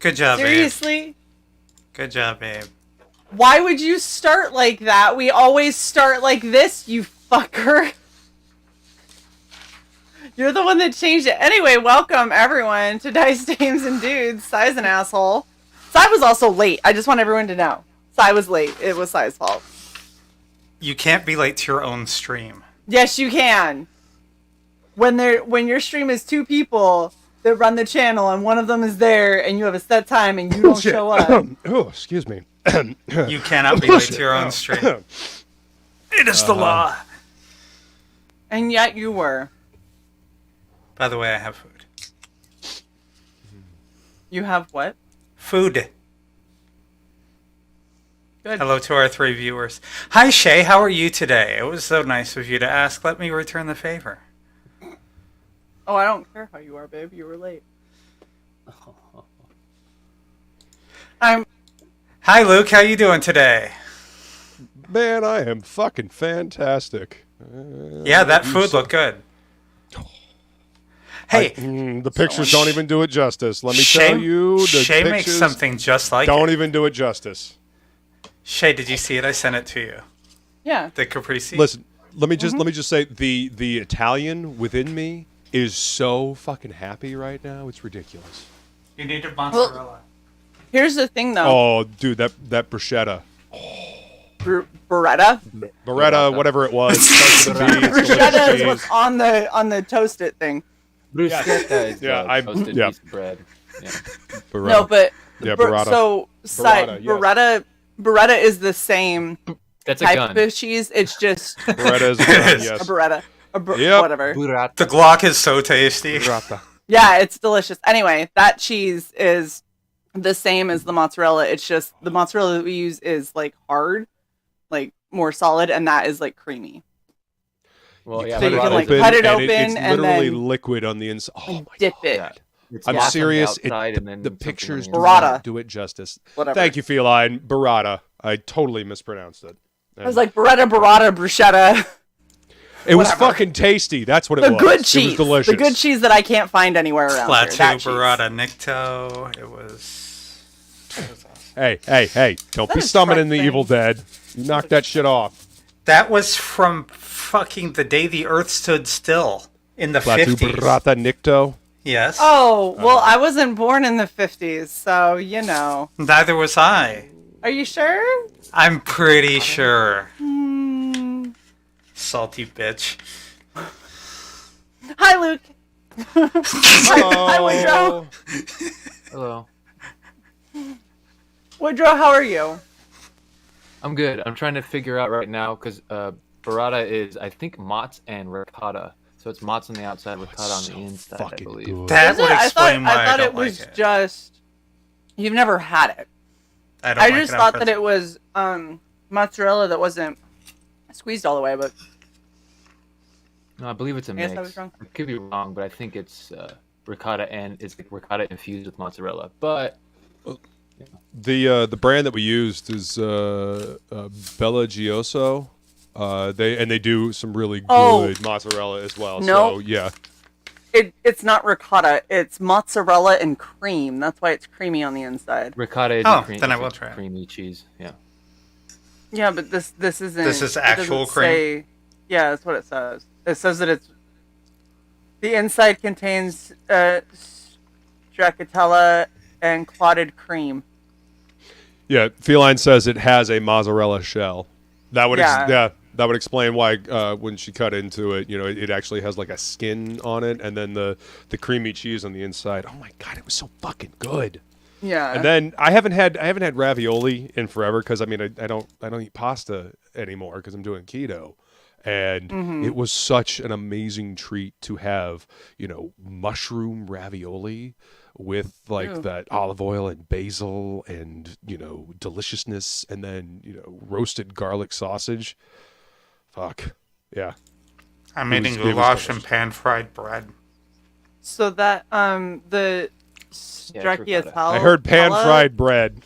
Good job, Seriously? Babe. Good job, babe. Why would you start like that? We always start like this, you fucker. You're the one that changed it. Anyway, welcome everyone to Dice Dames and Dudes. Sai's an asshole. Sai was also late. I just want everyone to know. Sai was late. It was Sai's fault. You can't be late to your own stream. Yes, you can. When your stream is two people that run the channel and one of them is there and you have a set time and you don't show up. Oh, excuse me. You cannot be late to your own stream. It is the law. And yet you were. By the way, I have food. You have what? Food. Good. Hello to our 3 viewers. Hi, Shay. How are you today? It was so nice of you to ask. Let me return the favor. Oh, I don't care how you are, babe. You were late. Hi, Luke. How you doing today? Man, I am fucking fantastic. Yeah, that food looked good. Hey, the pictures don't even do it justice. Let me tell you, the Shay pictures makes something just like don't it. even do it justice. Shay, did you see it? I sent it to you. Yeah. The caprese. Listen, let me just say the Italian within me is so fucking happy right now. It's ridiculous. You need a mozzarella. Well, here's the thing, though. Oh, dude, that bruschetta. Beretta? Beretta, whatever it was. Bruschetta is what's on the toasted thing. Bruschetta is Yeah, toasted yeah. piece of bread. Yeah. Beretta. No, but Yeah, burrata. So Burrata, yes. Beretta is the same That's a type gun. of cheese. It's just Beretta is a gun, yes. a Beretta. Yep. Whatever. Burrata. The Glock is so tasty. Burrata. Yeah, it's delicious. Anyway, that cheese is the same as the mozzarella. It's just the mozzarella that we use is like hard, like more solid, and that is like creamy. Well, yeah, So you burrata can like is- cut it and open it's and literally then liquid on the inside. Oh my dip God. it. Yeah. It's I'm lots on the serious. outside and then The something pictures on do the Burrata. not do it justice. Whatever. Thank you, Feline. Burrata. I totally mispronounced it. I was like Beretta, bruschetta. It was whatever. fucking tasty. That's what it The was. good cheese. It was delicious. The good cheese that I can't find anywhere around here. Plateau That cheese. burrata nicto. It was awesome. Hey. Don't that be a summoning Shrek the thing? Evil Dead. You knocked that shit off. That was from fucking the day the Earth stood still in the Plateau 50s. burrata nicto. Yes. Oh, well, I wasn't born in the 50s, so, you know. Neither was I. Are you sure? I'm pretty sure. Hmm. Salty bitch. Hi, Luke. Hi, Woodrow. Hello. Woodrow, how are you? I'm good. I'm trying to figure out right now because burrata is, I think, mozz and ricotta. So it's mozz on the outside, ricotta on the inside, I fucking believe. good. That Is would it? explain why I thought don't it was like it. just... You've never had it. I I just thought that it was mozzarella that wasn't squeezed all the way, but... No, I believe it's a I guess mix. I was wrong. I could be wrong, but I think it's ricotta and it's like ricotta infused with mozzarella. But The brand that we used is Bella Gioso. They do some really good mozzarella as well. No. So yeah. It's not ricotta. It's mozzarella and cream. That's why it's creamy on the inside. ricotta is Oh, a cream, then I it's will a try it. creamy cheese. Yeah. Yeah, but this isn't... This is it actual doesn't cream? say- yeah, that's what it says. It says that it's... The inside contains stracciatella and clotted cream. Yeah, Feline says it has a mozzarella shell. That would Yeah. that would explain why when she cut into it, it actually has like a skin on it, and then the creamy cheese on the inside. Oh my God, it was so fucking good. Yeah. And then I haven't had ravioli in forever because I don't eat pasta anymore because I'm doing keto. And it was such an amazing treat to have, mushroom ravioli with like Ew. that olive oil and basil and, deliciousness, and then, roasted garlic sausage. Fuck. Yeah. I'm It eating was- it was goulash and delicious. pan-fried bread. So that, the stracciatella... I heard pan-fried bread.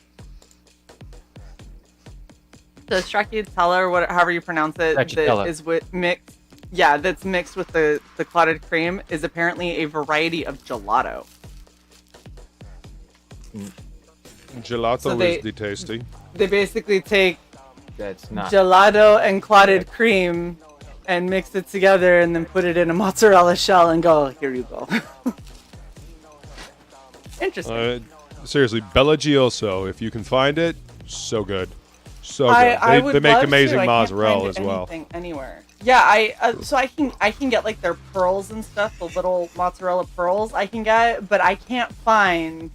The stracciatella, or however you pronounce it, Stracciatella. that is mixed. Yeah, that's mixed with the clotted cream is apparently a variety of gelato. Gelato So they- is the tasty. They basically take That's not. gelato and clotted cream and mix it together and then put it in a mozzarella shell and go, here you go. Interesting. Seriously, Bella Gioso, if you can find it, so good. So good. I would they make love amazing to. I can't mozzarella find as well. anything Anywhere. Yeah, so I can get like their pearls and stuff, the little mozzarella pearls I can get, but I can't find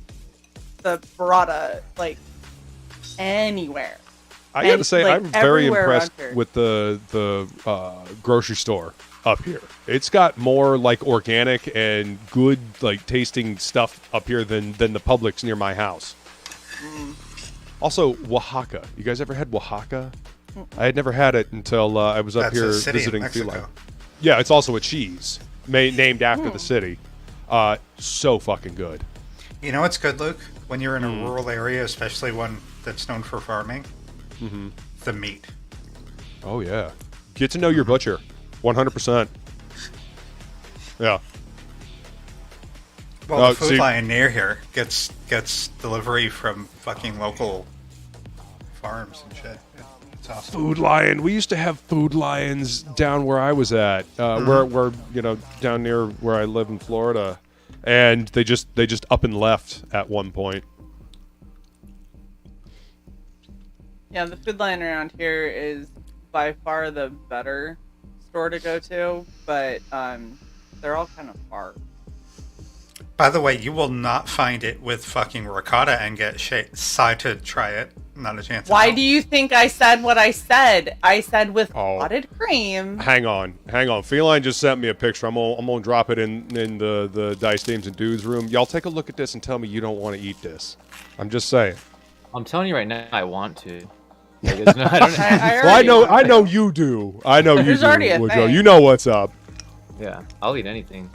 the burrata like anywhere. I gotta And, say, like, I'm very everywhere impressed around here. with the grocery store up here. It's got more like organic and good like tasting stuff up here than the Publix near my house. Also, Oaxaca. You guys ever had Oaxaca? I had never had it until I was up That's here a city in visiting Mexico. Feline. Yeah, it's also a cheese named after the city. So fucking good. You know what's good, Luke? When you're in a rural area, especially one that's known for farming, the meat. Oh yeah, get to know your butcher, 100%. Yeah. Well, the see- food line near here gets delivery from fucking local farms and shit. It's awesome. Food Lion. We used to have Food Lions down where I was at, where down near where I live in Florida, and they just up and left at one point. Yeah, the food line around here is by far the better store to go to, but they're all kind of far. By the way, you will not find it with fucking ricotta and get Sai to try it. Not a chance. in Why hell. do you think I said what I said? I said with Oh. clotted cream. Hang on. Feline just sent me a picture. I'm gonna drop it in the Dice Dames and Dudes room. Y'all take a look at this and tell me you don't want to eat this. I'm just saying. I'm telling you right now, I want to. Like, it's not, I don't. I Well, already want I to. know you do. I know you There's do. already a Woodrow. thing. You know what's up. Yeah, I'll eat anything,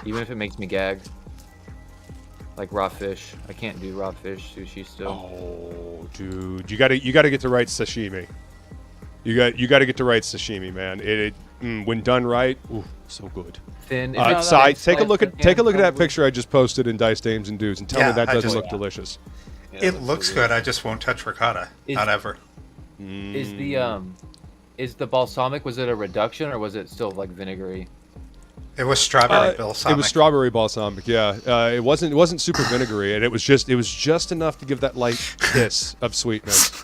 even if it makes me gag. Like raw fish, I can't do raw fish sushi still. Oh, dude, you gotta get the right sashimi. You gotta get the right sashimi, man. When done right, ooh, so good. Thin. Sai, take a look at that picture I just posted in Dice Dames and Dudes and tell me Yeah, that I doesn't just- look delicious. It looks good. I just won't touch ricotta. Is- Not ever. Is the balsamic, was it a reduction or was it still like vinegary? It was strawberry balsamic. It was strawberry balsamic, yeah. It wasn't super vinegary, and it was just enough to give that light kiss of sweetness.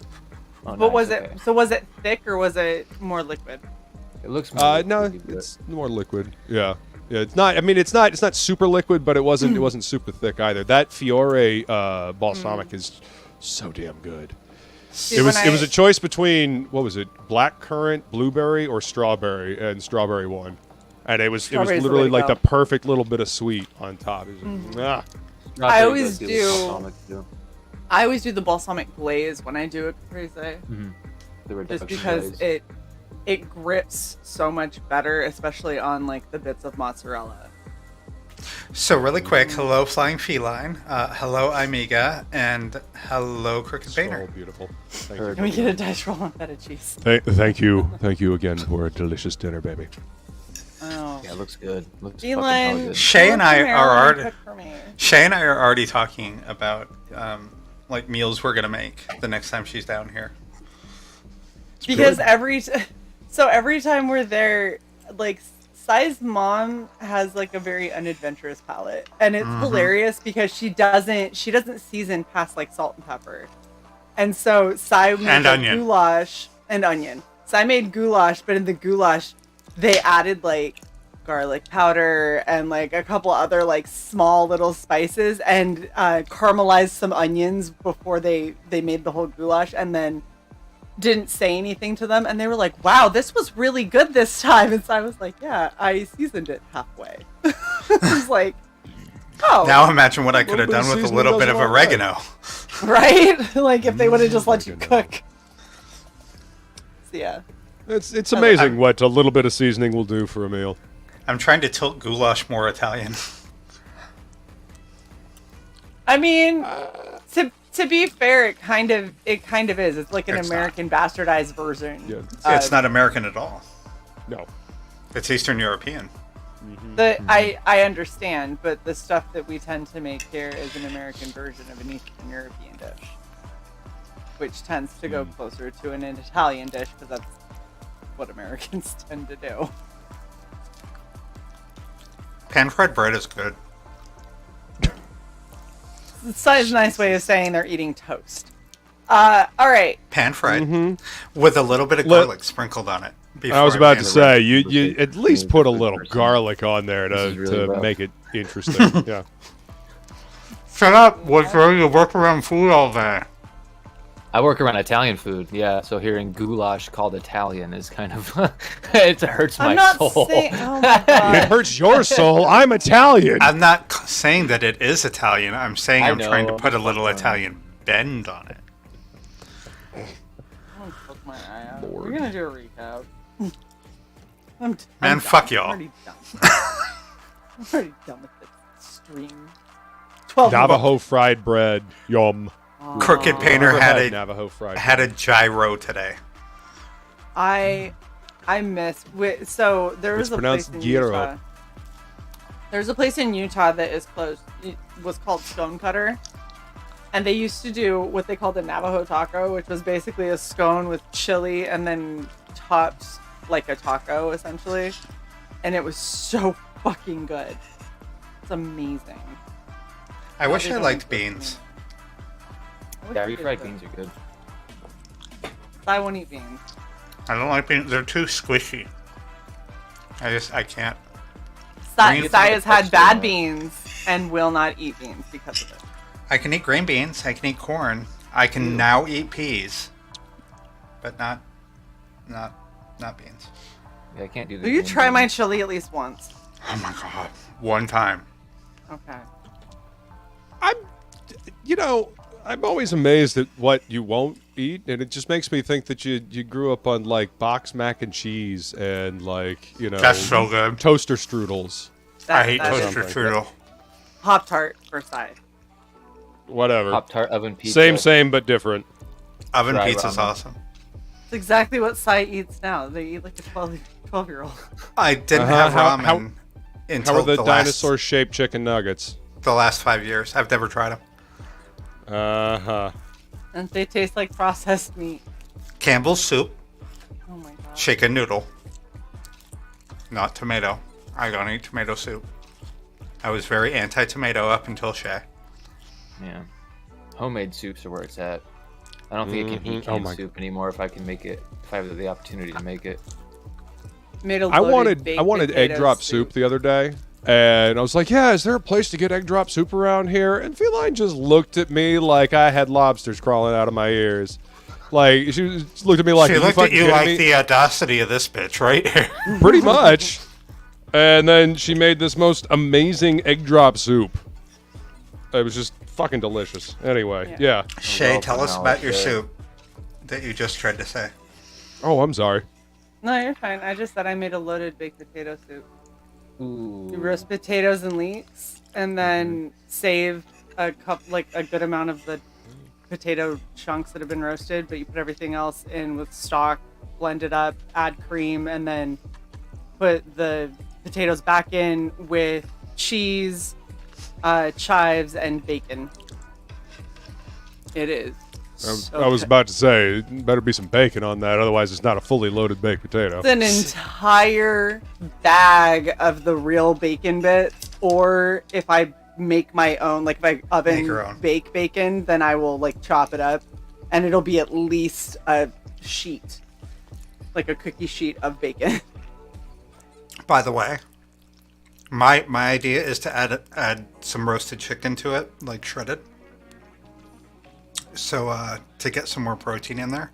Oh, But nice, was okay. it? So was it thick or was it more liquid? It looks. more No, liquidy, but- it's more liquid. Yeah, yeah. It's not. I mean, it's not super liquid, but it wasn't super thick either. That Fiore balsamic is so damn good. See, It was when it was a choice between what was it, blackcurrant, blueberry, or strawberry, and strawberry won. And it was Strawberry's the literally way to like go. the perfect little bit of sweet on top. It was ah. Strawberry always does do- balsamic too. I always do the balsamic glaze when I do a caprese, The reduction just because glaze. it grips so much better, especially on like the bits of mozzarella. So really quick, hello Flying Feline, hello Amiga, and hello Crooked So Painter. beautiful. Thank Heard. you. Can we get a dice roll on feta cheese? Thank you again for a delicious dinner, baby. Oh, Yeah, it looks good. Looks fucking Feline. hell good. Shay and I are already cook for me. Shay and I are already talking about like meals we're gonna make the next time she's down here. Because every time we're there, like Sai's mom has like a very unadventurous palate, and it's hilarious because she doesn't season past like salt and pepper, and so Sai made And like, onion. goulash and onion. Sai made goulash, but in the goulash they added like garlic powder and like a couple other like small little spices and caramelized some onions before they made the whole goulash, and then didn't say anything to them, and they were like, wow, this was really good this time. And so I was like, yeah, I seasoned it halfway. I was like, oh, Now imagine what I could little have bit of done with a seasoning little goes bit a of long way. oregano. right. Like if they would have just let you cook. So yeah, It's amazing what a little bit of seasoning will do for a meal. I'm trying to tilt goulash more Italian. I mean, to be fair, it kind of is. It's like an It's not. American bastardized version. Yeah. It's not American at all. No. It's Eastern European. I understand, but the stuff that we tend to make here is an American version of an Eastern European dish, which tends to go closer to an Italian dish because that's what Americans tend to do. Pan-fried bread is good. It's a nice way of saying they're eating toast. All right. Pan-fried with a little bit of garlic sprinkled on it. I was about to pan-fried. say, you at least put a little garlic on there to make it interesting. Yeah. Shut up, Woodrow. You work around food all day. I work around Italian food, yeah. So hearing goulash called Italian is kind of it hurts my I'm not soul. saying. Oh my god. It hurts your soul. I'm Italian. I'm not saying that it is Italian. I'm saying I'm trying to know. put a little Italian bend on it. I'll poke my eye out. We're gonna do a recap. I'm Man, done. fuck y'all. I'm already done. I'm already done with this stream. 12 Navajo fried bread. Yum. Crooked Painter Never had Navajo fried a gyro today. I miss. So there was It's a place pronounced in gyro. Utah. There's a place in Utah that is closed. It was called Stonecutter, and they used to do what they called a Navajo taco, which was basically a scone with chili and then topped like a taco essentially, and it was so fucking good. It's amazing. I wish they I don't liked cook me. beans. Yeah, refried beans are good. I won't eat beans. I don't like beans. They're too squishy. I can't. Sai Beans- has had bad beans and will not eat beans because of it. I can eat green beans. I can eat corn. I can now eat peas, but not beans. Yeah, I can't do the Will you green try beans. my chili at least once? Oh my god! One time. Okay. I'm always amazed at what you won't eat, and it just makes me think that you grew up on like box mac and cheese and like That's so good. toaster strudels, I hate That's toaster something. strudel. Pop-Tart for Sai. whatever. Pop-Tart oven pizza. Same but different. Oven Dry pizza's ramen. awesome. It's exactly what Sai eats now. They eat like a 12-year-old. I didn't Uh-huh. have How- ramen how- until How are the last dinosaur-shaped chicken nuggets? the last 5 years. I've never tried them. Uh-huh. And they taste like processed meat. Campbell's soup, Oh my god. chicken noodle, not tomato. I don't eat tomato soup. I was very anti-tomato up until Shay. Yeah. Homemade soups are where it's at. I don't think I can eat Oh canned my- soup anymore if I can make it. If I have the opportunity to make it. Made a I loaded wanted baked egg potato drop soup the other day, and I was like, "Yeah, is there a place to get egg drop soup around here?" And Feline just looked at me like I had lobsters crawling out of my ears. Like she looked at me like, She "Are looked at fucking you kidding like me?" the audacity of this bitch right here. Pretty much. And then she made this most amazing egg drop soup. It was just fucking delicious. Anyway, yeah. Shay, Well, tell us now about it's your good. soup that you just tried to say. Oh, I'm sorry. No, you're fine. I just said I made a loaded baked potato soup. Ooh. You roast potatoes and leeks, and then save a good amount of the potato chunks that have been roasted, but you put everything else in with stock, blend it up, add cream, and then put the potatoes back in with cheese, chives, and bacon. It is. I was about to say, it better be some bacon on that, otherwise it's not a fully loaded baked potato. It's an entire bag of the real bacon bits, or if I make my own, like if I Make your own. oven bake bacon, then I will like chop it up, and it'll be at least a sheet, like a cookie sheet of bacon. By the way, my idea is to add some roasted chicken to it, like shredded. So to get some more protein in there.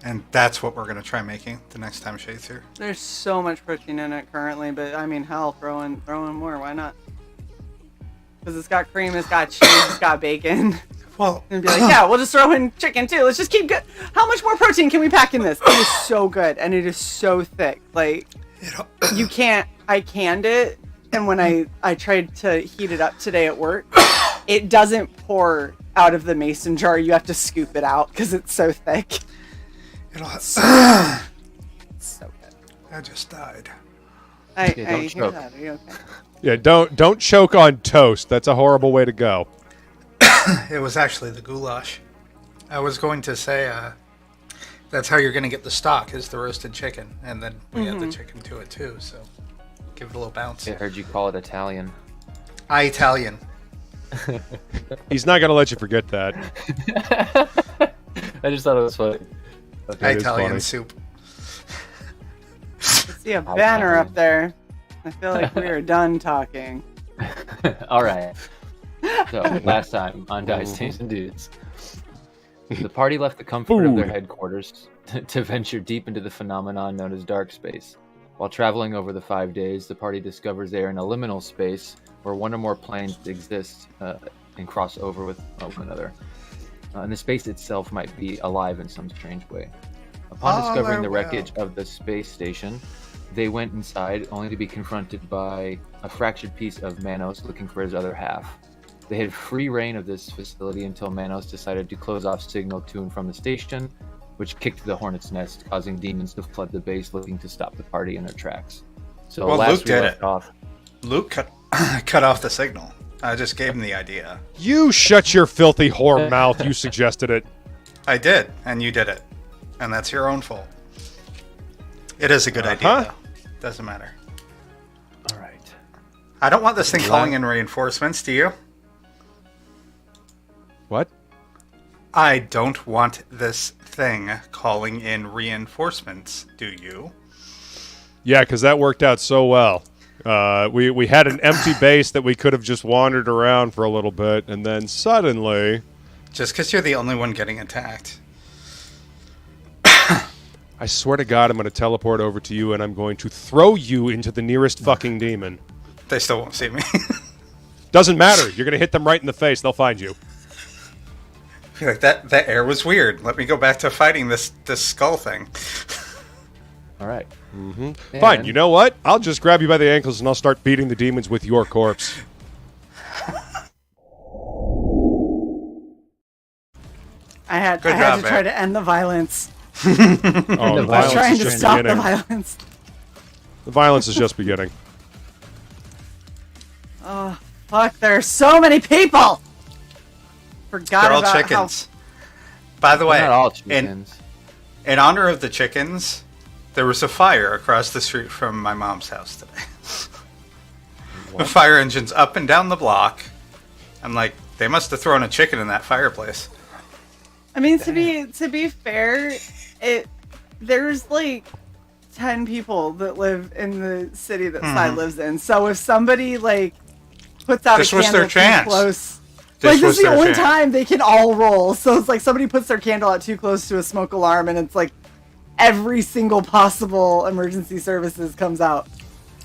And that's what we're going to try making the next time Shay's here. There's so much protein in it currently, but I mean, hell, throw in more. Why not? Because it's got cream, it's got cheese, it's got bacon. Well, And be like, yeah, we'll just throw in chicken too. Let's just keep good. How much more protein can we pack in this? It is so good, and it is so thick. Like, you can't. I canned it, and when I tried to heat it up today at work, it doesn't pour out of the mason jar. You have to scoop it out because it's so thick. it'll It's so good. I just died. I don't hear choke. that. Are you okay? Yeah, don't choke on toast. That's a horrible way to go. It was actually the goulash. I was going to say that's how you're going to get the stock is the roasted chicken, and then we add the chicken to it too. So give it a little bounce. I heard you call it Italian. Italian. He's not gonna let you forget that. I just thought it was funny. That is Italian funny. soup. I see a banner up there. I feel like we are done talking. All right. So last time on Dice Tames and Dudes, the party left the comfort of their Food. headquarters to venture deep into the phenomenon known as dark space. While traveling over the 5 days, the party discovers they are in a liminal space where one or more planes exist and cross over with one another. And the space itself might be alive in some strange way. Upon discovering the wreckage of the space station, they went inside only to be confronted by a fractured piece of Manos looking for his other half. They had free reign of this facility until Manos decided to close off signal to and from the station, which kicked the hornet's nest, causing demons to flood the base looking to stop the party in their tracks. So Well, last Luke we did left it. off. Luke cut off the signal. I just gave him the idea. You shut your filthy whore mouth. You suggested it. I did, and you did it. And that's your own fault. It is a good idea, though. Doesn't matter. All right. I don't want this thing calling in reinforcements, do you? What? I don't want this thing calling in reinforcements, do you? Yeah, because that worked out so well. We had an empty base that we could have just wandered around for a little bit, and then suddenly... Just because you're the only one getting attacked. I swear to God, I'm going to teleport over to you, and I'm going to throw you into the nearest fucking demon. They still won't see me. Doesn't matter. You're going to hit them right in the face. They'll find you. You're like, that air was weird. Let me go back to fighting this skull thing. All right. Fine. You know what? I'll just grab you by the ankles, and I'll start beating the demons with your corpse. I had Good to job, try Bear. to end the violence. Oh, the I was violence trying is to just stop the beginning. violence. The violence is just beginning. Oh, fuck, there are so many people! Forgot They're all about chickens. By the way, Not all in chickens. honor of the chickens, there was a fire across the street from my mom's house today. The fire engine's up and down the block. I'm like, they must have thrown a chicken in that fireplace. I mean, to be fair, there's like 10 people that live in the city that Sly lives in. So if somebody like puts out This a was candle their too chance. close, This like this was is the their only chance. time they can all roll. So it's like somebody puts their candle out too close to a smoke alarm, and it's like every single possible emergency services comes out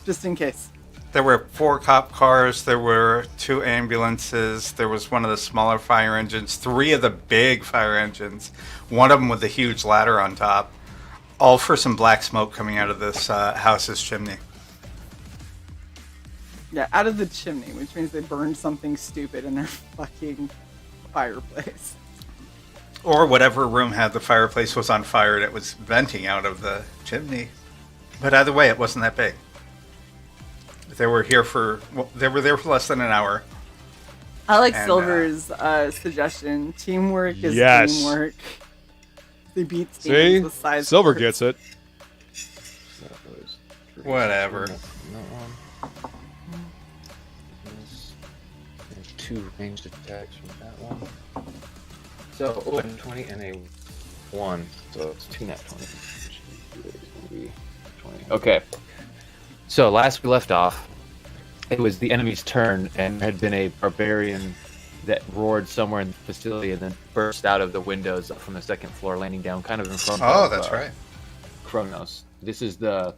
just in case. There were 4 cop cars, there were 2 ambulances, there was one of the smaller fire engines, 3 of the big fire engines, one of them with a huge ladder on top, all for some black smoke coming out of this house's chimney. Yeah, out of the chimney, which means they burned something stupid in their fucking fireplace. Or whatever room had the fireplace was on fire and it was venting out of the chimney. But either way, it wasn't that big. They were there for less than an hour. I like And, Silver's suggestion. Teamwork is Yes. teamwork. They beat See? teams with size. Silver forts. gets it. Whatever. There's 2 ranged attacks from that one. So, 20 and a 1. So it's 2 nat 20. 20. Okay. So last we left off, it was the enemy's turn, and there had been a barbarian that roared somewhere in the facility and then burst out of the windows from the 2nd floor, landing down kind of in front Oh, of that's right. Kronos. This is the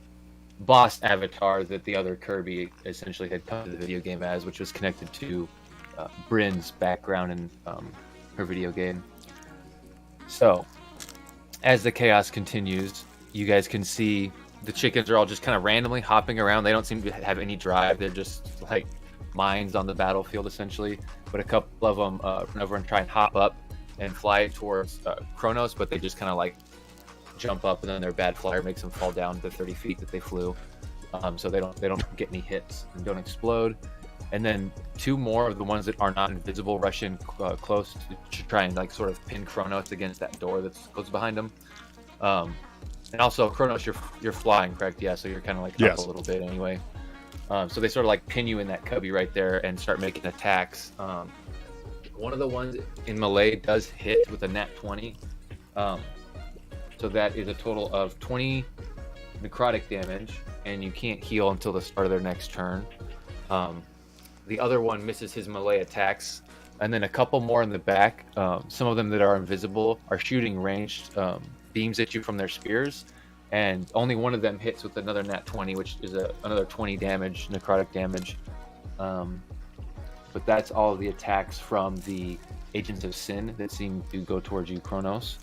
boss avatar that the other Kirby essentially had come to the video game as, which was connected to Bryn's background in her video game. So, as the chaos continues, you guys can see the chickens are all just kind of randomly hopping around. They don't seem to have any drive. They're just like mines on the battlefield, essentially. But a couple of them run over and try and hop up and fly towards Kronos, but they just kind of like jump up, and then their bad flyer makes them fall down the 30 feet that they flew. so they don't get any hits and don't explode. And then 2 more of the ones that are not invisible rush in close to try and like sort of pin Kronos against that door that's close behind him. And also Kronos, you're flying, correct? Yeah, so you're kind of like up a little bit anyway. So they sort of like pin you in that cubby right there and start making attacks. One of the ones in melee does hit with a nat 20. So that is a total of 20 necrotic damage, and you can't heal until the start of their next turn. The other one misses his melee attacks, and then a couple more in the back. Some of them that are invisible are shooting ranged beams at you from their spears, and only one of them hits with another nat 20, which is another 20 damage, necrotic damage. But that's all of the attacks from the Agents of Sin that seem to go towards you, Kronos.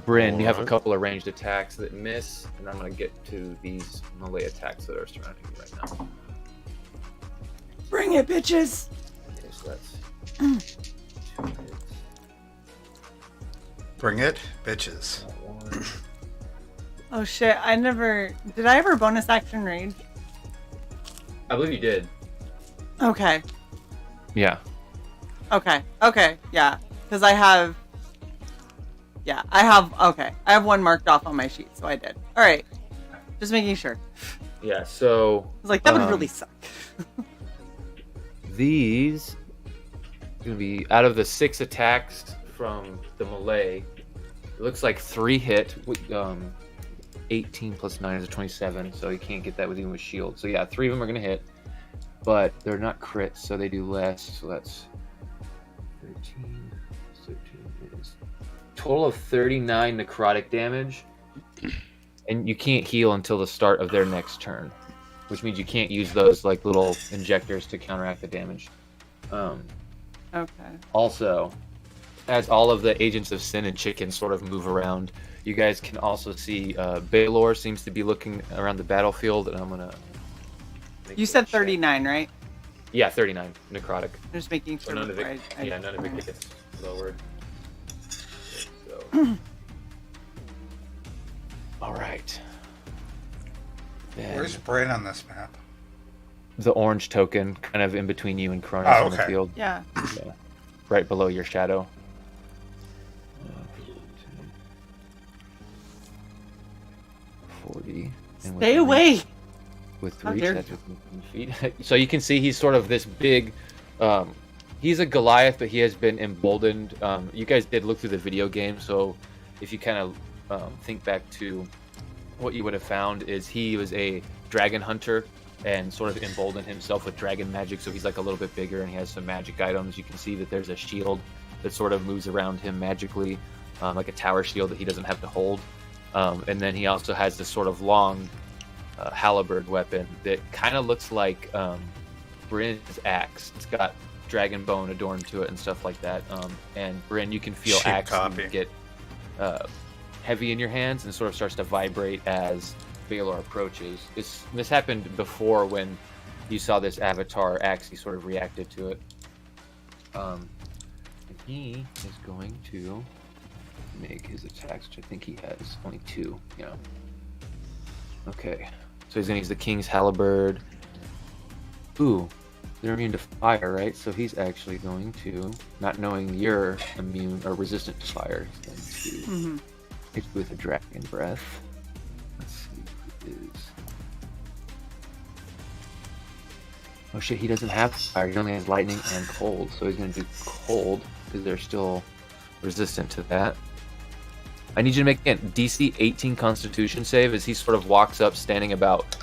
Bryn, you have a couple of ranged attacks that miss, and I'm going to get to these melee attacks that are surrounding you right now. Bring it, bitches! Okay, so that's 2 hits. Bring it, bitches. One. Oh shit, did I ever bonus action rage? I believe you did. Okay, Yeah. okay, yeah. Because I have 1 marked off on my sheet, so I did. Alright, just making sure. Yeah, so... I was like, that would really suck. These are going to be out of the 6 attacks from the melee. It looks like 3 hit. 18 plus 9 is a 27, so you can't get that with even with shield. So yeah, 3 of them are going to hit, but they're not crits, so they do less. So that's 13 is total of 39 necrotic damage, and you can't heal until the start of their next turn, which means you can't use those like little injectors to counteract the damage. Okay. Also, as all of the Agents of Sin and Chicken sort of move around, you guys can also see Baelor seems to be looking around the battlefield, and I'm gonna. You said 39, right? Yeah, 39 necrotic. Just making So sure. none of before it. I- Yeah, none of it gets lowered. Okay, so. All right. Then Where's Bryn on this map? the orange token, kind of in between you and Kronos Oh, on the okay. field. Yeah. Yeah, right below your shadow. 40. And with Stay reach- away! With How reach, dare that's you. within feet. So you can see he's sort of this big. He's a Goliath, but he has been emboldened. You guys did look through the video game, so if you kind of think back to what you would have found, is he was a dragon hunter and sort of emboldened himself with dragon magic. So he's like a little bit bigger, and he has some magic items. You can see that there's a shield that sort of moves around him magically, like a tower shield that he doesn't have to hold. And then he also has this sort of long halberd weapon that kind of looks like Bryn's axe. It's got dragon bone adorned to it and stuff like that. And Bryn, you can feel Cheap axe copy. get heavy in your hands and sort of starts to vibrate as Baelor approaches. This happened before when you saw this avatar axe. He sort of reacted to it. And he is going to make his attacks, which I think he has only 2. Yeah. Okay. So he's gonna use the King's Halberd. Ooh, they're immune to fire, right? So he's actually going to, not knowing you're immune or resistant to fire, he's going to hit you with a Dragon Breath. Let's see who it is. Oh shit, he doesn't have fire. He only has lightning and cold. So he's going to do cold because they're still resistant to that. I need you to make a DC 18 Constitution save as he sort of walks up, standing about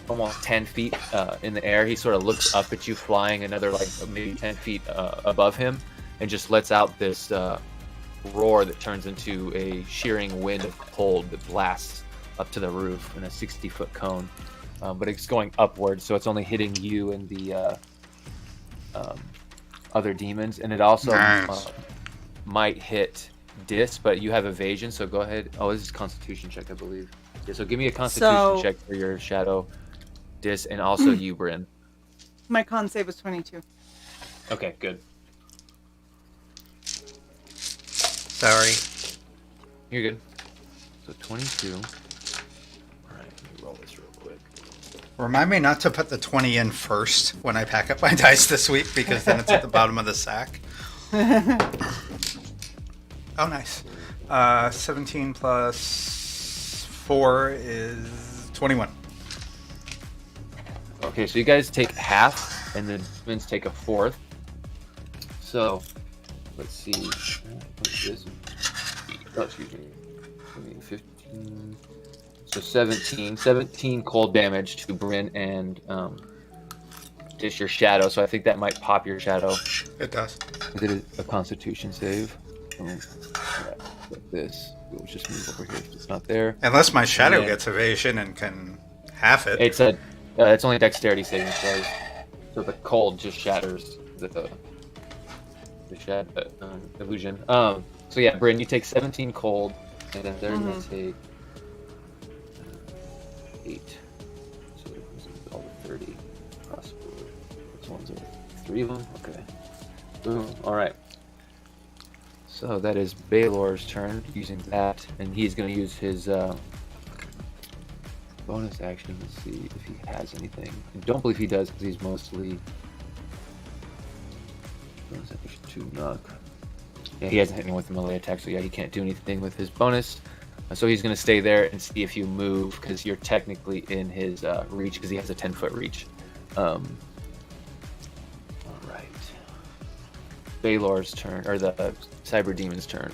almost 10 feet in the air. He sort of looks up at you, flying another like maybe 10 feet above him, and just lets out this roar that turns into a shearing wind of cold that blasts up to the roof in a 60-foot cone. But it's going upwards, so it's only hitting you and the other demons, and it also Nice. might hit Dis, but you have evasion, so go ahead. Oh, this is Constitution check, I believe. Yeah, so give me a Constitution check for your Shadow, Dis, and also you, Bryn. My con save was 22. Okay, good. Sorry. You're good. So 22. All right, let me roll this real quick. Remind me not to put the 20 in first when I pack up my dice this week, because then it's at the bottom of the sack. Oh, nice. 17 plus 4 is 21. Okay, so you guys take half, and the demons take a fourth. So, let's see. What is this? Oh, excuse me. 15. So 17 cold damage to Bryn and dish your shadow. So I think that might pop your shadow. It does. Is it a Constitution save? Yeah, like this. We'll just move over here if it's not there. Unless my shadow Yeah. gets evasion and can half it. It's only dexterity saving throws. So the cold just shatters the illusion. So yeah, Bryn, you take 17 cold, and then they're gonna take 8. So this is all the 30 possible. Which ones are 3 of them? Okay. Boom. All right. So that is Baylor's turn using that, and he's going to use his bonus action to see if he has anything. I don't believe he does because he's mostly bonus action to knock. Yeah, he hasn't hit anyone with a melee attack, so yeah, he can't do anything with his bonus. So he's going to stay there and see if you move, because you're technically in his reach, because he has a 10-foot reach. All right. Baylor's turn, or the Cyber Demon's turn.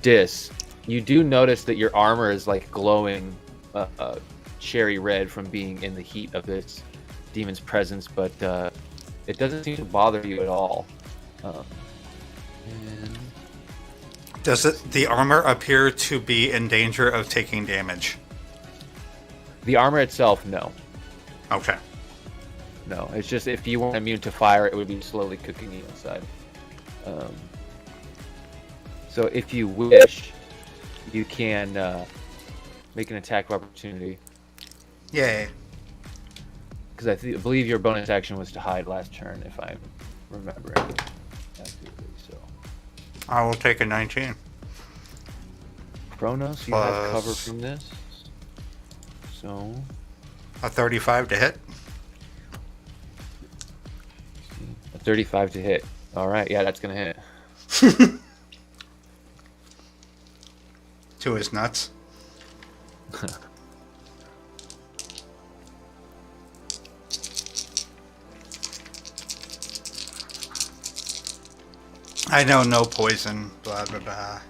Dis, you do notice that your armor is like glowing cherry red from being in the heat of this demon's presence, but it doesn't seem to bother you at all. And Does the armor appear to be in danger of taking damage? the armor itself, no. Okay. No, it's just if you weren't immune to fire, it would be slowly cooking you inside. So if you wish, you can make an attack of opportunity. Yay. Because I believe your bonus action was to hide last turn, if I'm remembering accurately. So, I will take a 19. Kronos, you have cover from this. So, A 35 to hit. a 35 to hit. All right, yeah, that's gonna hit. To his nuts. I know no poison, blah blah blah.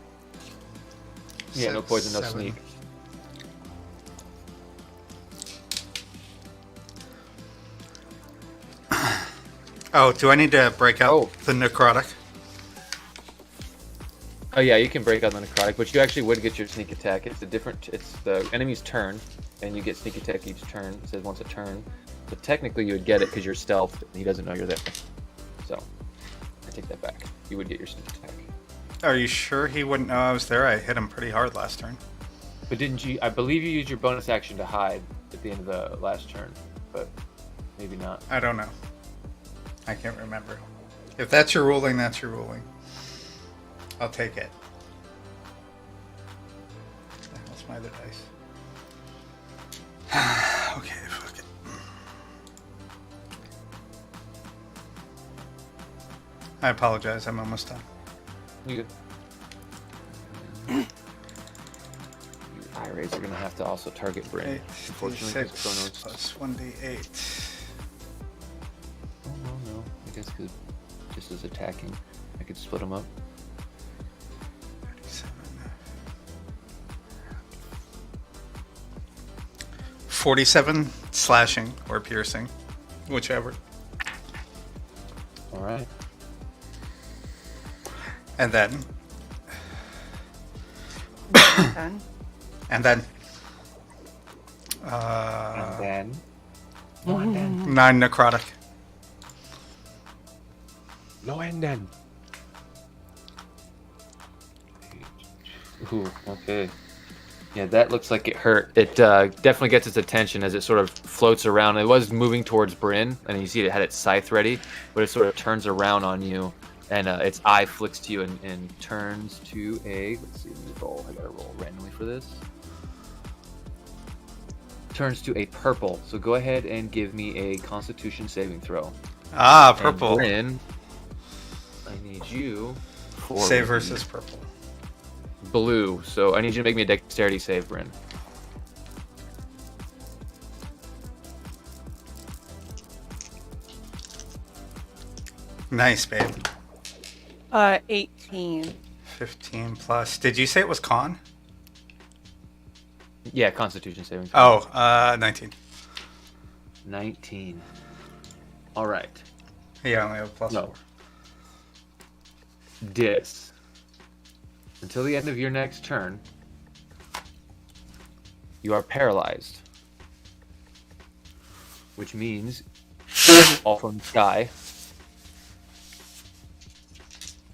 Yeah, no poison, no 7. sneak. Oh, do I need to break out Oh. the necrotic? Oh yeah, you can break out the necrotic, but you actually would get your sneak attack. It's the enemy's turn, and you get sneak attack each turn. It says once a turn. So technically you would get it because you're stealthed, and he doesn't know you're there. So, I take that back. You would get your sneak attack. Are you sure he wouldn't know I was there? I hit him pretty hard last turn. But didn't you, I believe you used your bonus action to hide at the end of the last turn, but maybe not. I don't know. I can't remember. If that's your ruling, that's your ruling. I'll take it. What's my other dice? Okay, fuck it. I apologize. I'm almost done. You good? Your eye rays are going to have to also target Bryn. 8 Unfortunately, because 6 Kronos. plus 1d8. Oh, no. I guess because just as attacking, I could split them up. 37. 47 slashing or piercing, whichever. All right. And then, Done. and then, And then 9 necrotic. No, and then. Ooh, okay. Yeah, that looks like it hurt. It definitely gets its attention as it sort of floats around. It was moving towards Bryn, and you see it had its scythe ready, but it sort of turns around on you, and its eye flicks to you and turns to a... Let's see, let me roll. I gotta roll randomly for this. turns to a purple. So go ahead and give me a Constitution saving throw. Ah, purple. And Bryn, I need you for Save versus purple. blue. So I need you to make me a dexterity save, Bryn. Nice, babe. 18. 15 plus. Did you say it was con? Yeah, Constitution saving throw. Oh, 19. 19. All right. Yeah, I only have a plus No. 4. Dis. Until the end of your next turn, you are paralyzed. Which means all from the sky.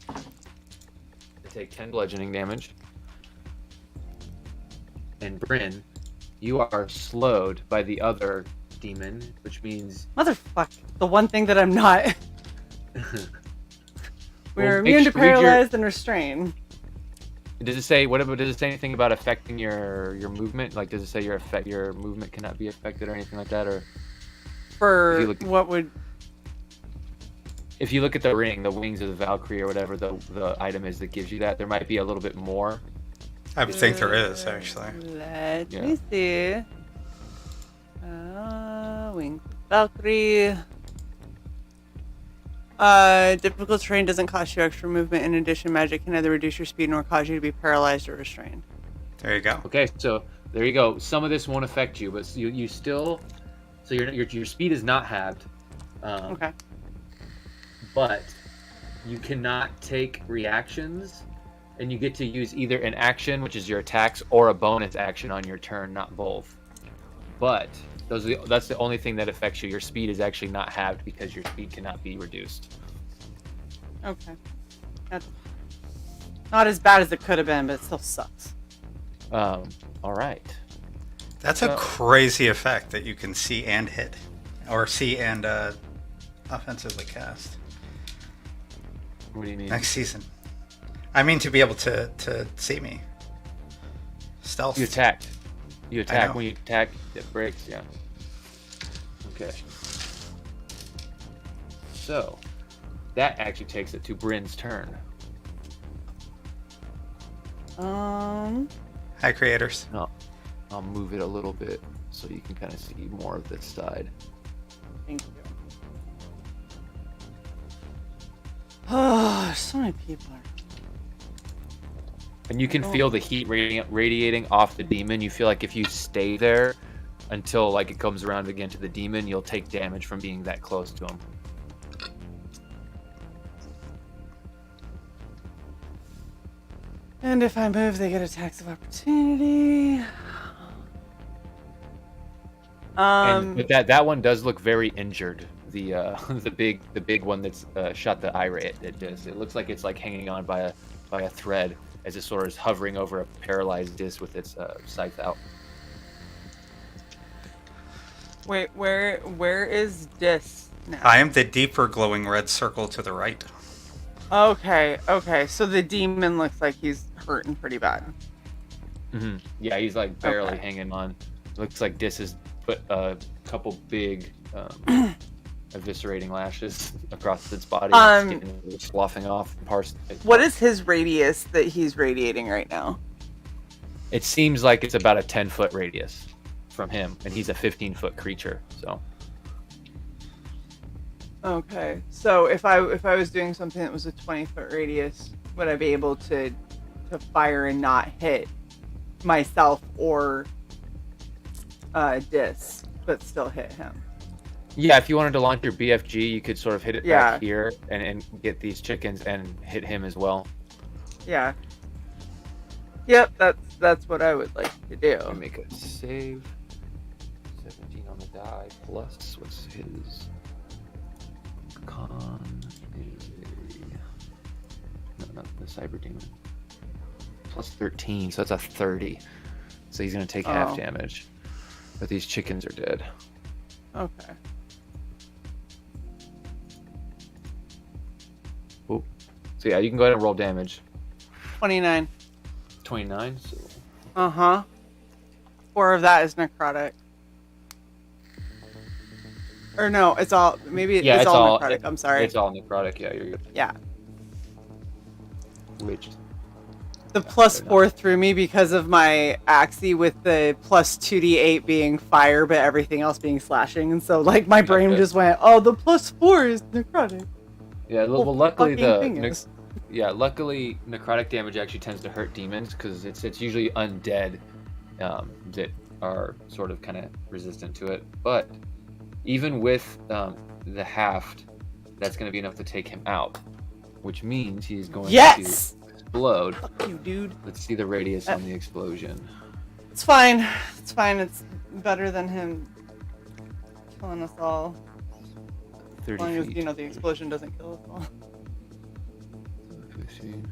You take 10 bludgeoning damage. And Bryn, you are slowed by the other demon, which means Motherfuck. The one thing that I'm not. We're Well, immune to read your- paralyzed and restrained. Does it say does it say anything about affecting your movement? Like, does it say your movement cannot be affected or anything like that? Or If For you look- what would. if you look at the ring, the wings of the Valkyrie or whatever the item is that gives you that, there might be a little bit more. I would think there is, actually. Let Yeah. me see. Wings of Valkyrie. Difficult terrain doesn't cost you extra movement. In addition, magic can neither reduce your speed nor cause you to be paralyzed or restrained. There you go. Okay, so there you go. Some of this won't affect you, but you still, so your speed is not halved. Okay. But you cannot take reactions, and you get to use either an action, which is your attacks, or a bonus action on your turn, not both. But that's the only thing that affects you. Your speed is actually not halved because your speed cannot be reduced. Okay. That's not as bad as it could have been, but it still sucks. All right. That's a crazy effect that you can see and hit. Or see and offensively cast. What do you mean? Next season. I mean to be able to see me. Stealth. You attacked. You attack. know. When you attack, it breaks. Yeah. Okay. So, that actually takes it to Bryn's turn. Hi, creators. No, I'll move it a little bit so you can kind of see more of this side. Thank you. Oh, so many people are. And you can feel the heat radiating off the demon. You feel like if you stay there until like it comes around again to the demon, you'll take damage from being that close to him. And if I move, they get attacks of opportunity. But that one does look very injured. The the big one that's shot the eye ray. It looks like it's like hanging on by a thread as it sort of is hovering over a paralyzed disc with its scythe out. Wait, where is Dis now? I am the deeper glowing red circle to the right. Okay, so the demon looks like he's hurting pretty bad. Mm-hmm. Yeah, he's like barely Okay. hanging on. Looks like Dis has put a couple big eviscerating lashes across its body. It's getting sloughing off parts. What is his radius that he's radiating right now? It seems like it's about a 10-foot radius from him, and he's a 15-foot creature. So Okay, so if I was doing something that was a 20-foot radius, would I be able to fire and not hit myself or Dis, but still hit him? yeah, if you wanted to launch your BFG, you could sort of hit it Yeah. back here and get these chickens and hit him as well. Yeah. Yep, that's what I would like to do. Let me make a save. 17 on the die plus what's his con is not the cyber demon. Plus 13, so that's a 30. So he's gonna take half Oh. damage. But these chickens are dead. Okay. Oh. So yeah, you can go ahead and roll damage. 29. 29, so Uh-huh. 4 of that is necrotic. Or no, it's all maybe Yeah, it's it's all all- necrotic. I'm sorry. It's all necrotic. Yeah, you're good. Yeah. Which The plus fair enough. 4 threw me because of my axie with the plus 2d8 being fire, but everything else being slashing. And so, like, my brain Okay. just went, oh, the plus 4 is necrotic. Yeah, well, Whole luckily fucking thing is. luckily necrotic damage actually tends to hurt demons because it's usually undead that are sort of kind of resistant to it. But even with the haft, that's going to be enough to take him out, which means he's going Yes! to explode. Fuck you, dude. Let's see the radius on the explosion. It's fine. It's fine. It's better than him killing us all. 30 As long as, feet. you know, the explosion doesn't kill us all. 15.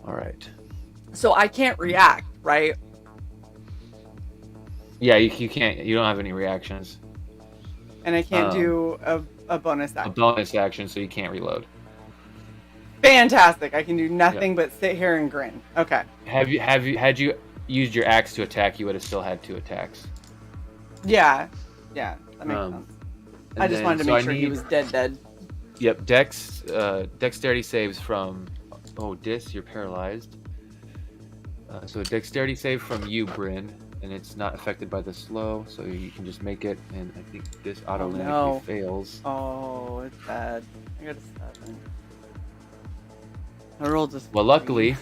All right. So I can't react, right? Yeah, you can't. You don't have any reactions. And I can't do a bonus A action. bonus action, so you can't reload. Fantastic. I can do nothing but sit here and grin. Okay. Had you used your axe to attack, you would have still had 2 attacks. Yeah. Yeah. That makes Um, sense. And I just then- wanted to so make I sure he need- was dead. Yep, dexterity saves from. Oh, Dis, you're paralyzed. So dexterity save from you, Bryn, and it's not affected by the slow, so you can just make it. And I think this automatically no. fails. Oh, it's bad. I got a 7. I rolled just. Well, luckily,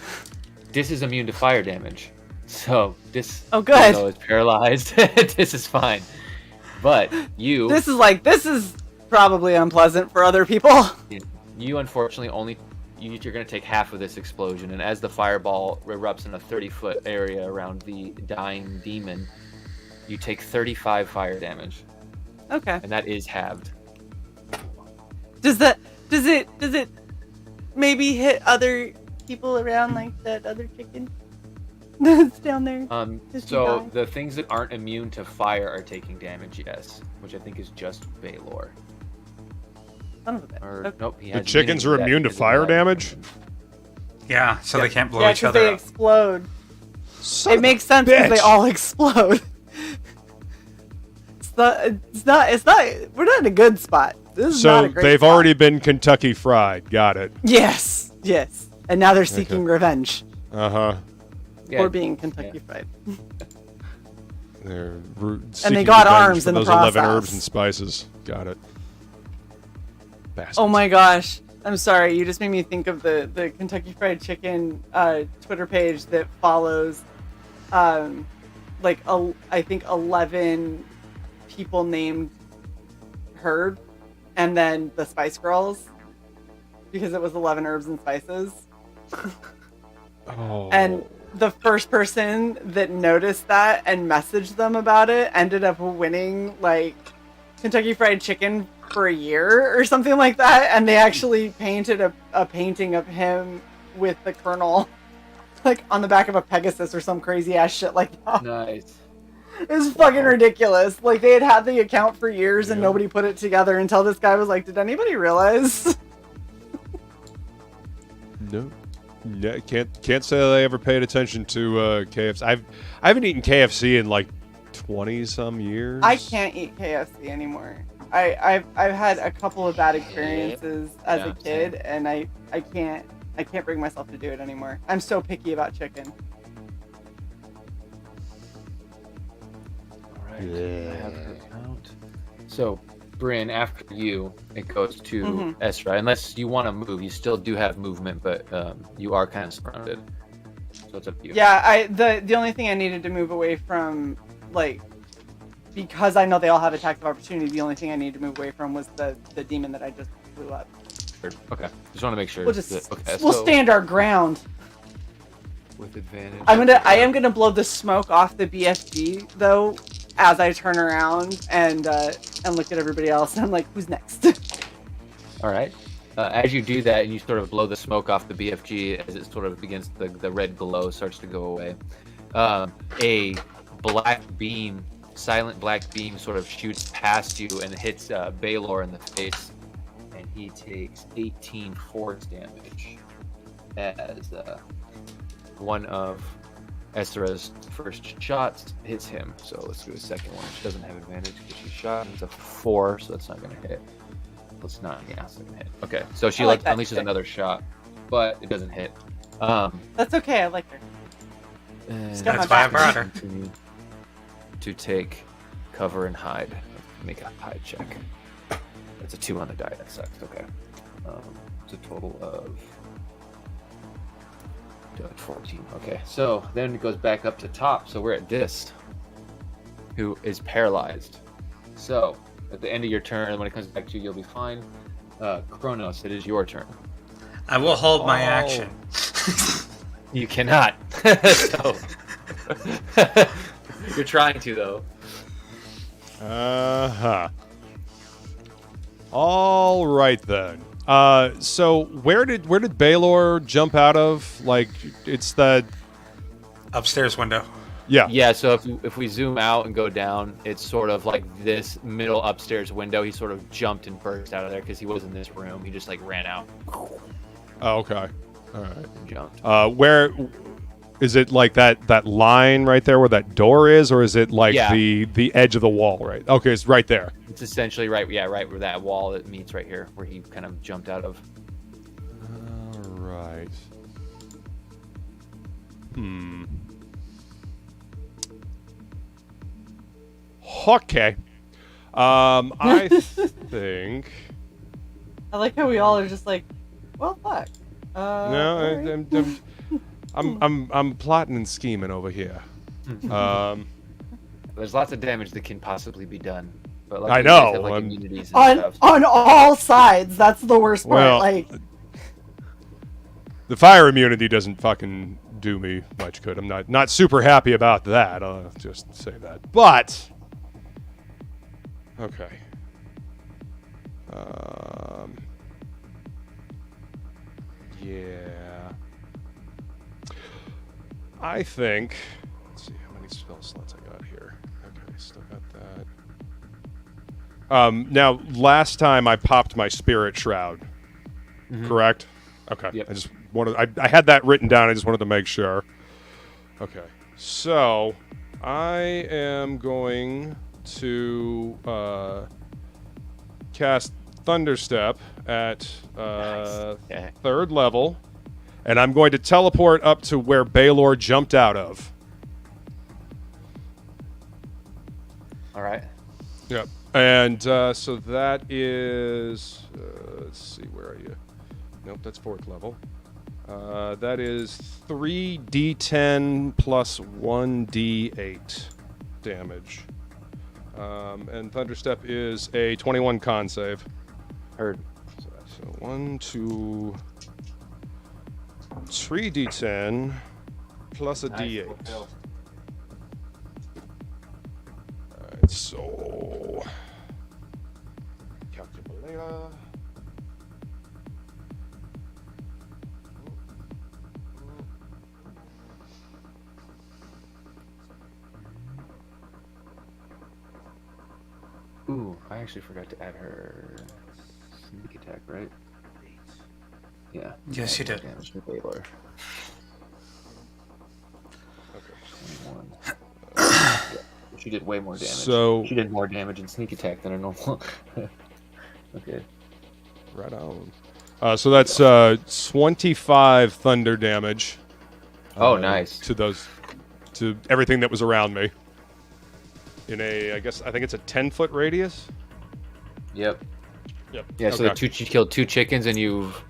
Dis is immune to fire damage, so Dis. Oh, good. Even though it's paralyzed, Dis is fine. But you. This is probably unpleasant for other people. You unfortunately you're going to take half of this explosion, and as the fireball erupts in a 30-foot area around the dying demon, you take 35 fire damage, Okay. and that is halved. Does it maybe hit other people around, like that other chicken that's down there? Does he So die? the things that aren't immune to fire are taking damage, yes, which I think is just Baylor. Son of a bitch. Or Okay. nope, he The has chickens are immunity immune to because of fire that. damage? Yeah, so they can't blow Yeah, each because other they up. explode. Son It of a makes sense because they bitch. all explode. It's not. We're not in a good spot. This is not So a great they've spot. already been Kentucky fried. Got it. Yes. And now they're seeking revenge Uh-huh. Yeah, for being Kentucky Fried. They're And they got arms for in the those 11 process. herbs and spices. Got it. Bastards. Oh my gosh. I'm sorry. You just made me think of the Kentucky Fried Chicken Twitter page that follows, I think 11 people named Herb, and then the Spice Girls, because it was 11 herbs and spices. Oh. And the first person that noticed that and messaged them about it ended up winning like Kentucky Fried Chicken for a year or something like that. And they actually painted a painting of him with the Colonel like on the back of a Pegasus or some crazy ass shit like that. Nice. It was fucking ridiculous. Like they had the account for years and Yeah. nobody put it together until this guy was like, did anybody realize? No. Yeah, can't say that I ever paid attention to KFC. I haven't eaten KFC in like 20 some years. I can't eat KFC anymore. I've had a couple of bad experiences as Yeah, a kid, and I can't bring myself to do it anymore. I'm so picky about chicken. All right. Yeah. I have her count. So, Bryn, after you, it goes to Mhm. Esra. Unless you want to move, you still do have movement, but you are kind of surrounded. So it's up to you. Yeah, the only thing I needed to move away from, like, because I know they all have attacks of opportunity, the only thing I needed to move away from was the demon that I just blew up. Okay. Just want to make sure. We'll just okay, we'll so stand our ground. with advantage. I am gonna blow the smoke off the BFG though, as I turn around and look at everybody else. And I'm like, who's next? All right. As you do that, and you sort of blow the smoke off the BFG, as it sort of begins, the red glow starts to go away. A black beam, silent black beam, sort of shoots past you and hits Baylor in the face, and he takes 18 force damage as one of Esra's first shot hits him. So let's do a second one. She doesn't have advantage because she shot. It's a 4, so that's not going to hit. It's not. Yeah, it's not going to hit. Okay, so she like that unleashes trick. another shot, but it doesn't hit. That's okay. I like her. And got my That's why I back. brought her. continue to take cover and hide. Make a hide check. That's a 2 on the die. That sucks. Okay. It's a total of 14. Okay. So then it goes back up to top. So we're at Dis, who is paralyzed. So at the end of your turn, when it comes back to you, you'll be fine. Kronos, it is your turn. I will hold my Oh. action. You cannot. So you're trying to though. Uh-huh. All right then. So where did Baylor jump out of? Like, it's the Upstairs window. yeah. Yeah, so if we zoom out and go down, it's sort of like this middle upstairs window. He sort of jumped and burst out of there because he was in this room. He just like ran out Oh, okay. All right. and jumped. Where is it? Like that line right there where that door is, or is it like Yeah. the edge of the wall? Right. Okay, it's right there. It's essentially right where that wall it meets right here, where he kind of jumped out of. All right. Okay. I think. I like how we all are just like, well, fuck. No, alright. I'm plotting and scheming over here. There's lots of damage that can possibly be done. But I you guys know, have, like, I'm- immunities and stuff. on all sides. That's the worst part. Well, like, The fire immunity doesn't fucking do me much good. I'm not super happy about that. I'll just say that. But okay. Yeah. I think. Let's see how many spell slots I got here. Okay, still got that. Now, last time I popped my spirit shroud, correct? Okay. Yep. I just wanted. I had that written down. I just wanted to make sure. Okay. So I am going to cast Thunderstep at Nice. Yeah. 3rd level, and I'm going to teleport up to where Baylor jumped out of. All right. Yep. And so that is, let's see, where are you? Nope, that's 4th level. That is 3d10 plus 1d8 damage. And Thunderstep is a 21 con save. Heard. So 1, 2, 3d10 plus a d8. Alright, so calculator. Ooh, I actually forgot to add her sneak attack, right? Yeah. Yes, you Add more did. Damage to Baylor. Okay. 21. Yeah, she did way more damage. So- she did more damage in sneak attack than a normal. Okay. Right on. So that's 25 thunder damage. Oh, nice. To everything that was around me. In I think it's a 10-foot radius. Yep. Yep. Yeah. So Okay. you killed 2 chickens, and you've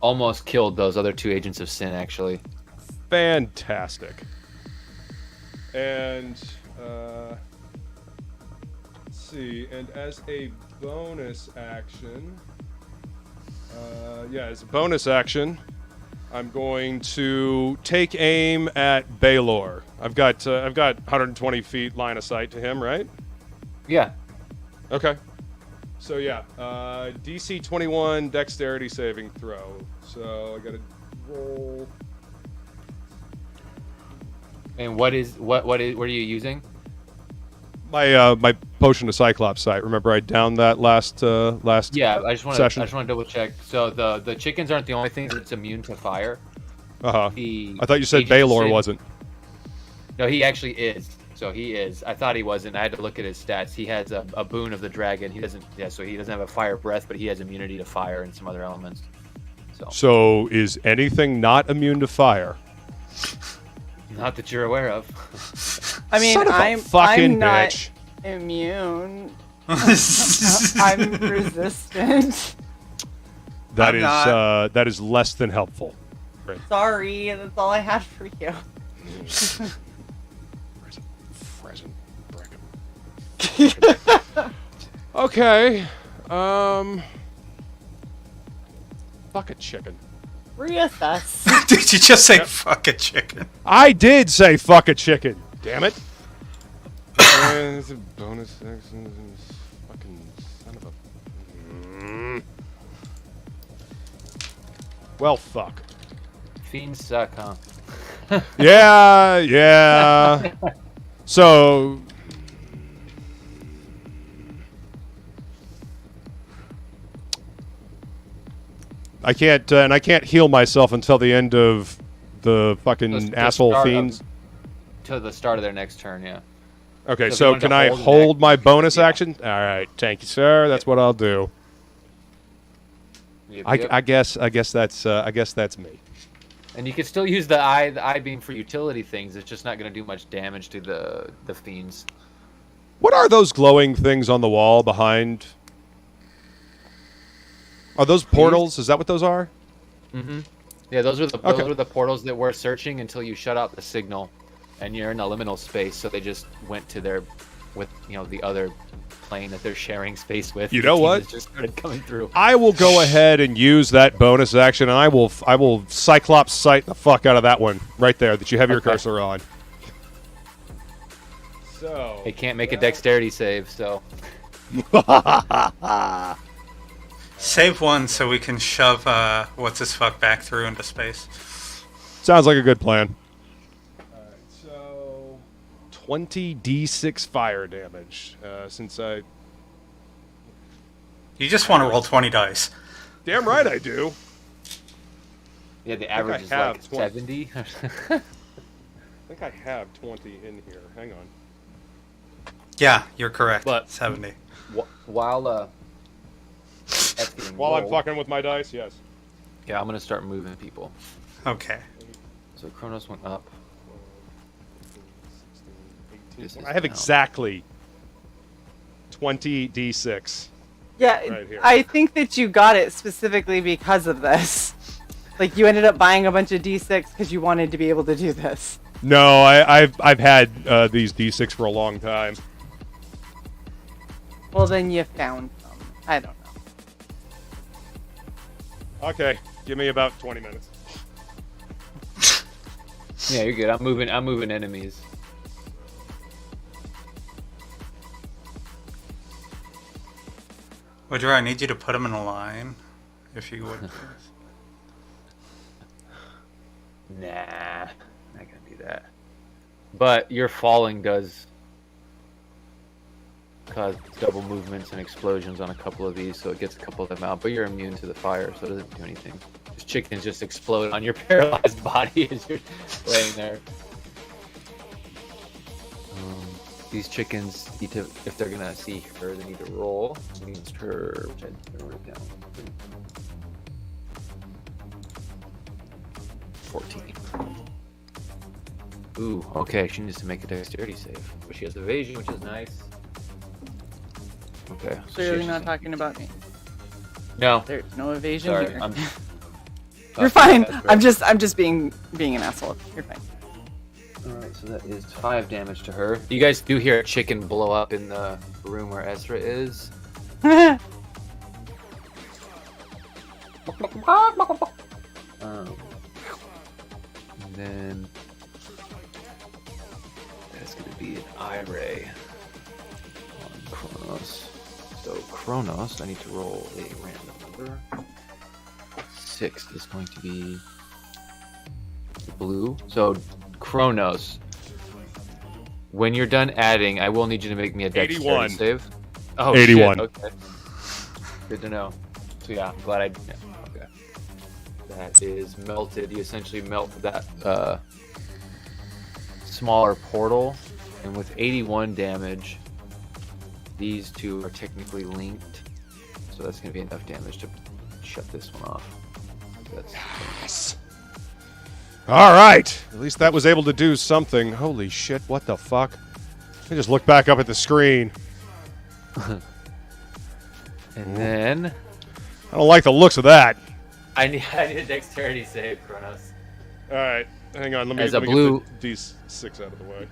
almost killed those other 2 agents of sin. Actually. Fantastic. And let's see. And as a bonus action, I'm going to take aim at Baylor. I've got 120 feet line of sight to him, right? Yeah. Okay. So yeah, DC 21 dexterity saving throw. So I got to roll. And what are you using? My potion of Cyclops sight. Remember I downed that last Yeah, I just want session. to double check. So the chickens aren't the only thing that's immune to fire. Uh-huh. The I thought you said Agent of Baylor Sin- wasn't. No, he actually is. So he is. I thought he wasn't. I had to look at his stats. He has a boon of the dragon. He doesn't. Yeah, so he doesn't have a fire breath, but he has immunity to fire and some other elements. So is anything not immune to fire? Not that you're aware of. I mean, Son of a I'm fucking not bitch. immune. I'm resistant. That I'm is not. that is less than helpful. Sorry, that's all I had for you. Okay. Fuck a chicken. Reassess. Did you just say fuck a chicken? I did say fuck a chicken. Damn it. It's a bonus action. Fucking son of a. Well, fuck. Fiends suck, huh? Yeah. So. I can't, and I can't heal myself until the end of the fucking The asshole start fiends. To the start of their next turn, yeah. Okay, So if you so wanted can to I hold an hold action, my you could- bonus yeah. action? All right, thank you, sir. That's what I'll do. Yep, I yep. guess that's me. And you can still use the eye beam for utility things. It's just not going to do much damage to the fiends. What are those glowing things on the wall behind? Are those portals? Is that what those are? Mm-hmm. Yeah, those are Okay. the portals that we're searching until you shut out the signal, and you're in a liminal space. So they just went to their, with the other plane that they're sharing space with. You The know team what? has just started coming through. I will go ahead and use that bonus action, and I will Cyclops sight the fuck out of that one right there that you have your Okay. cursor on. So They can't make a dexterity save, so Save one so we can shove what's his fuck back through into space. sounds like a good plan. All right, so 20d6 fire damage. Since I You just want to roll 20 dice. damn right I do. yeah, the average is have like 20. 70. I think I have 20 in here. Hang on. Yeah, you're correct. But- 70. While that's getting While I'm rolled, fucking with my dice, yes. yeah, I'm gonna start moving people. Okay. So Kronos went up. This is I have now- exactly 20d6. Yeah, Right here. I think that you got it specifically because of this. Like, you ended up buying a bunch of D6 because you wanted to be able to do this. No, I've had these d6 for a long time. Well, then you found them. I don't know. Okay, give me about 20 minutes. Yeah, you're good. I'm moving enemies. Woodrow, I need you to put them in a line, if you would. Nah, not gonna do that. But your falling does cause double movements and explosions on a couple of these, so it gets a couple of them out. But you're immune to the fire, so it doesn't do anything. These chickens just explode on your paralyzed body as you're laying there. These chickens need to, if they're gonna see her, they need to roll against her, which I wrote down. 14. Ooh, okay, she needs to make a dexterity save. But she has evasion, which is nice. Okay. So you're not talking about me. No. There's no evasion Sorry, here. I'm. You're fine. I'm just being an asshole. You're fine. Alright, so that is 5 damage to her. You guys do hear a chicken blow up in the room where Ezra is. And then that's going to be an eye ray on Kronos. So Kronos, I need to roll a random number. 6 is going to be blue. So Kronos, when you're done adding, I will need you to make me a dexterity 81. save. Oh, 81. Shit. Okay. Good to know. So yeah, I'm glad I. Yeah, okay. that is melted. You essentially melt that smaller portal, and with 81 damage, these two are technically linked, so that's going to be enough damage to shut this one off. Yes. All right. At least that was able to do something. Holy shit, what the fuck? I just looked back up at the screen. And then I don't like the looks of that. I need a dexterity save, Kronos. All right. Hang on. Let me As get a blue- the D6 out of the way.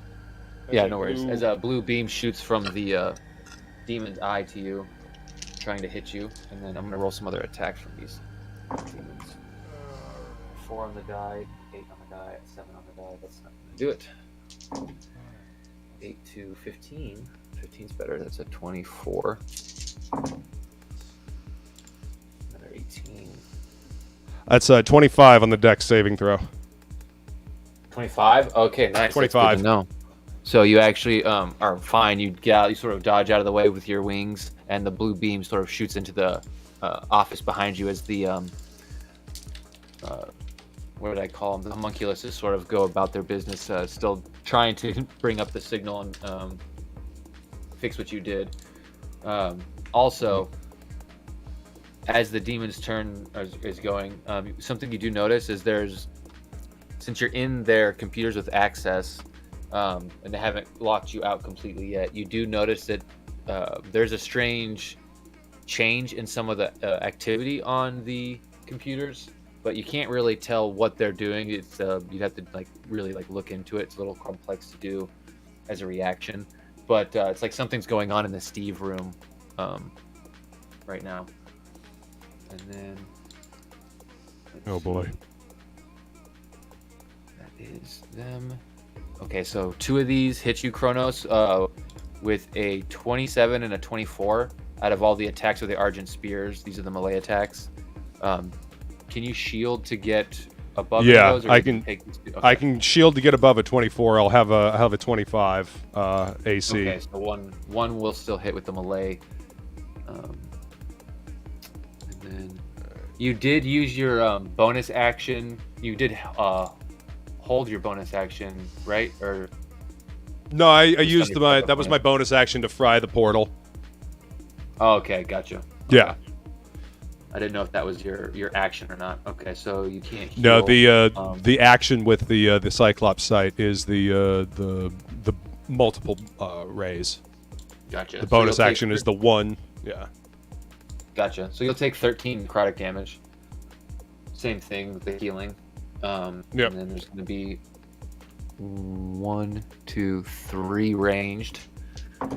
Yeah, no worries. As a blue beam shoots from the demon's eye to you, trying to hit you, and then I'm going to roll some other attacks from these demons. 4 on the die, 8 on the die, 7 on the die. That's not going to do it. 8 to 15. 15's better. That's a 24. Another 18. That's 25 on the dex saving throw. 25? Okay, nice. 25. No. So you actually are fine. You get out, you sort of dodge out of the way with your wings, and the blue beam sort of shoots into the office behind you as the what did I call them? The homunculuses sort of go about their business, still trying to bring up the signal and fix what you did. Also, as the demon's turn is going, something you do notice is since you're in their computers with access, and they haven't locked you out completely yet, you do notice that there's a strange change in some of the activity on the computers, but you can't really tell what they're doing. It's you'd have to really look into it. It's a little complex to do as a reaction, but it's like something's going on in the Steve room right now. And then Oh boy. that is them. Okay, so 2 of these hit you, Kronos, with a 27 and a 24 out of all the attacks with the Argent Spears. These are the melee attacks. Can you shield to get above those? Or I you can. Take these two? Okay. I can shield to get above a 24. I'll have a 25 AC. Okay, so one will still hit with the melee. And then you did use your bonus action. You did hold your bonus action, right? Or No, I used on your that was my bonus action to fry the portal. oh, okay, gotcha. Yeah. I didn't know if that was your action or not. Okay, so you can't heal. No, the action with the Cyclops sight is the multiple rays. Gotcha. The So bonus you'll take action is the one. Yeah. Gotcha. So you'll take 13 necrotic damage. Same thing with the healing. Yep. And then there's going to be 1, 2, 3 ranged. 5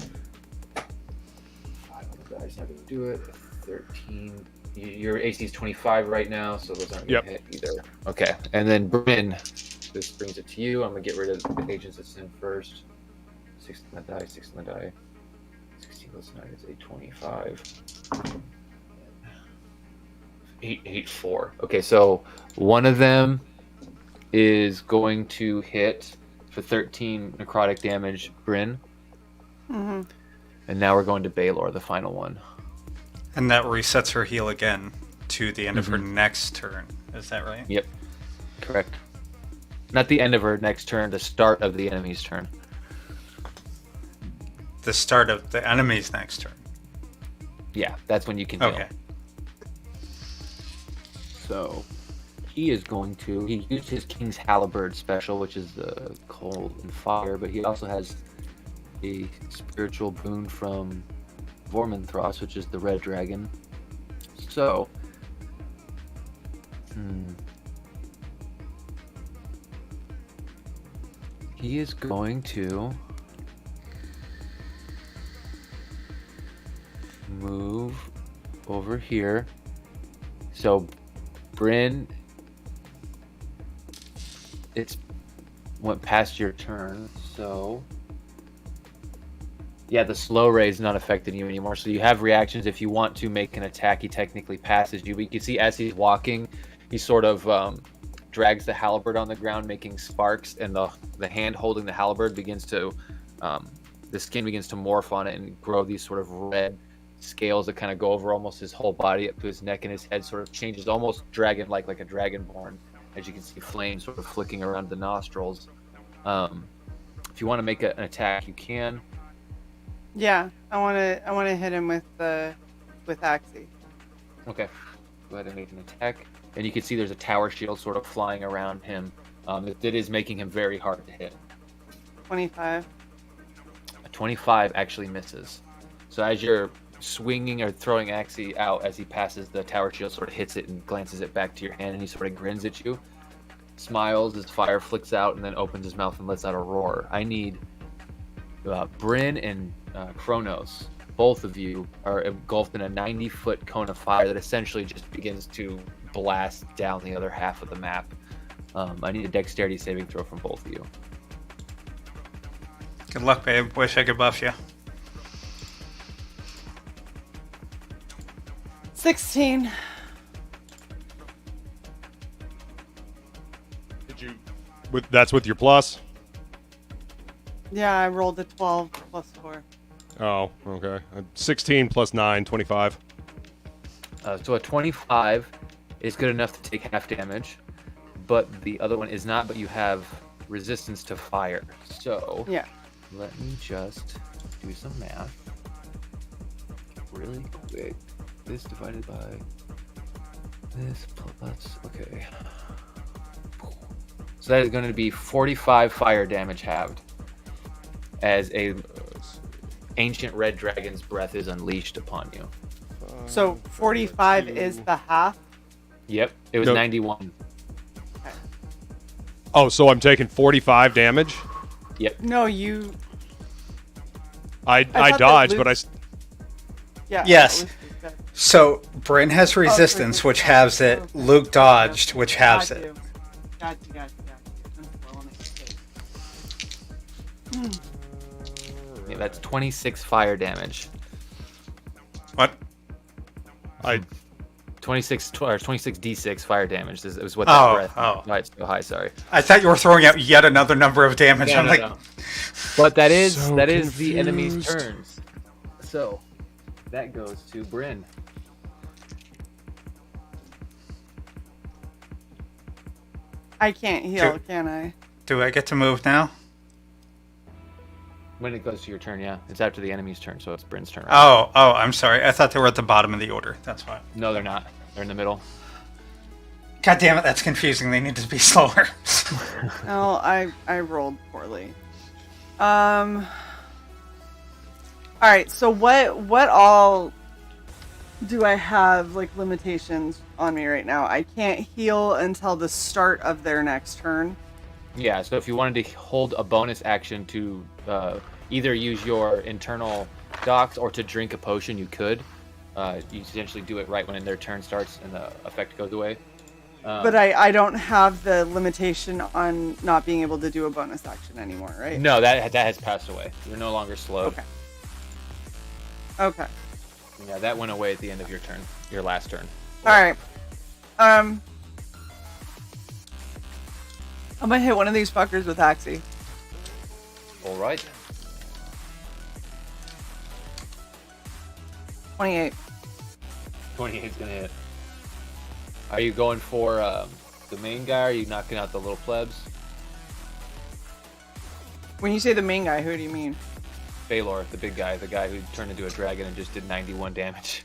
on the dice, not going to do it. 13. Your AC is 25 right now, so those aren't going to hit either. Okay. And then Bryn, this brings it to you. I'm going to get rid of the agents that's in first. 6 on the die, 6 on the die. 16 plus 9 is a 25. 8, 8, 4. Okay, so one of them is going to hit for 13 necrotic damage, Bryn. Mm-hmm. And now we're going to Baylor, the final one. And that resets her heal again to the end of her Mhm. next turn. Is that right? Yep, correct. Not the end of her next turn, the start of the enemy's turn. The start of the enemy's next turn. Yeah, that's when you can heal. Okay. So he is going to. He used his King's Halberd special, which is the cold and fire, but he also has a spiritual boon from Vormanthros, which is the red dragon. So, he is going to move over here. So, Bryn, it's went past your turn, so yeah, the slow ray is not affecting you anymore. So you have reactions if you want to make an attack. He technically passes you, but you can see as he's walking, he sort of drags the halberd on the ground, making sparks, and the hand holding the halberd begins to the skin begins to morph on it and grow these sort of red scales that kind of go over almost his whole body up to his neck, and his head sort of changes almost dragon-like, like a dragonborn. As you can see, flames sort of flicking around the nostrils. If you want to make an attack, you can. Yeah, I want to hit him with Axie. Okay, go ahead and make an attack. And you can see there's a tower shield sort of flying around him. It is making him very hard to hit. 25. A 25 actually misses. So as you're swinging or throwing Axie out, as he passes, the tower shield sort of hits it and glances it back to your hand, and he sort of grins at you, smiles, his fire flicks out, and then opens his mouth and lets out a roar. I need Bryn and Kronos. Both of you are engulfed in a 90-foot cone of fire that essentially just begins to blast down the other half of the map. I need a dexterity saving throw from both of you. Good luck, babe. Wish I could buff you. 16. That's with your plus? Yeah, I rolled a 12 plus 4. Oh, okay. 16 plus 9, 25. So a 25 is good enough to take half damage, but the other one is not, but you have resistance to fire. So Yeah. let me just do some math really quick. This divided by this plus, okay. So that is going to be 45 fire damage halved as a ancient red dragon's breath is unleashed upon you. So 45 is the half. Yep, it was No. 91. Oh, so I'm taking 45 damage? Yep. No, you. I thought that dodged, but Luke- Yeah. Yes. that was good. So Bryn has resistance, which halves it. Okay. Luke dodged, which halves Got it. you. Got you. I'm rolling it. Yeah, that's 26 fire damage. What? 26 d6 fire damage is what Oh, that breath. oh. Why it's so high, sorry. I thought you were throwing out yet another number of damage. I'm like, No. But that is So the enemy's confused. turns. So that goes to Bryn. I can't heal, Two. can I? do I get to move now? When it goes to your turn, yeah. It's after the enemy's turn, so it's Bryn's turn. Right? Oh, I'm sorry. I thought they were at the bottom of the order. That's why. No, they're not. They're in the middle. God damn it, that's confusing. They need to be slower. Oh, I rolled poorly. All right. So what all do I have like limitations on me right now? I can't heal until the start of their next turn. Yeah, so if you wanted to hold a bonus action to either use your internal docs or to drink a potion, you could. You essentially do it right when their turn starts and the effect goes away. But I don't have the limitation on not being able to do a bonus action anymore, right? No, that has passed away. You're no longer slowed. Okay. Yeah, that went away at the end of your turn, your last turn. All right. I'm gonna hit one of these fuckers with Axie. All right. 28. 28 is gonna hit. Are you going for the main guy? Or are you knocking out the little plebs? When you say the main guy, who do you mean? Baylor, the big guy, the guy who turned into a dragon and just did 91 damage.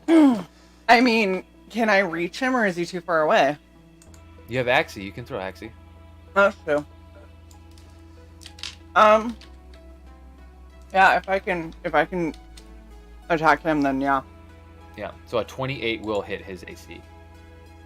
I mean, can I reach him or is he too far away? You have Axie. You can throw Axie. That's true. Yeah, if I can attack him, then yeah. Yeah. So a 28 will hit his AC.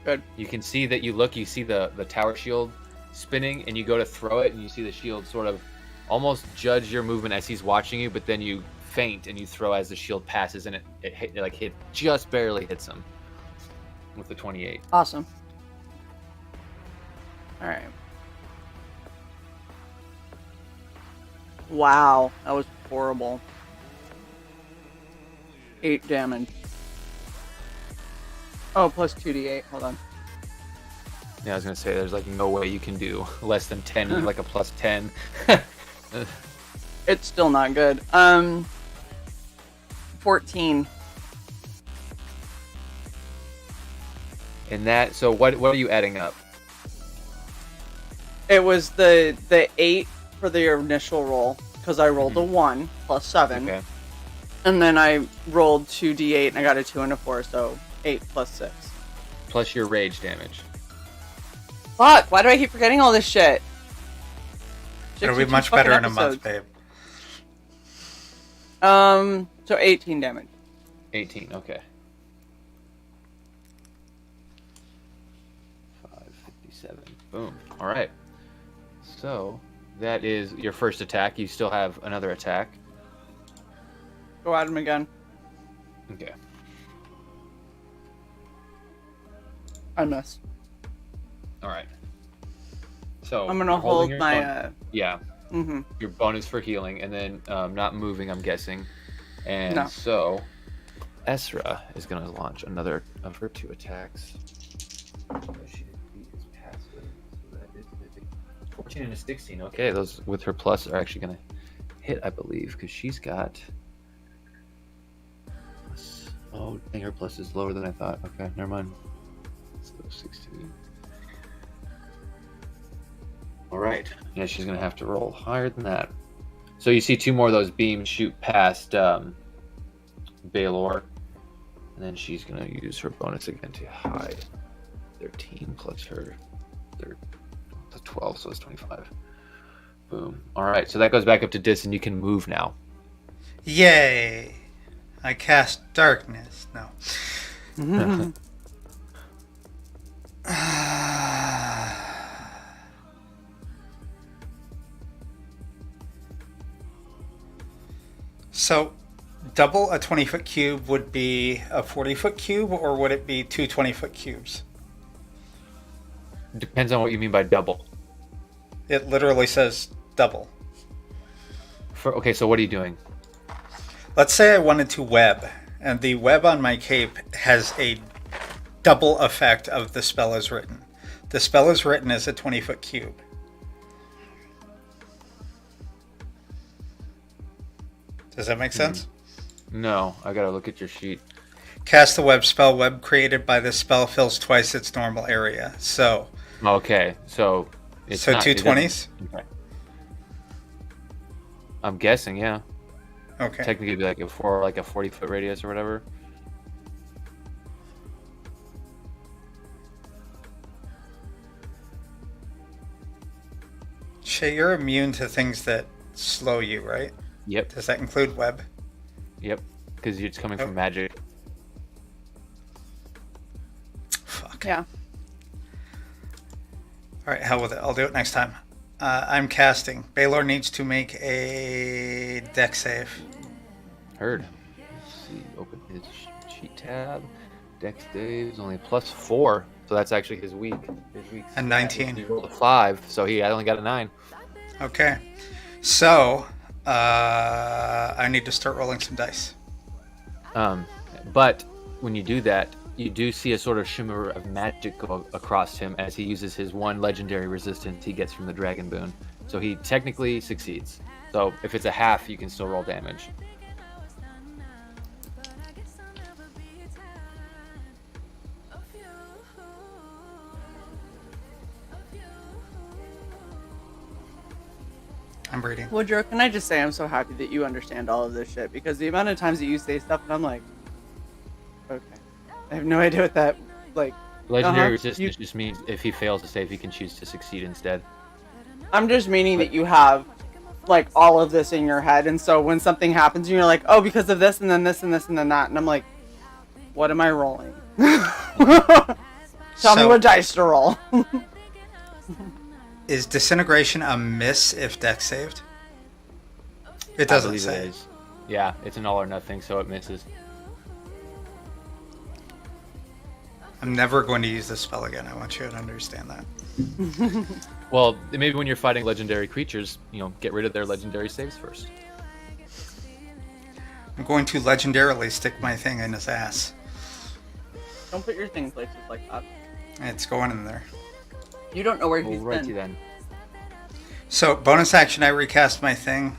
Good. You can see that you see the tower shield spinning, and you go to throw it, and you see the shield sort of almost judge your movement as he's watching you, but then you feint and you throw as the shield passes, and it just barely hits him with the 28. Awesome. All right. Wow, that was horrible. 8 damage. Oh, plus 2d8. Hold on. Yeah, I was gonna say there's like no way you can do less than 10 with like a plus 10. It's still not good. 14. And that. So what are you adding up? It was the 8 for the initial roll because I rolled a 1 plus 7. Okay. And then I rolled 2d8 and I got a 2 and a 4, so 8 plus 6. Plus your rage damage. Fuck, why do I keep forgetting all this shit? It'll be 62 much better fucking in a month, episodes. babe. So 18 damage. 18. Okay. 557. Boom. All right. So that is your first attack. You still have another attack. Go at him again. Okay. I missed. All right. So I'm gonna you're holding hold your my bonus- Yeah. mhm. Your bonus for healing, and then not moving, I'm guessing. And No. so Esra is going to launch another of her 2 attacks. She beat his passive, so that is a 14 and a 16. Okay, those with her plus are actually going to hit, I believe, because she's got. Oh, dang, her plus is lower than I thought. Okay, never mind. So 16. All right. Yeah, she's going to have to roll higher than that. So you see 2 more of those beams shoot past Baylor. And then she's going to use her bonus again to hide. 13 plus her 12, so it's 25. Boom. All right, so that goes back up to Dis, and you can move now. Yay! I cast darkness. No. So, double a 20-foot cube would be a 40-foot cube, or would it be 2 20-foot cubes? Depends on what you mean by double. It literally says double. Okay, so what are you doing? Let's say I wanted to web, and the web on my cape has a double effect of the spell as written. The spell is written as a 20-foot cube. Does that make sense? No, I gotta look at your sheet. Cast the web spell. Web created by this spell fills twice its normal area. So, Okay, so it's so not, 2 it doesn't- 20s? Okay. I'm guessing, yeah. Okay. Technically, it'd be like a 40-foot radius or whatever. Shay, you're immune to things that slow you, right? Yep, Does that include web? yep. Because it's coming Oh. from magic. Fuck. Yeah. All right, hell with it. I'll do it next time. I'm casting. Baylor needs to make a deck save. Heard. Let's see. Open his sheet tab. Dex Dave's only +4, so that's actually his weak. His weak. A 19. He rolled a 5, so he only got a 9. Okay. So, I need to start rolling some dice. But when you do that, you do see a sort of shimmer of magic go across him as he uses his 1 legendary resistance he gets from the Dragon Boon. So he technically succeeds. So if it's a half, you can still roll damage. I'm reading. Woodrow, can I just say I'm so happy that you understand all of this shit, because the amount of times that you say stuff and I'm like, okay, I have no idea what that, like, Legendary resistance just means if he fails to save, he can choose to succeed instead. I'm just meaning that you have, like, all of this in your head, and so when something happens and you're like, oh, because of this and then this and this and then that, and I'm like, what am I rolling? Tell me what dice to roll. Is disintegration a miss if deck saved? It I doesn't believe say. it is. Yeah, it's an all or nothing, so it misses. I'm never going to use this spell again. I want you to understand that. Well, maybe when you're fighting legendary creatures, get rid of their legendary saves first. I'm going to legendarily stick my thing in his ass. Don't put your thing in places like that. It's going in there. You don't know where he's Alrighty been. then. So, bonus action, I recast my thing.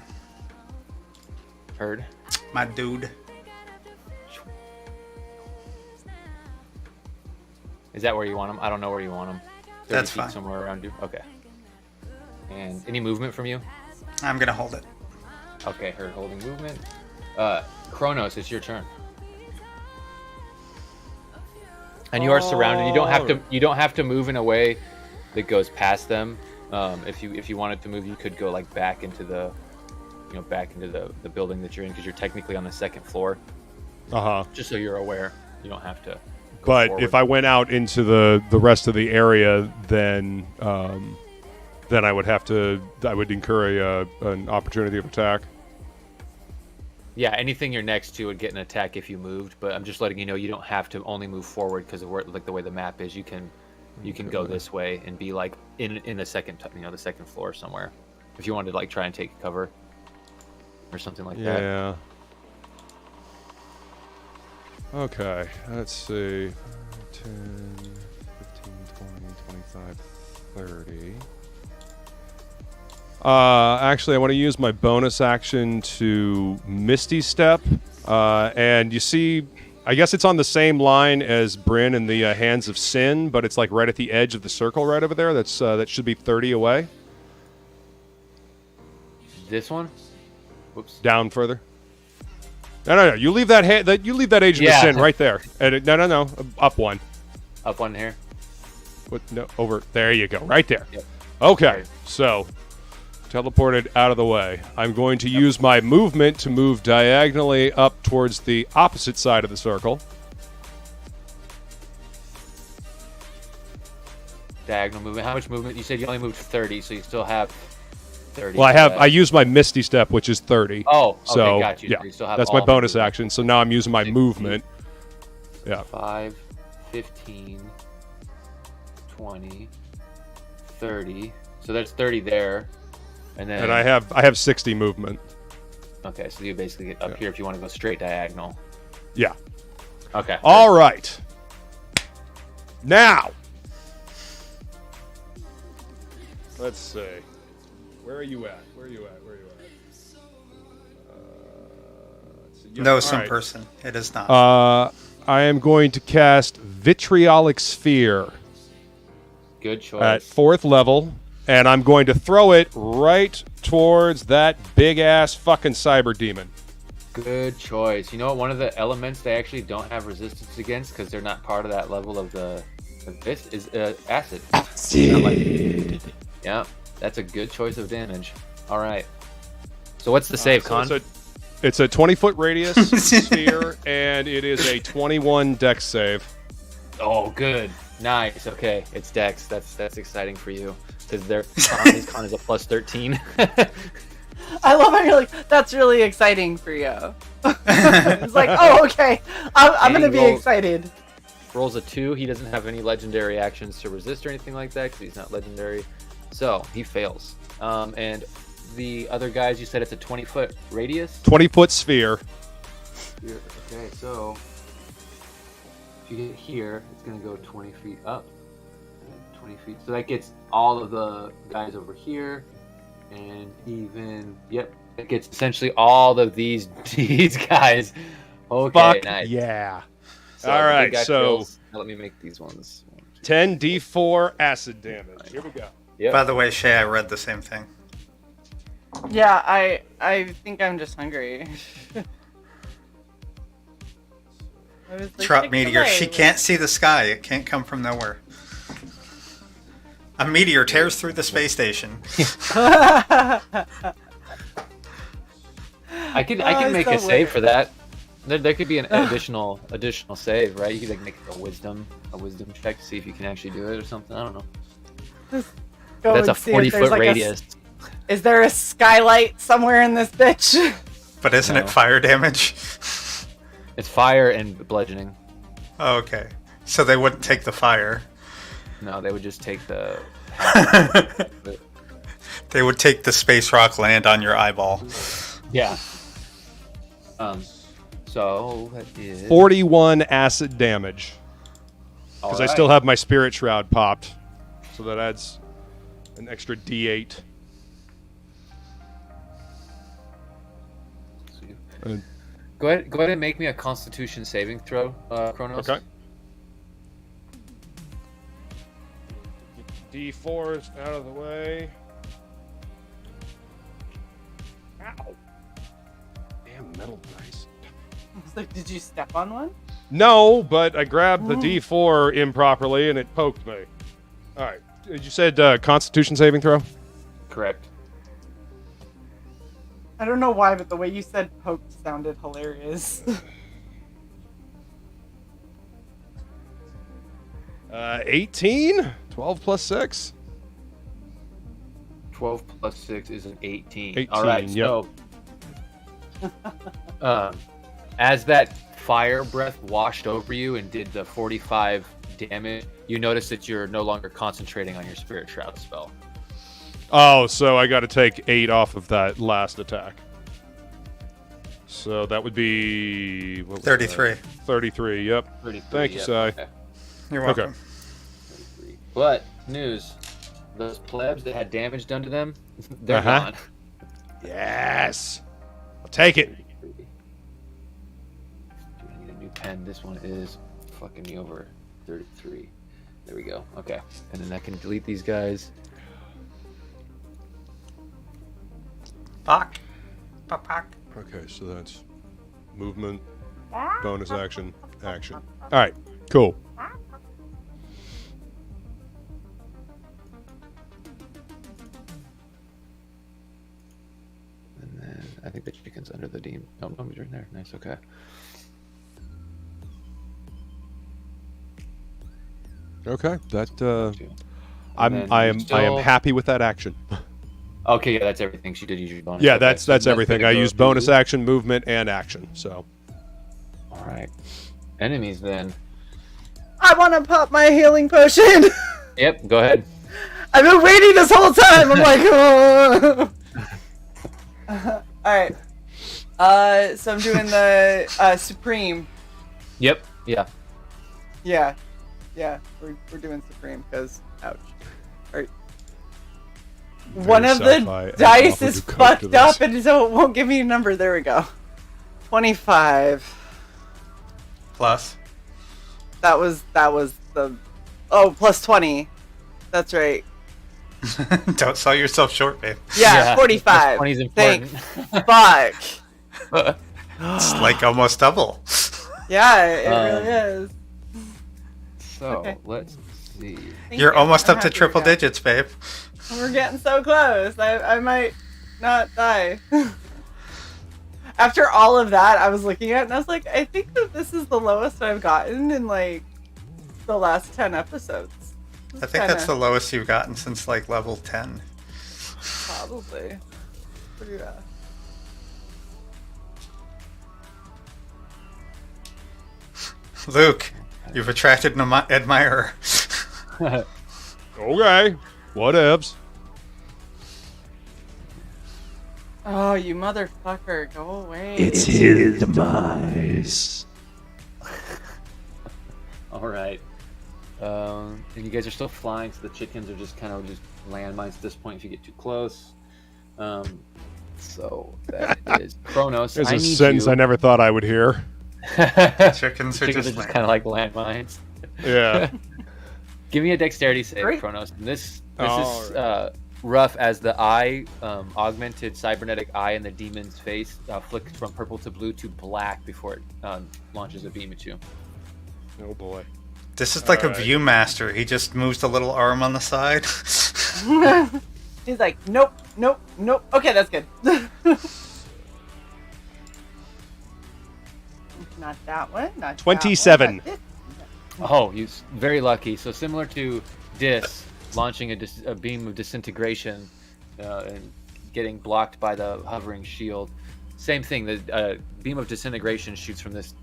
Heard. My dude. Is that where you want them? I don't know where you want them. 30 That's feet fine. somewhere around you. Okay. And any movement from you? I'm gonna hold it. Okay, her holding movement. Kronos, it's your turn. And you are surrounded. You don't have to move in a way that goes past them. If you wanted to move, you could go like back into the the building that you're in, because you're technically on the second floor. Just so you're aware, you don't have to. But forward. if I went out into the rest of the area, then I would incur an opportunity of attack. Yeah, anything you're next to would get an attack if you moved. But I'm just letting you know you don't have to only move forward, because of like the way the map is. You can go this way and be like in the second the second floor somewhere, if you wanted to like try and take cover or something like that. Yeah. Okay, let's see. 10, 15, 20, 25, 30. Actually, I want to use my bonus action to Misty Step. And you see, I guess it's on the same line as Bryn and the Hands of Sin, but it's like right at the edge of the circle right over there. That should be 30 away. This one? Whoops. Down further. No. You leave that Agent of Sin right there. And no. Up one. Up one here. What? No, over. There you go. Right there. Yep. Okay. So, teleported out of the way. I'm going to use my movement to move diagonally up towards the opposite side of the circle. Diagonal movement. How much movement? You said you only moved 30, so you still have 30. Well, I use my Misty Step, which is 30. Oh, okay, so got you. yeah, So you still have that's my all bonus movement. action. So now I'm using my 60. movement. Yeah. 5, 15, 20, 30. So that's 30 there. And then And I have 60 movement. Okay, so you basically get up here if you want to go straight diagonal. Yeah. Okay. All right. Now, let's see. Where are you at? Let's see. Yeah, No, all some right. person. It is not. I am going to cast Vitriolic Sphere Good choice. at 4th level, and I'm going to throw it right towards that big-ass fucking cyber demon. Good choice. You know what? One of the elements they actually don't have resistance against, because they're not part of that level of this, is acid. Yeah, that's a good choice of damage. All right. So what's the save, Con? It's a 20-foot radius sphere, and it is a 21 dex save. Oh, good. Nice. Okay, it's Dex. That's exciting for you, because his con is a plus 13. I love how you're like, that's really exciting for you. It's like, oh, okay. I'm going to be excited. Rolls a 2. He doesn't have any legendary actions to resist or anything like that, because he's not legendary. So he fails. And the other guys, you said it's a 20-foot radius? 20-foot sphere. Okay, so if you get here, it's going to go 20 feet up. 20 feet. So that gets all of the guys over here. And even, yep, it gets essentially all of these guys. Okay, Fuck nice. yeah. So all right, big guy so fails. Now let me make these ones. 10d4 acid damage. Here we go. Yep. By the way, Shay, I read the same thing. Yeah, I think I'm just hungry. I was like, Trot meteor. Chick-fil-A. She can't see the sky. It can't come from nowhere. A meteor tears through the space station. I can it's make so a save weird. for that. There could be an additional save, right? You could like make a wisdom check to see if you can actually do it or something. I don't know. Go That's a and see if there's, 40-foot like, radius. Is there a skylight somewhere in this bitch? But isn't No. it fire damage? It's fire and bludgeoning. Oh, okay. So they wouldn't take the fire. No, they would just take the. They would take the space rock, land on your eyeball. Yeah. So that is 41 acid damage. all Because right. I still have my Spirit Shroud popped. So that adds an extra d8. Go ahead and make me a Constitution saving throw, Kronos. Okay. D4 is out of the way. Ow. Damn metal dice. I was like, did you step on one? No, but I grabbed the D4 improperly and it poked me. All right. You said Constitution saving throw? Correct. I don't know why, but the way you said poked sounded hilarious. 18? 12 plus 6? 12 plus 6 is an 18. 18, All right, yep. So as that fire breath washed over you and did the 45 damage, you notice that you're no longer concentrating on your Spirit Shroud spell. Oh, so I got to take 8 off of that last attack. So that would be... what was 33. that? 33, yep. 33, Thank you, yep, Sai. okay. You're welcome. Okay. 33. But, news. Those plebs that had damage done to them, they're Uh-huh. gone. Yes. I'll take it. 33. Dude, I need a new pen. This one is fucking me over. 33. There we go. Okay. And then I can delete these guys. Fuck. Fuck. Okay, so that's movement, bonus action, action. All right, cool. And then I think the chicken's under the demon. Oh, no, you're in there. Nice. Okay. Okay, that And I then am you I am still- happy with that action. Okay, yeah, that's everything. She did use your bonus. Yeah, Okay, that's so everything. gonna I go use to- bonus action, movement, and action. So All right. Enemies then. I want to pop my healing potion. Yep. Go ahead. I've been waiting this whole time. I'm like, oh. All right. So I'm doing the Supreme. Yep. Yeah. Yeah. We're doing Supreme because ouch. All right. very One of sci-fi the and dice awful is to cope to fucked this. up, and so it won't give me a number. There we go. 25. Plus. That was the. Oh, plus 20. That's right. Don't sell yourself short, babe. Yeah, 45. 20 is important. Thanks. Fuck. It's like almost double. Yeah, it really is. So Okay. let's see. Thank You're you. almost I'm up to happy triple with that. digits, babe. We're getting so close. I might not die. After all of that, I was looking at it and I was like, I think that this is the lowest I've gotten in like the last 10 episodes. I think that's the lowest you've gotten since like level 10. Probably. Pretty bad. Luke, you've attracted an admirer. okay, whatevs. Oh, you motherfucker. Go away. It's his demise. All right. And you guys are still flying, so the chickens are just kind of just landmines at this point if you get too close. So that is Kronos. There's I a need sentence you. I never thought I would hear. Chickens are Chickens just are just kind of like landmines. Yeah. Give me a dexterity save, Great. Kronos. And this All is rough as the eye, augmented cybernetic eye in the demon's face flicks from purple to blue to black before it launches a beam at you. Oh boy. This is like Alright. a Viewmaster. He just moves the little arm on the side. He's like, nope. Okay, that's good. Not that one. Not 27. That one, Oh, you're very lucky. So similar to Dis launching a beam of disintegration and getting blocked by the hovering shield. Same thing. The beam of disintegration shoots from this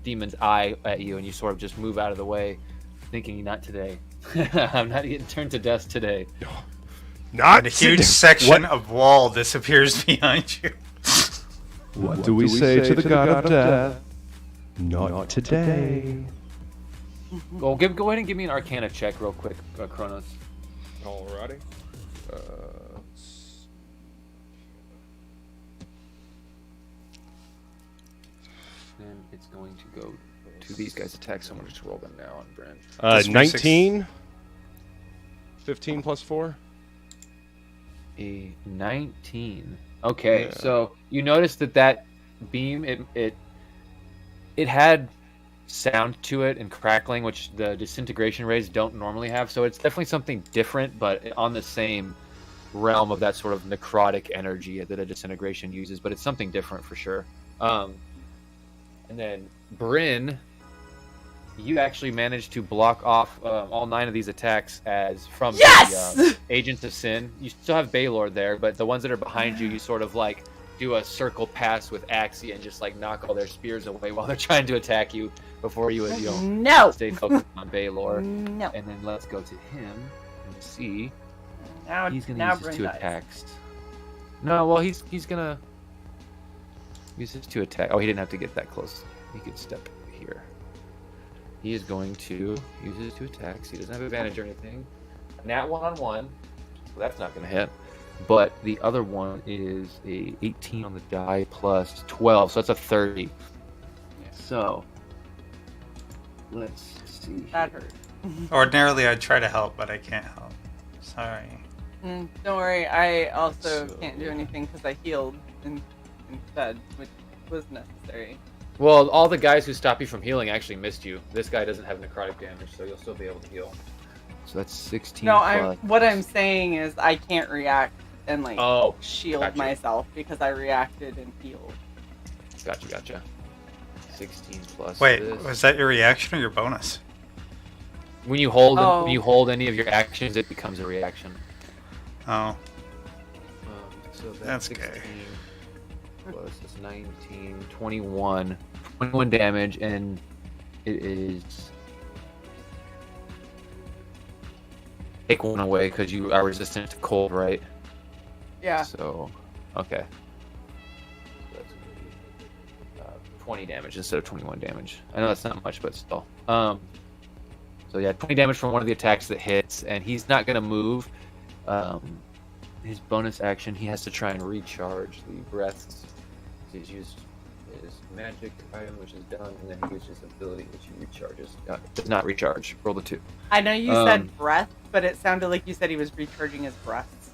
demon's eye at you, and you sort of just move out of the way, thinking, "Not today. I'm not getting turned to dust today." Not And a huge today. section What, of wall disappears behind you. What do we say to the god of death? Not today. Well, go ahead and give me an Arcana check real quick, Kronos. Alrighty. And it's going to go to these guys' attacks. So I'm going to just roll them now on Brent. This 19. 15 plus 4. A 19. Okay, Yeah. so you notice that beam it had sound to it and crackling, which the disintegration rays don't normally have. So it's definitely something different, but on the same realm of that sort of necrotic energy that a disintegration uses. But it's something different for sure. And then Bryn, you actually managed to block off all 9 of these attacks as from Yes! the Agents of Sin. You still have Baylor there, but the ones that are behind you, you sort of like do a circle pass with Axie and just like knock all their spears away while they're trying to attack you before you would No. stay focused on Baylor. No. And then let's go to him and see. Now He's gonna now use his Bryn 2 dies. attacks. No, well he's gonna use his 2 attack. Oh, he didn't have to get that close. He could step here. He is going to use his 2 attacks. He doesn't have advantage or anything. Nat 1-on-1, so that's not going to hit. But the other one is a 18 on the die plus 12, so that's a 30. So let's see. That hurt. Ordinarily, I'd try to help, but I can't help. Sorry. Don't worry, I also So- can't do anything because I healed instead, which was necessary. Well, all the guys who stop you from healing actually missed you. This guy doesn't have necrotic damage, so you'll still be able to heal. So that's 16 No, plus. what I'm saying is I can't react and like Oh, shield gotcha. myself because I reacted and healed. Gotcha. 16 plus. Wait, this. was that your reaction or your bonus? When you hold Oh. when you hold any of your actions, it becomes a reaction. Oh, So That's 16 gay. plus that's 19, 21. 21 damage, and it is. Take 1 away because you are resistant to cold, right? Yeah. So, okay. That's gonna be 20 damage instead of 21 damage. I know that's not much, but still. So yeah, 20 damage from one of the attacks that hits, and he's not gonna move. His bonus action, he has to try and recharge the breaths. He's used his magic item, which is done, and then he uses his ability, which he recharges. Does not recharge. Roll the 2. I know you said breath, but it sounded like you said he was recharging his breasts.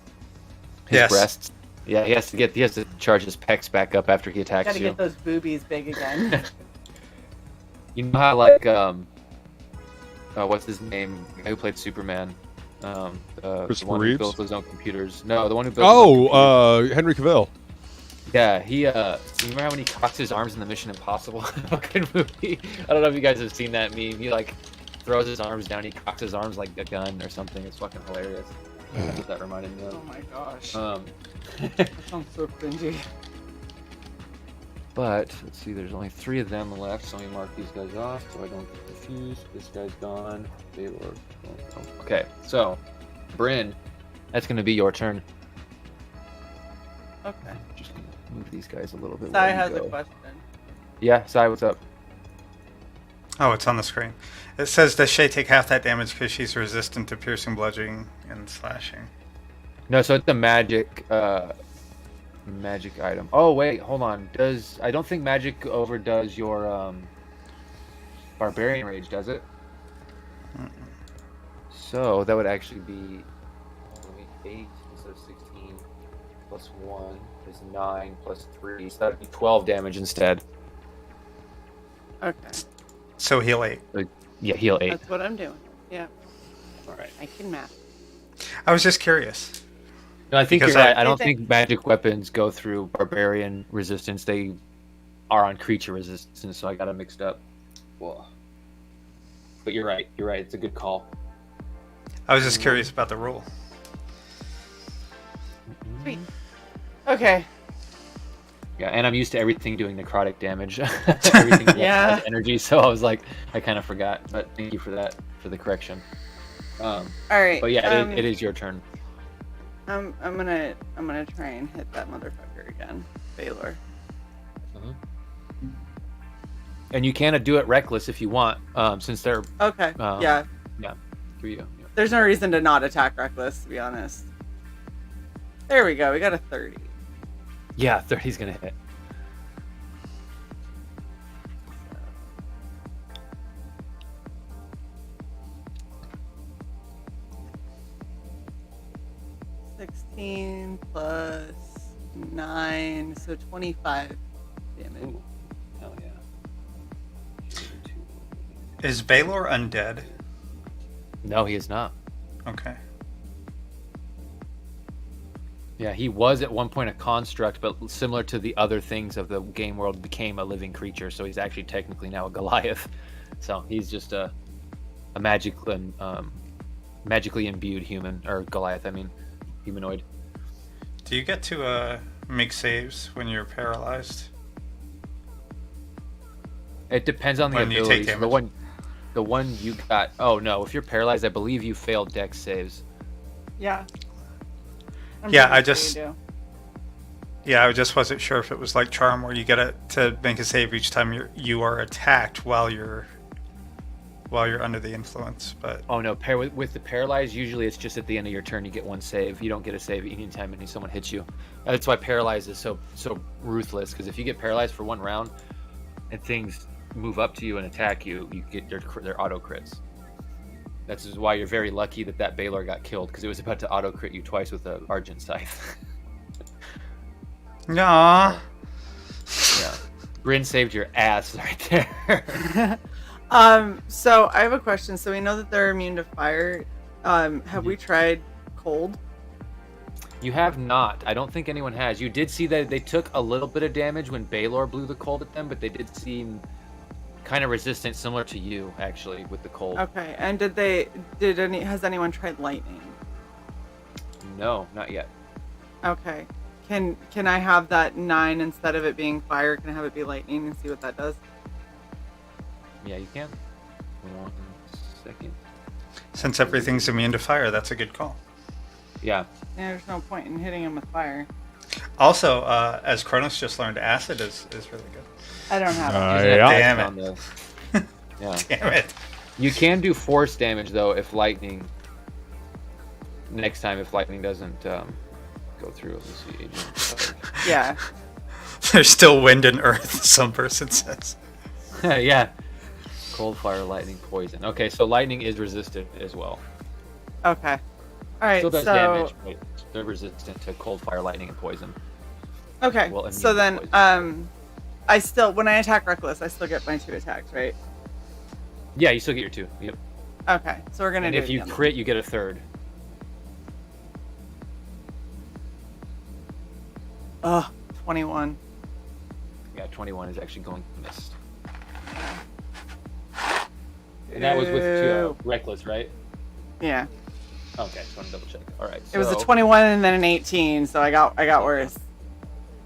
His Yes. breasts. Yeah, he has to charge his pecs back up after he attacks Gotta you. get those boobies big again. You know how like what's his name? The guy who played Superman. The Christopher one who Reeves? built his own computers. No, the one who built. His own computers. Henry Cavill. Yeah, he. So you remember when he cocks his arms in the Mission Impossible fucking movie? I don't know if you guys have seen that meme. He like throws his arms down. He cocks his arms like a gun or something. It's fucking hilarious. That's what that reminded me Oh of. my gosh. That sounds so cringy. But let's see, there's only 3 of them left, so let me mark these guys off so I don't get confused. This guy's gone. Baylor. Okay, so Bryn, that's gonna be your turn. Okay. Just gonna move these guys a little bit. Sai where you has a go. question. Yeah, Sai, what's up? oh, it's on the screen. It says, does Shay take half that damage because she's resistant to piercing, bludgeoning, and slashing? No, so it's a magic item. Oh wait, hold on. I don't think magic overdoes your barbarian rage, does it? So that would actually be 8 instead of 16 plus 1 is 9 plus 3, so that would be 12 damage instead. Okay. So heal 8. Yeah, heal 8. That's what I'm doing. Yeah. Alright. I can math. I was just curious. No, I think Because you're right. I- I don't think magic weapons go through barbarian resistance. They are on creature resistance, so I got it mixed up. Whoa. But you're right. You're right. It's a good call. I was just curious about the rule. Sweet. Okay. Yeah, and I'm used to everything doing necrotic damage. Everything Yeah. has energy, so I was like, I kind of forgot. But thank you for that, for the correction. All right. But yeah, it is your turn. I'm gonna try and hit that motherfucker again, Baylor. And you can do it reckless if you want, since they're Okay. yeah for you. Yeah. There's no reason to not attack reckless, to be honest. There we go. We got a 30. Yeah, 30's gonna hit. 16 plus 9, so 25 damage. Ooh, hell yeah. Is Baylor undead? No, he is not. Okay. Yeah, he was at one point a construct, but similar to the other things of the game world, became a living creature. So he's actually technically now a Goliath. So he's just a magically imbued human, or Goliath. I mean, humanoid. Do you get to make saves when you're paralyzed? It depends on the When you take abilities. damage. The one you got. Oh no, if you're paralyzed, I believe you failed Dex saves. Yeah. I'm Yeah, pretty I sure just- you do. Yeah, I just wasn't sure if it was like Charm, where you get to make a save each time you are attacked while you're under the influence. But Oh no, with the paralyzed, usually it's just at the end of your turn you get one save. You don't get a save anytime someone hits you. That's why paralyzed is so ruthless. Because if you get paralyzed for one round, and things move up to you and attack you, you get their auto crits. That's just why you're very lucky that Baylor got killed, because it was about to auto crit you twice with the Argent Scythe. Aww. Yeah, Bryn saved your ass right there. So I have a question. So we know that they're immune to fire. Have we tried cold? You have not. I don't think anyone has. You did see that they took a little bit of damage when Baylor blew the cold at them, but they did seem kind of resistant, similar to you actually with the cold. Okay. And has anyone tried lightning? No, not yet. Okay. Can I have that 9 instead of it being fire? Can I have it be lightning and see what that does? Yeah, you can. 1 second. Since everything's immune to fire, that's a good call. Yeah. Yeah, there's no point in hitting him with fire. Also, as Kronos just learned, acid is really good. I don't have it. Yeah. Damn it. On the... Yeah. Damn it. You can do force damage though if lightning. Next time, if lightning doesn't go through. Let me see. Agent. Yeah. There's still wind and earth, some person says. Yeah. Cold, fire, lightning, poison. Okay, so lightning is resistant as well. Okay. All right. Still does So damage, but they're resistant to cold, fire, lightning, and poison. okay. Well, So immune then, to poison. I still, when I attack reckless, I still get my 2 attacks, right? Yeah, you still get your 2. Yep. Okay. So we're gonna And do if it you again. crit, you get a 3rd. Ugh, 21. Yeah, 21 is actually going to miss. And that was with Ew. reckless, right? Yeah. Okay, just want to double check. All right. It was a so- 21 and then an 18, so I got worse.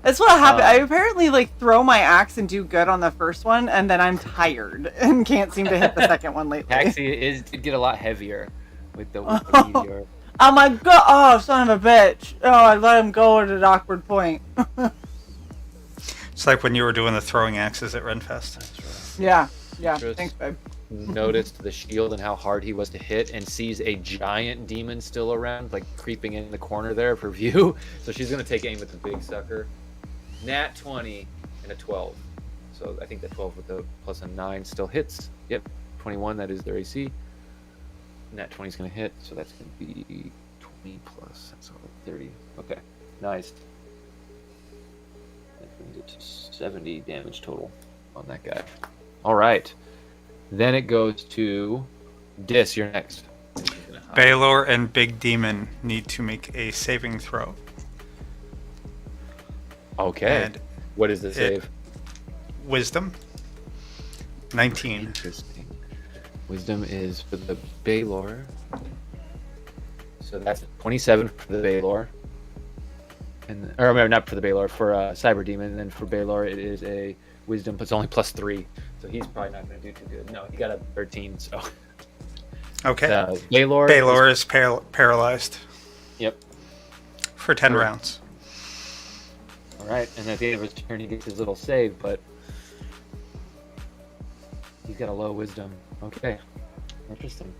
That's what happened. I apparently throw my axe and do good on the first one, and then I'm tired and can't seem to hit the second one lately. Taxi did get a lot heavier with the meteor. Oh my god! Oh, son of a bitch! Oh, I let him go at an awkward point. It's like when you were doing the throwing axes at Renfest. Yeah. Interest. Thanks, babe. Noticed the shield and how hard he was to hit, and sees a giant demon still around, creeping in the corner there for view. So she's gonna take aim at the big sucker. Nat 20 and a 12. So I think that 12 with the plus a 9 still hits. Yep, 21. That is their AC. Nat 20 is gonna hit, so that's gonna be 20 plus. That's 30. Okay, nice. That brings it to 70 damage total on that guy. All right. Then it goes to Dis. You're next. Baylor and Big Demon need to make a saving throw. Okay. And What is the save? Wisdom. 19. Interesting. Wisdom is for the Baylor. So that's 27 for the Baylor. Or not for the Baylor, for Cyber Demon. And then for Baylor, it is a Wisdom, but it's only +3. So he's probably not going to do too good. No, he got a 13, so. Okay. Baylor is paralyzed Yep. for 10 Sure. rounds. All right, and at the end of his turn, he gets his little save, but he's got a low wisdom. Okay, interesting.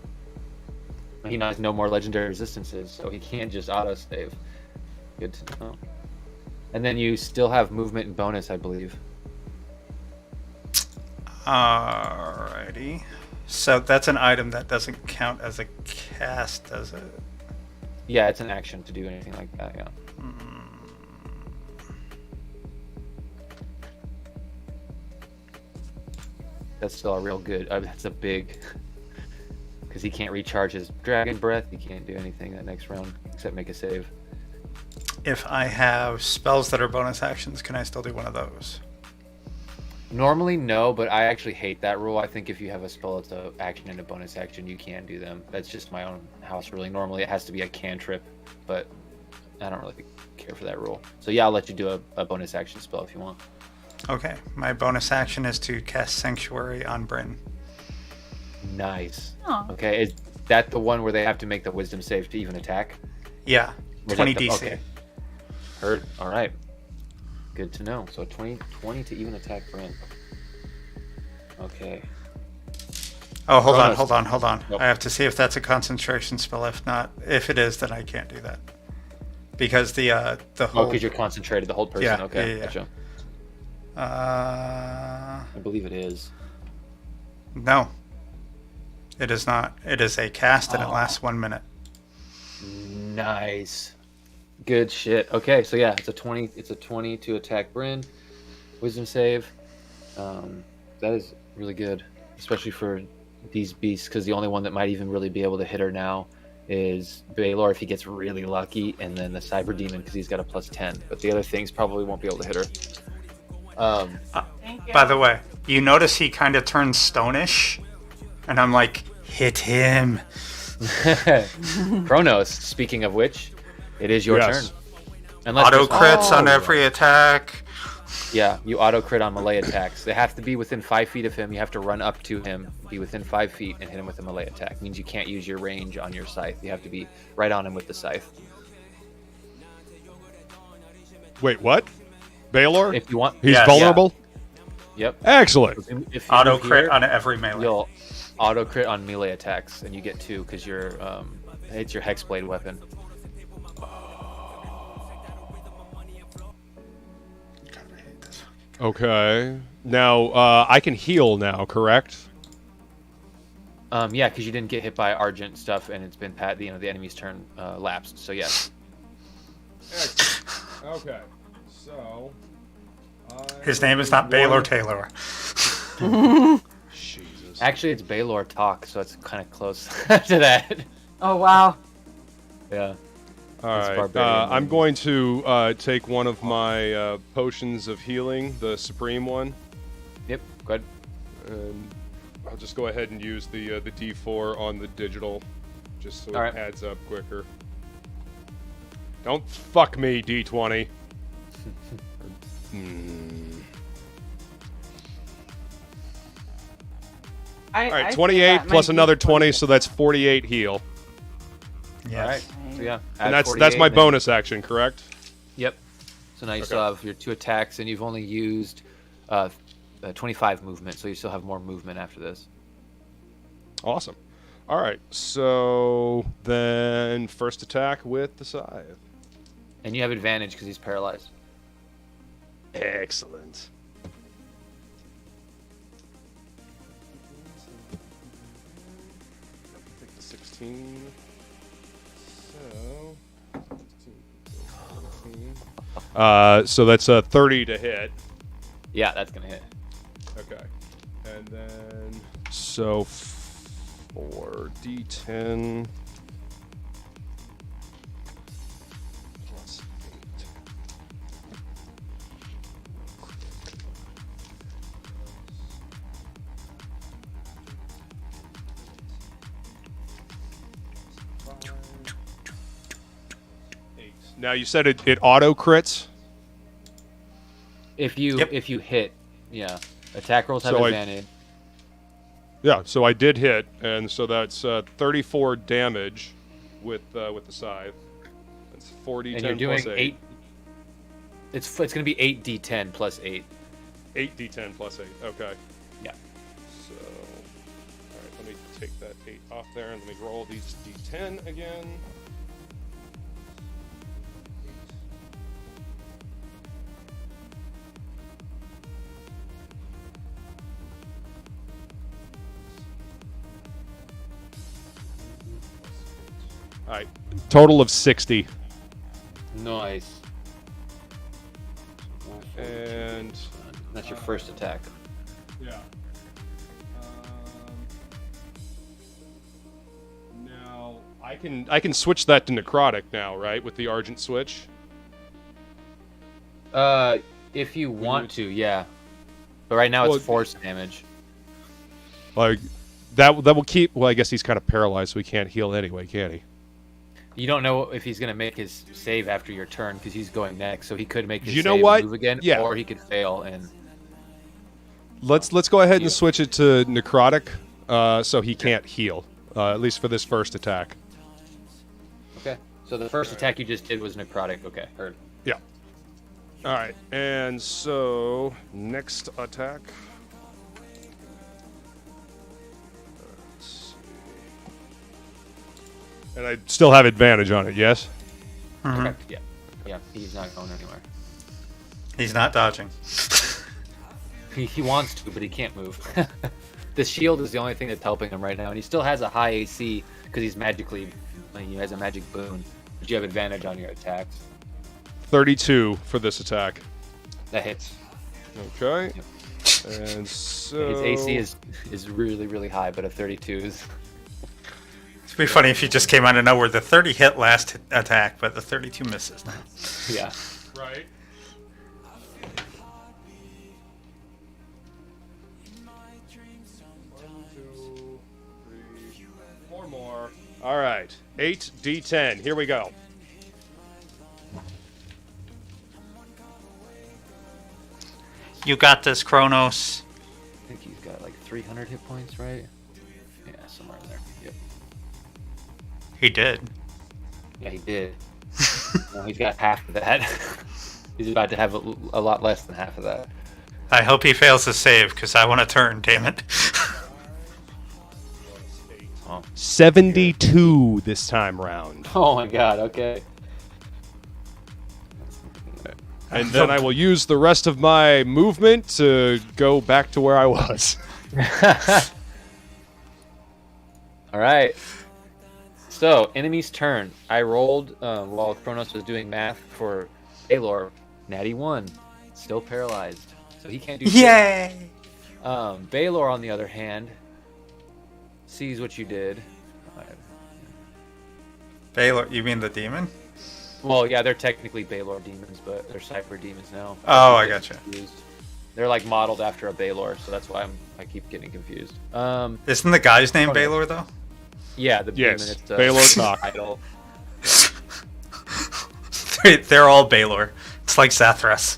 He has no more legendary resistances, so he can't just auto save. Good to know. And then you still have movement and bonus, I believe. Alrighty. So that's an item that doesn't count as a cast, does it? Yeah, it's an action to do anything like that. Yeah. That's still a real good. That's a big. Because he can't recharge his dragon breath. He can't do anything that next round except make a save. If I have spells that are bonus actions, can I still do one of those? Normally, no, but I actually hate that rule. I think if you have a spell that's an action and a bonus action, you can do them. That's just my own house ruling. Normally, it has to be a cantrip, but I don't really care for that rule. So yeah, I'll let you do a bonus action spell if you want. Okay, my bonus action is to cast Sanctuary on Bryn. Nice. Aw. Okay, is that the one where they have to make the wisdom save to even attack? Yeah, Or is 20 that the- DC. okay. Heard. All right. Good to know. So 20 to even attack Bryn. Okay. Oh, hold on, Bonus. hold on. Nope. I have to see if that's a concentration spell. If not, if it is, then I can't do that. Because the Oh, whole... because you're concentrated, the whole person. Yeah, Okay, yeah. gotcha. Uh, I believe it is. no. It is not. It is a cast and it Oh. lasts 1 minute. Nice. Good shit. Okay, so yeah, it's a 20. It's a 20 to attack Bryn. Wisdom save. That is really good, especially for these beasts, because the only one that might even really be able to hit her now is Baylor if he gets really lucky, and then the Cyber Demon because he's got a +10. But the other things probably won't be able to hit her. Thank you. By the way, you notice he kind of turns stonish, and I'm like, hit him. Kronos. Speaking of which, it is your Yes. turn. Unless Auto there's- crits on Oh. every attack. Yeah, you auto crit on melee attacks. They have to be within 5 feet of him. You have to run up to him, be within 5 feet, and hit him with a melee attack. Means you can't use your range on your scythe. You have to be right on him with the scythe. Wait, what? Baylor? If you want, He's Yes. vulnerable? Yep. Excellent. If you Auto move crit here, on every melee. you'll auto crit on melee attacks, and you get 2 because it's your hexblade weapon. Okay. Now, I can heal now, correct? Yeah, because you didn't get hit by Argent stuff, and it's been the enemy's turn lapsed. So yes. Okay. So... His name is not Baylor Taylor. Jesus. Actually, it's Baylor talk, so it's kind of close to that. Oh wow. Yeah. All It's right. barbarian I'm names. going to take one of my potions of healing, the supreme one, Yep. Good. and I'll just go ahead and use the D4 on the digital, just so All it right. adds up quicker. Don't fuck me, D20. All right, 28 plus another 20, so that's 48 heal, Yes. All right. So yeah. and add that's 48, my then- bonus action, correct? Yep. So now you still have your 2 attacks, and you've only used 25 movement, so you still have more movement after this. Awesome. All right, so then first attack with the scythe. And you have advantage because he's paralyzed. Excellent. Take the 16. So that's a 30 to hit. Yeah, that's gonna hit. Okay. And then so 4d10 plus 8. Now you said it auto crits. If you Yep. if you hit, yeah, attack rolls have So advantage. Yeah, so I did hit, and so that's 34 damage with the scythe. That's 40 And 10 you're doing plus 8. It's gonna be 8d10 plus 8. 8d10 plus 8. Okay. Yeah. So, all right, let me take that 8 off there, and let me roll these d10 again. All right. Total of 60. Nice. And That's your first attack. yeah. Now I can switch that to necrotic now, right? With the Argent switch. If you want to, yeah. But right now it's Well, force damage. Like that will keep. Well, I guess he's kind of paralyzed, so he can't heal anyway, can he? You don't know if he's gonna make his save after your turn because he's going next, so he could make his You know save what? and move again, Yeah. or he could fail and. Let's go ahead and switch it to necrotic, so he can't heal, at least for this first attack. Okay. So the first attack you just did was necrotic. Okay, heard. Yeah. All right, and so next attack. Let's see. And I still have advantage on it. Yes. Correct. Yeah. Yeah. He's not going anywhere. He's not dodging. He wants to, but he can't move. The shield is the only thing that's helping him right now, and he still has a high AC because he's magically. He has a magic boon, but you have advantage on your attacks. 32 for this attack. That hits. Okay. And so His AC is really really high, but a 32 is. It'd be funny if you just came out of nowhere. The 30 hit last attack, but the 32 misses now. Yeah. right. 4 more. All right. 8d10. Here we go. You got this, Kronos. I think he's got like 300 hit points, right? Yeah, somewhere in there. Yep. He did. Yeah, he did. No, he's got half of that. He's about to have a lot less than half of that. I hope he fails to save, because I want to turn, damn it. Oh. 72 this time round. Oh my god, okay. And then I will use the rest of my movement to go back to where I was. Alright. So, enemy's turn. I rolled while Kronos was doing math for Baylor. Natty 1. Still paralyzed. So he can't do shit. Yay! Baylor, on the other hand, sees what you did. Baylor, you mean the demon? Well, yeah, they're technically Baylor demons, but they're Cypher demons now. Oh, I keep gotcha. getting confused. They're like modeled after a Baylor, so that's why I keep getting confused. Isn't the guy's name Oh, no. Baylor, though? Yeah, the Yes, demon. It's Baylor Cock. title. They're all Baylor. It's like Zathras.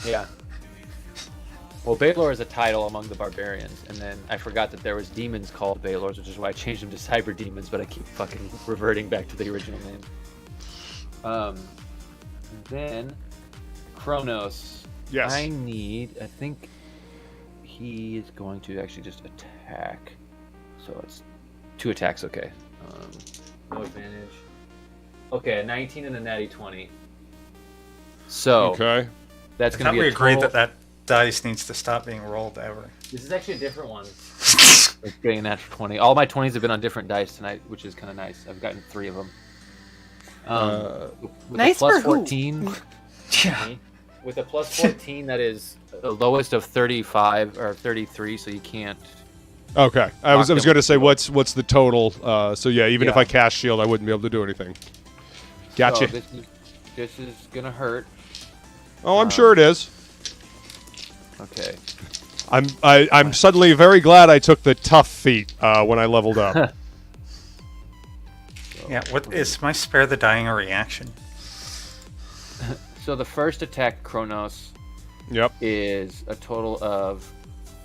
Yeah. Well, Baylor is a title among the barbarians, and then I forgot that there was demons called Baylors, which is why I changed them to Cyber Demons, but I keep fucking reverting back to the original name. Then Kronos. Yes. I think he is going to actually just attack. So it's 2 attacks, okay. No advantage. Okay, a 19 and a natty 20. So Okay. that's I going to thought be we a agreed total- that dice needs to stop being rolled ever. This is actually a different one. It's getting a natural 20. All my 20s have been on different dice tonight, which is kind of nice. I've gotten 3 of them. With Nice a plus for who? 14. Yeah. With a plus 14, that is the lowest of 35 or 33, so you can't. Okay. I was Locked in going to with say shield. what's the total? So yeah, even if Yeah. I cast shield, I wouldn't be able to do anything. Gotcha. So this is gonna hurt. Oh, I'm sure it is. Okay. I'm suddenly very glad I took the tough feat when I leveled up. Yeah, what is my spare the dying a reaction? So the first attack, Kronos, Yep. is a total of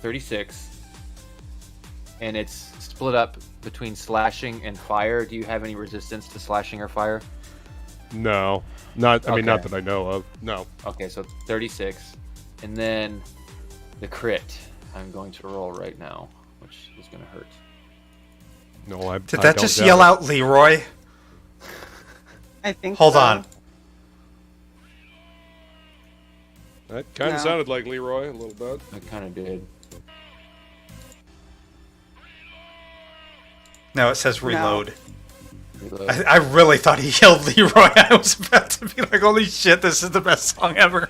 36, and it's split up between slashing and fire. Do you have any resistance to slashing or fire? No. Not I mean not Okay. that I know of. No. Okay, so 36, and then the crit. I'm going to roll right now, which is going to hurt. No, I Did I that don't just doubt yell it. out Leroy? I think. Hold so. on. That kind of No. sounded like Leroy a little bit. I kind of did. No, it says reload. Reload. I really thought he killed Leroy. I was about to be like, holy shit, this is the best song ever.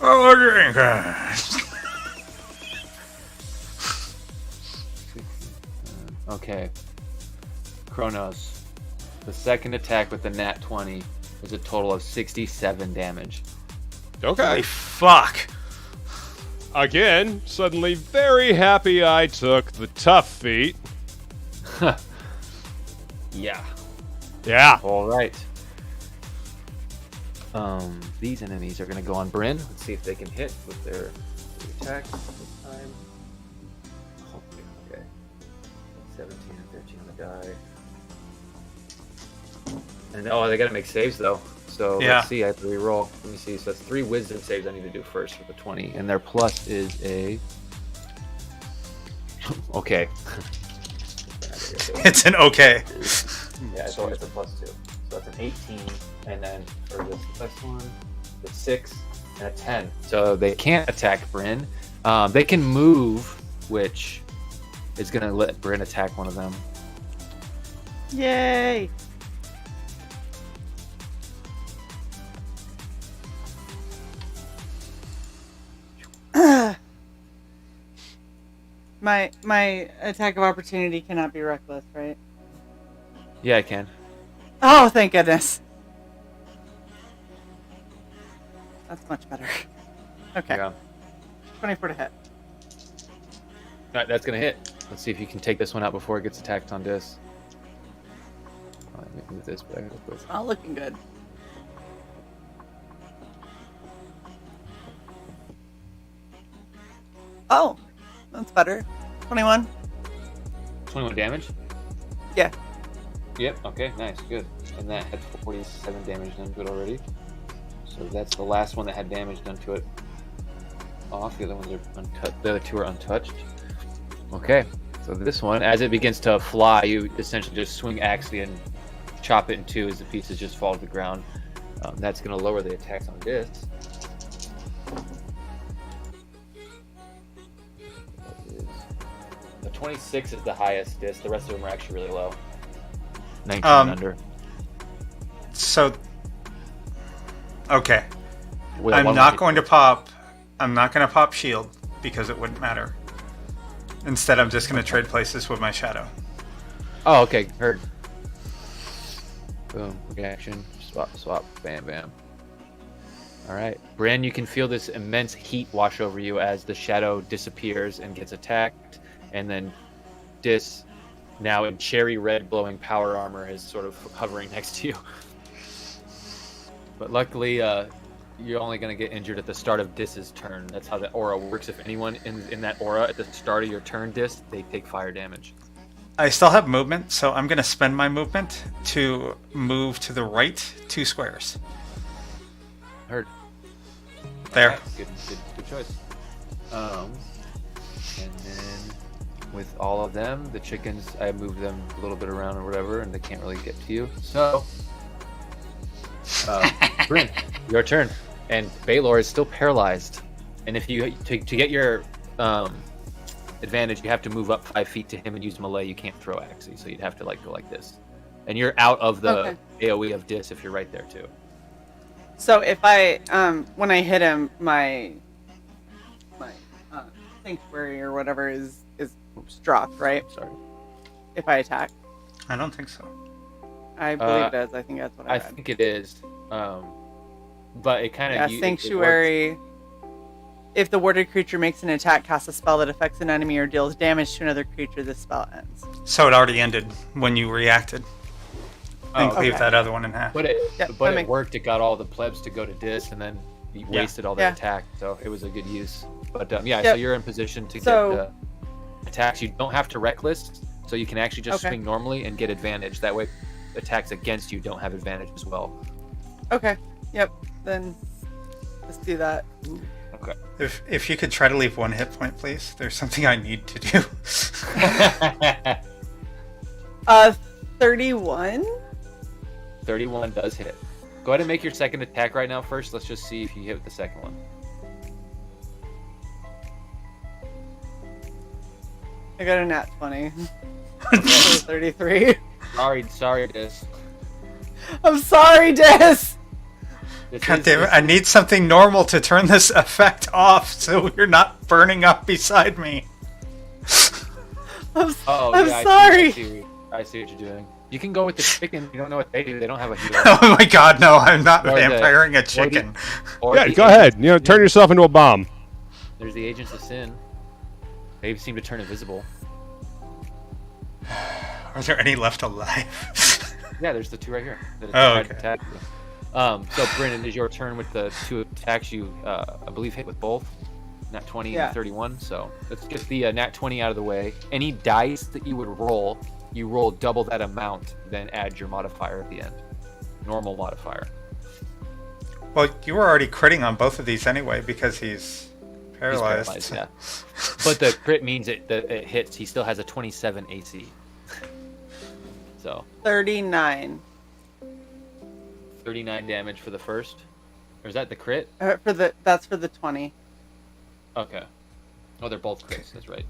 Oh, gosh. Okay. Kronos. The second attack with the nat 20 is a total of 67 damage. Okay. Holy fuck. Again, suddenly very happy I took the tough feat. Yeah. Yeah. All right. These enemies are going to go on Bryn. Let's see if they can hit with their attacks this time. Hopefully, okay. 17 and 13 on the die. And they got to make saves though. So Yeah. let's see. I have to reroll. Let me see. So that's 3 wisdom saves I need to do first for the 20, and their plus is a. Okay. It's an okay. Yeah, it's always a +2. So that's an 18, and then for this next one, it's 6 and a 10. So they can't attack Bryn. They can move, which is going to let Bryn attack one of them. Yay! My attack of opportunity cannot be reckless, right? Yeah, I can. Oh, thank goodness. That's much better. Okay, Yeah. 24 to hit. All right, that's going to hit. Let's see if you can take this one out before it gets attacked on Dis. Let me move this back. All looking good. Oh, that's better. 21. 21 damage? Yeah. Yep, okay, nice, good. And that had 47 damage done to it already. So that's the last one that had damage done to it. Off, the other ones are untouched. The other 2 are untouched. Okay, so this one, as it begins to fly, you essentially just swing Axie and chop it in 2 as the pieces just fall to the ground. That's going to lower the attacks on this. The 26 is the highest Dis. The rest of them are actually really low. 19 under. So, okay. Well, I'm one not more- going to pop. I'm not going to pop shield because it wouldn't matter. Instead, I'm just going to trade places with my shadow. Oh, okay. Heard. Boom. Reaction. Swap, swap. Bam, bam. All right. Bryn, you can feel this immense heat wash over you as the shadow disappears and gets attacked. And then Dis, now in cherry red glowing power armor, is sort of hovering next to you. But luckily, you're only going to get injured at the start of Dis's turn. That's how the aura works. If anyone in that aura at the start of your turn, Dis, they take fire damage. I still have movement, so I'm going to spend my movement to move to the right 2 squares. Heard. There. Okay, good choice. And then with all of them, the chickens, I move them a little bit around or whatever, and they can't really get to you. So, Bryn, your turn. And Baylor is still paralyzed. And if you to get your advantage, you have to move up 5 feet to him and use melee. You can't throw Axie, so you'd have to go like this. And you're out of the Okay. AoE of Dis if you're right there too. So if I, when I hit him, my sanctuary or whatever is dropped, right? Sorry. If I attack, I don't think so. I believe it is. I think that's what I I read. think it is. But it kind of Yeah, sanctuary. If the warded creature makes an attack, casts a spell that affects an enemy, or deals damage to another creature, the spell ends. So it already ended when you reacted. And Oh, cleave okay. that other one in half. But it Yeah, but that it makes- worked. It got all the plebs to go to Dis, and then you Yeah. wasted all their Yeah. attack. So it was a good use. But yeah, so Yep. you're in position to So- get attacks. You don't have to reckless, so you can actually just Okay. swing normally and get advantage. That way, attacks against you don't have advantage as well. Okay. Yep. Then let's do that. Okay. If you could try to leave 1 hit point, please. There's something I need to do. 31. 31 does hit. Go ahead and make your second attack right now. First, let's just see if you hit with the second one. I got a nat 20. 33. Sorry, Dis. I'm sorry, Dis. God damn it, I need something normal to turn this effect off so you're not burning up beside me. I'm I sorry. I see what you're doing. You can go with the chicken. You don't know what they do. They don't have a healer. Oh my god, no, I'm not Or the- vampiring a chicken. Yeah, go ahead. Turn yourself into a bomb. There's the Agents of Sin. They seem to turn invisible. Are there any left alive? Yeah, there's the 2 right here. That Oh, tried to okay. attack you. So Brennan, is your turn with the 2 attacks you, I believe, hit with both. Nat 20 Yeah. and 31. So let's get the Nat 20 out of the way. Any dice that you would roll, you roll double that amount, then add your modifier at the end. Normal modifier. Well, you were already critting on both of these anyway because he's He's paralyzed. yeah. But the crit means it hits. He still has a 27 AC. So 39. 39 damage for the first. Or is that the crit? That's for the 20. Okay. Oh, they're both crits. That's right.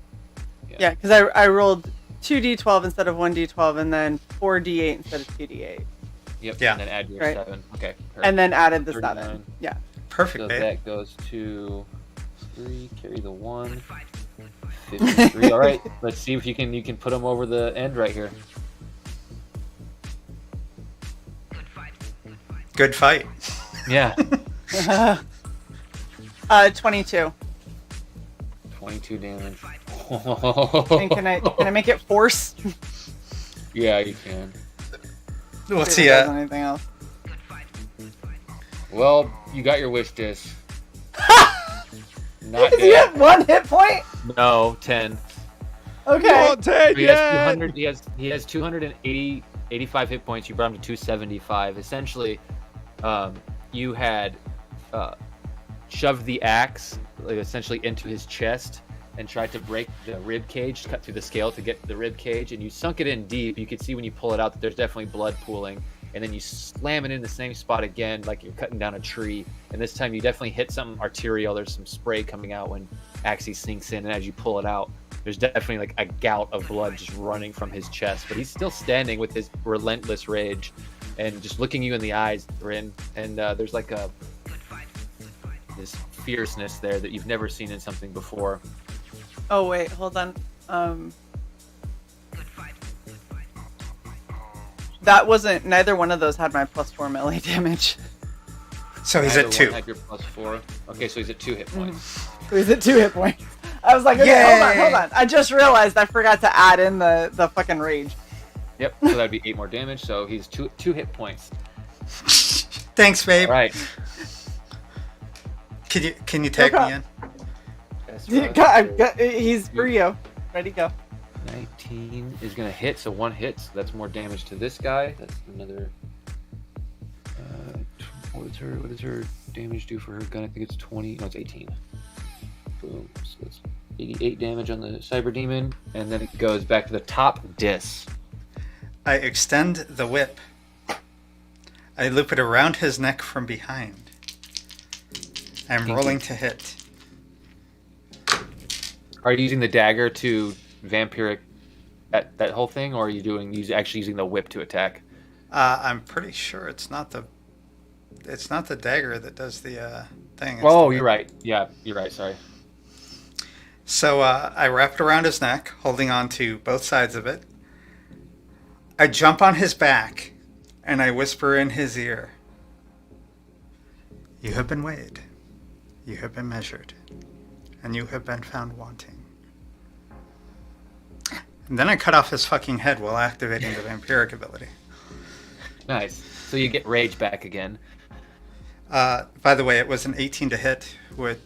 Yeah, because I rolled 2d12 instead of 1d12, and then 4d8 instead of 2d8, Yep. Yeah. And then add your Right. 7. Okay. and then added the 39. 7. Yeah. Perfect, So babe. that goes to 3. Carry the 1. 53. All right. Let's see if you can put him over the end right here. Good fight. Yeah. 22. 22 damage. And can I make it force? Yeah, you can. What's See he if it does at? anything else. Well, you got your wish disc. Not Is he dead. at 1 hit point? No, 10. Okay. Oh, Ted, He has yeah. 200. He has 285 hit points. You brought him to 275. Essentially, you had shoved the axe essentially into his chest and tried to break the rib cage, cut through the scale to get to the rib cage, and you sunk it in deep. You could see when you pull it out that there's definitely blood pooling, and then you slam it in the same spot again like you're cutting down a tree, and this time you definitely hit something arterial. There's some spray coming out when Axie sinks in, and as you pull it out, there's definitely like a gout of blood just running from his chest, but he's still standing with his relentless rage and just looking you in the eyes, Rin, and there's like this fierceness there that you've never seen in something before. Oh wait, hold on. That wasn't. Neither one of those had my +4 melee damage. So he's Neither at 2. one had your +4. Okay, so he's at 2 hit points. So he's at 2 hit points. I was like, okay, Yay! hold on. I just realized I forgot to add in the fucking rage. Yep, so that'd be 8 more damage. So he's two hit points. Thanks, babe. All right. Can you tag me in? That's He's for you. Ready, go. 19 is gonna hit, so 1 hit. So that's more damage to this guy. That's another. What does her damage do for her gun? I think it's 20. No, it's 18. Boom. So it's 88 damage on the cyber demon, and then it goes back to the top dis. I extend the whip. I loop it around his neck from behind. I'm rolling to hit. Are you using the dagger to vampiric that whole thing, or are you actually using the whip to attack? I'm pretty sure it's not the dagger that does the thing. It's Oh, the you're whip. right. Yeah, you're right. Sorry. So I wrap it around his neck, holding on to both sides of it. I jump on his back, and I whisper in his ear, "You have been weighed, you have been measured, and you have been found wanting." And then I cut off his fucking head while activating the vampiric ability. Nice. So you get rage back again. By the way, it was an 18 to hit with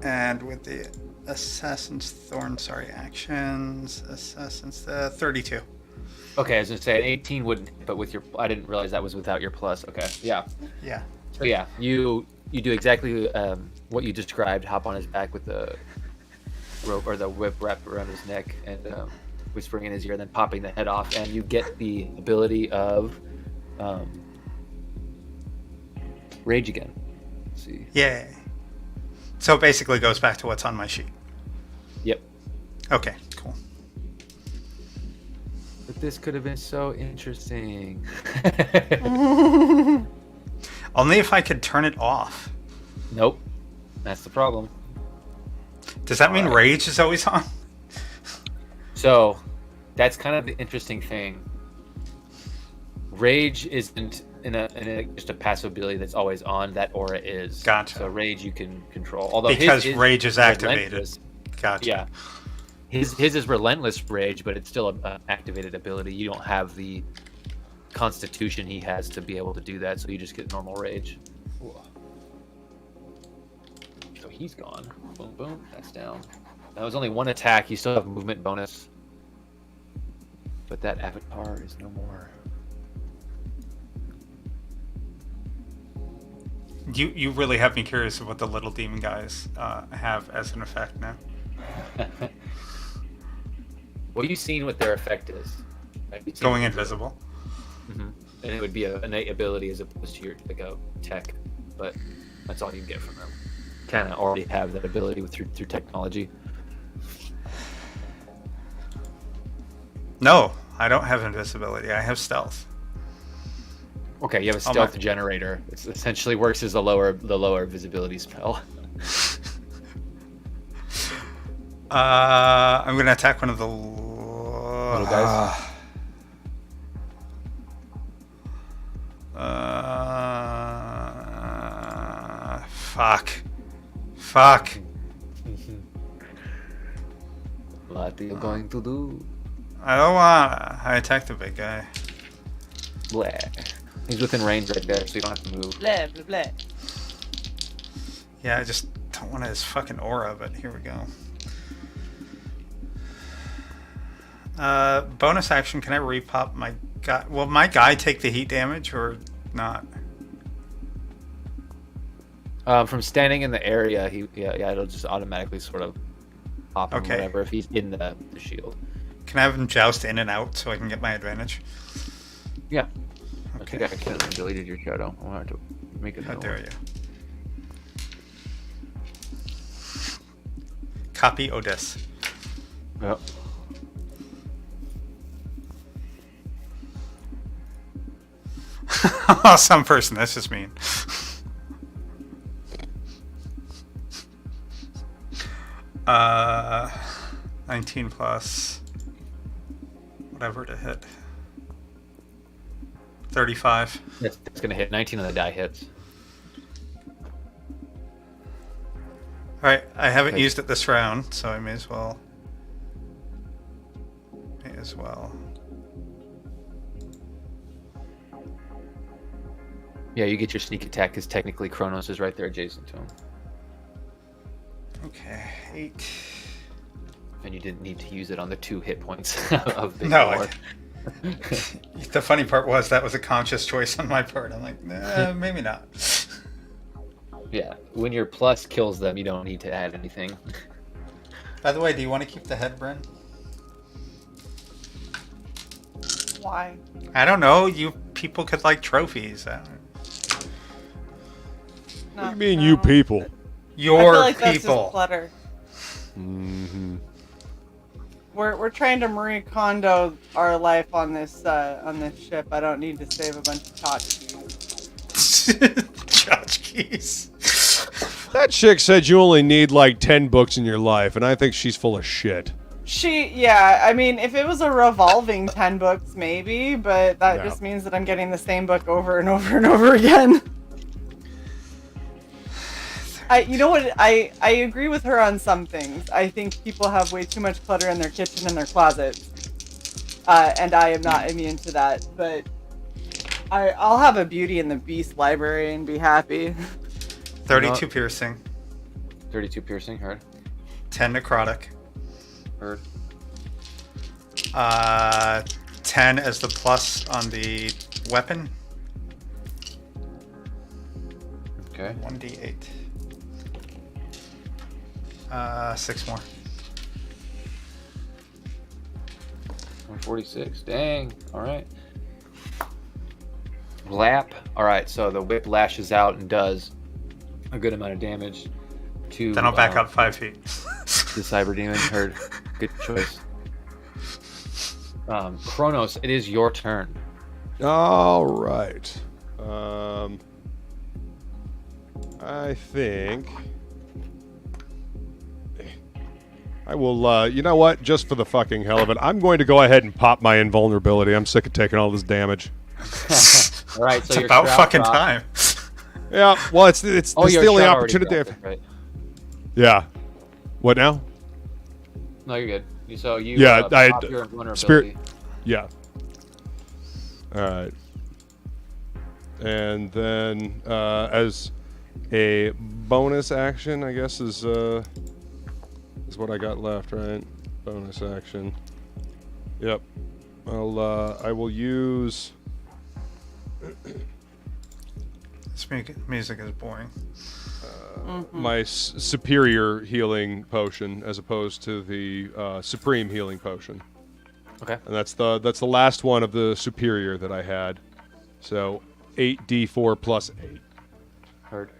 the Assassin's Thorn, actions, Assassin's 32. Okay, I was gonna say an 18 wouldn't, but with your, I didn't realize that was without your plus. Okay, yeah. Yeah. So yeah, you do exactly what you described. Hop on his back with the rope or the whip wrapped around his neck and whispering in his ear, then popping the head off, and you get the ability of rage again. Let's see. Yay. So it basically goes back to what's on my sheet. Yep. Okay, cool. But this could have been so interesting. Only if I could turn it off. Nope. That's the problem. Does that mean Alright. rage is always on? So, that's kind of the interesting thing. Rage isn't just a passive ability that's always on. That aura is. Gotcha. So rage you can control. Although Because his rage is activated. relentless. Gotcha. Yeah. His is relentless rage, but it's still an activated ability. You don't have the constitution he has to be able to do that, so you just get normal rage. So he's gone. Boom, boom. That's down. That was only one attack. You still have movement bonus. But that avatar is no more. You really have me curious of what the little demon guys have as an effect now. Well, you've seen what their effect is. Right? You've seen Going what- invisible. Mhm. And it would be an innate ability as opposed to your like a tech, but that's all you get from them. Kind of already have that ability through technology. No, I don't have invisibility. I have stealth. Okay, you have a Oh, stealth my- generator. It essentially works as the lower visibility spell. I'm gonna attack one of the Little guys. Fuck. What are you going to do? I don't want. I attacked the big guy. Blah. He's within range right there, so you don't have to move. Blah blah blah. Yeah, I just don't want his fucking aura, but here we go. Bonus action, can I repop my guy? Will my guy take the heat damage or not? From standing in the area, it'll just automatically sort of pop him Okay. whatever if he's in the shield. Can I have him joust in and out so I can get my advantage? Yeah. I Okay. think I accidentally deleted your shadow. I'll have to make it. How dare you? Copy Odess. Yep. Some person, that's just mean. Uh, 19 plus whatever to hit. 35. That's gonna hit. 19 on the die hits. Alright, I haven't Okay. used it this round, so I may as well. May as well. Yeah, you get your sneak attack because technically Kronos is right there adjacent to him, Okay, 8. and you didn't need to use it on the 2 hit points of the No, war. the funny part was that was a conscious choice on my part. I'm like, nah, maybe not. Yeah, when your plus kills them, you don't need to add anything. By the way, do you want to keep the head, Bryn? Why? I don't know. You people could like trophies. No, What do you mean, no. you people? I Your feel like that's just people. clutter. Mm-hmm. We're trying to Marie Kondo our life on this ship. I don't need to save a bunch of tchotchkes. Tchotchkes. That chick said you only need like 10 books in your life, and I think she's full of shit. Yeah, I mean, if it was a revolving 10 books, maybe, but that No. just means that I'm getting the same book over and over and over again. You know what? I agree with her on some things. I think people have way too much clutter in their kitchen and their closet, and I am not immune to that. But I'll have a Beauty and the Beast library and be happy. 32 piercing. 32 piercing, heard. 10 necrotic. Heard. 10 as the plus on the weapon. Okay. 1d8. 6 more. 146. Dang. All right. Lap. All right. So the whip lashes out and does a good amount of damage to. Then I'll back up 5 feet. The cyber demon. Heard. Good choice. Kronos, it is your turn. All right. I think I will. You know what? Just for the fucking hell of it, I'm going to go ahead and pop my invulnerability. I'm sick of taking all this damage. All right, so It's your about shroud fucking drop- time. Yeah. Well, it's Oh, it's your the only shroud already opportunity. dropped it, right? Yeah. What now? No, you're good. So you Yeah, pop your invulnerability. Yeah. All right. And then as a bonus action, I guess is what I got left, right? Bonus action. Yep. I will use. This music is boring. My superior healing potion as opposed to the supreme healing potion, Okay. and that's the last one of the superior that I had. So 8d4 plus 8. Heard.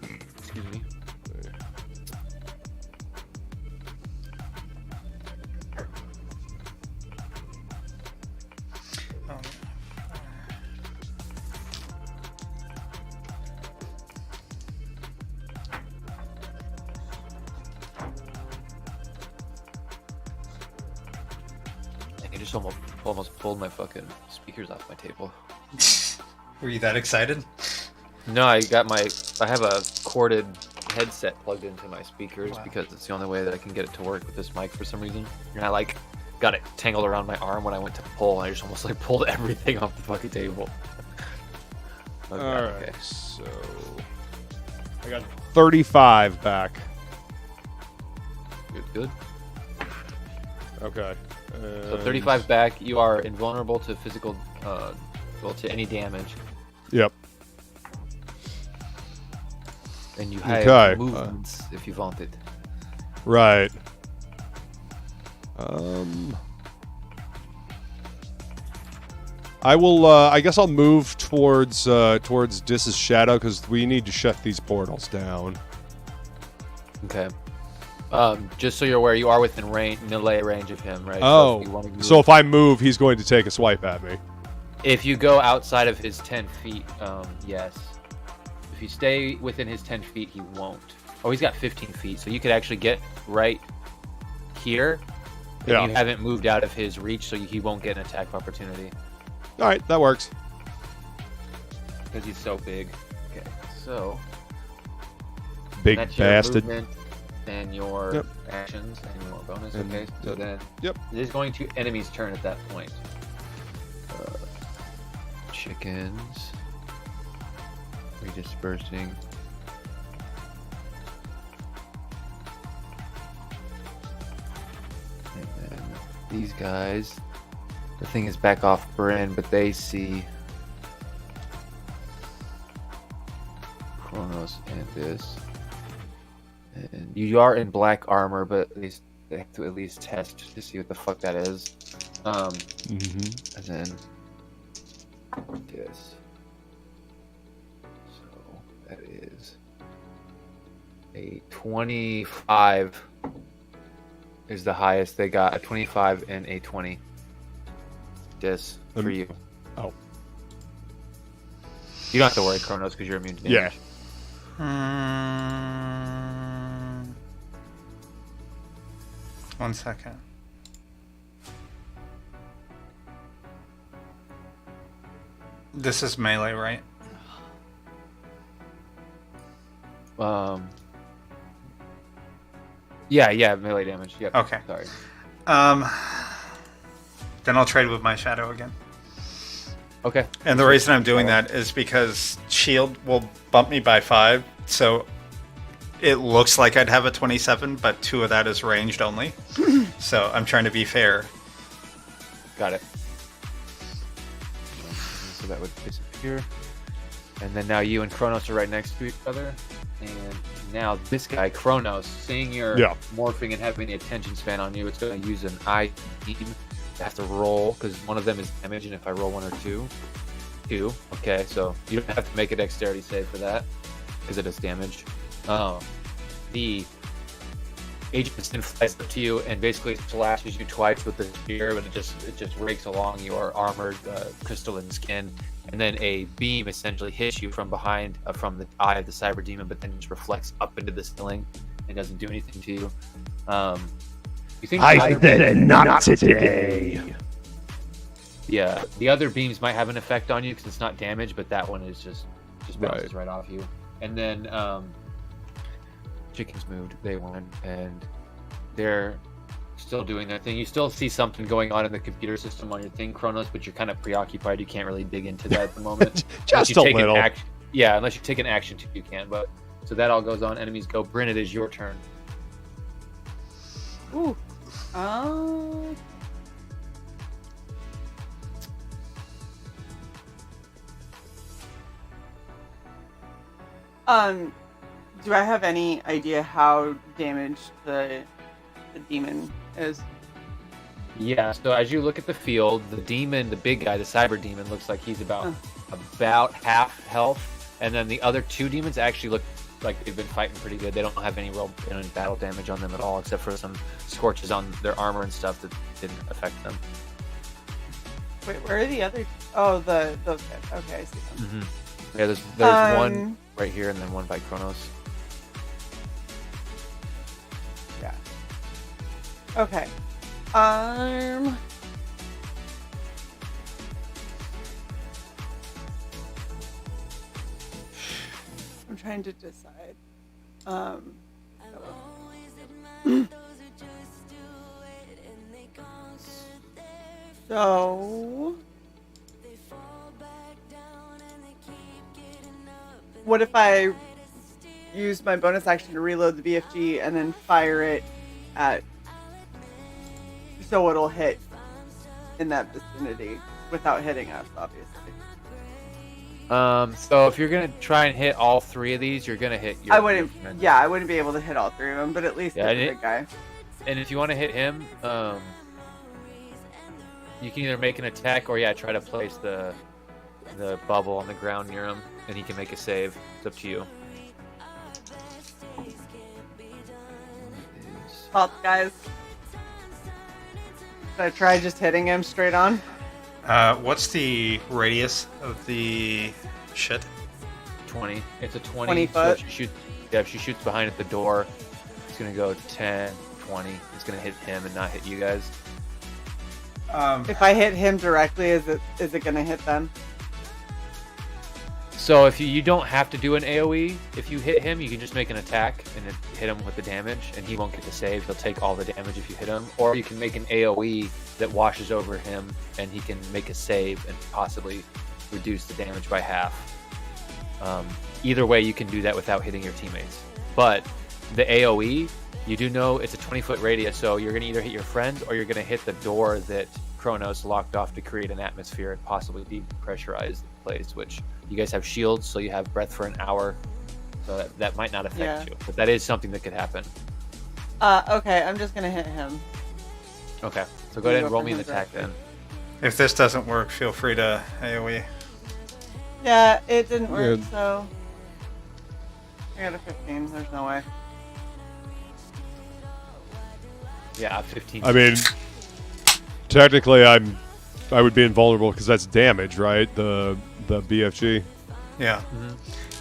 Excuse me. Um, I just almost pulled my fucking speakers off my table. Were you that excited? No, I have a corded headset plugged into my speakers Wow. because it's the only way that I can get it to work with this mic for some reason. And I got it tangled around my arm when I went to pull, and I just almost pulled everything off the fucking table. Okay, All right. okay. So I got 35 back. Good. Okay. So 35 back. You are invulnerable to physical, to any damage, Yep. and you have Okay, movements if you want it. Right. I will. I guess I'll move towards Dis's shadow because we need to shut these portals down. Okay. Just so you're aware, you are within melee range of him, right? Oh, if you wanna move- so if I move, he's going to take a swipe at me. If you go outside of his 10 feet, yes. If you stay within his 10 feet, he won't. Oh, he's got 15 feet, so you could actually get right here. But Yeah. you haven't moved out of his reach, so he won't get an attack opportunity All right, that works. because he's so big. Okay, so Big that's your bastard. movement and your Yep. actions and your bonus. And- Okay, so then Yep. it is going to enemy's turn at that point. Chickens. Redispersing. And then these guys. The thing is back off Bryn, but they see Kronos and this. And you are in black armor, but at least they have to at least test to see what the fuck that is. Mm-hmm. And then this. So that is a 25 is the highest they got. A 25 and a 20. This for you. Oh. You don't have to worry, Kronos, because you're immune to damage. Yeah. 1 second. This is melee, right? Yeah, melee damage. Yep. Okay. Sorry. Then I'll trade with my shadow again. Okay. And the reason I'm doing that is because shield will bump me by 5, so it looks like I'd have a 27, but 2 of that is ranged only. So I'm trying to be fair. Got it. So that would disappear. And then now you and Kronos are right next to each other. And now this guy, Kronos, seeing your morphing and having the attention span on you, it's going to use an eye beam. You have to roll, because one of them is damage, and if I roll 1 or 2, 2. Okay, so you don't have to make a dexterity save for that, because it is damage. The Agent Sin flies up to you and basically slashes you twice with the spear, but it just rakes along your armored crystalline skin, and then a beam essentially hits you from behind, from the eye of the cyber demon, but then just reflects up into the ceiling and doesn't do anything to you. You think I said not today. Yeah, the other beams might have an effect on you because it's not damage, but that one is just bounces right off you. And then chickens moved, they won, and they're still doing their thing. You still see something going on in the computer system on your thing, Kronos, but you're kind of preoccupied. You can't really dig into that at the moment. Just a little. Yeah, unless you take an action too, you can. But so that all goes on. Enemies go. Bryn, it is your turn. Ooh. Do I have any idea how damaged the demon is? Yeah, so as you look at the field, the demon, the big guy, the cyber demon, looks like he's about half health, and then the other two demons actually look like they've been fighting pretty good. They don't have any real battle damage on them at all, except for some scorches on their armor and stuff that didn't affect them. Wait, where are the other? Oh, those guys. Okay, I see them. Mm-hmm. Yeah, there's one right here, and then one by Kronos. Yeah. Okay. I'm trying to decide. So, what if I use my bonus action to reload the BFG and then fire it at, so it'll hit in that vicinity without hitting us, obviously. So if you're gonna try and hit all three of these, you're gonna hit your. I wouldn't be able to hit all three of them, but at least hit the big guy. And if you want to hit him, you can either make an attack or try to place the bubble on the ground near him, and he can make a save. It's up to you. Pop, guys. Should I try just hitting him straight on? What's the radius of the shit? 20. It's a 20. 20 So foot? if she shoots behind at the door, it's going to go 10, 20. It's going to hit him and not hit you guys. If I hit him directly, is it going to hit them? So if you don't have to do an AoE, if you hit him, you can just make an attack and then hit him with the damage, and he won't get the save. He'll take all the damage if you hit him. Or you can make an AoE that washes over him, and he can make a save and possibly reduce the damage by half. Either way, you can do that without hitting your teammates. But the AoE, you do know it's a 20-foot radius, so you're going to either hit your friend or you're going to hit the door that Kronos locked off to create an atmosphere and possibly depressurize the place, which you guys have shields, so you have breath for an hour, so that might not affect you, but that is something that could happen. Okay, I'm just gonna hit him. Okay, so go ahead and roll me an attack then. If this doesn't work, feel free to AoE. Yeah, it didn't work, so I got a 15. There's no way. Yeah, 15. I mean, technically, I would be invulnerable because that's damage, right? The BFG. Yeah. Mm-hmm.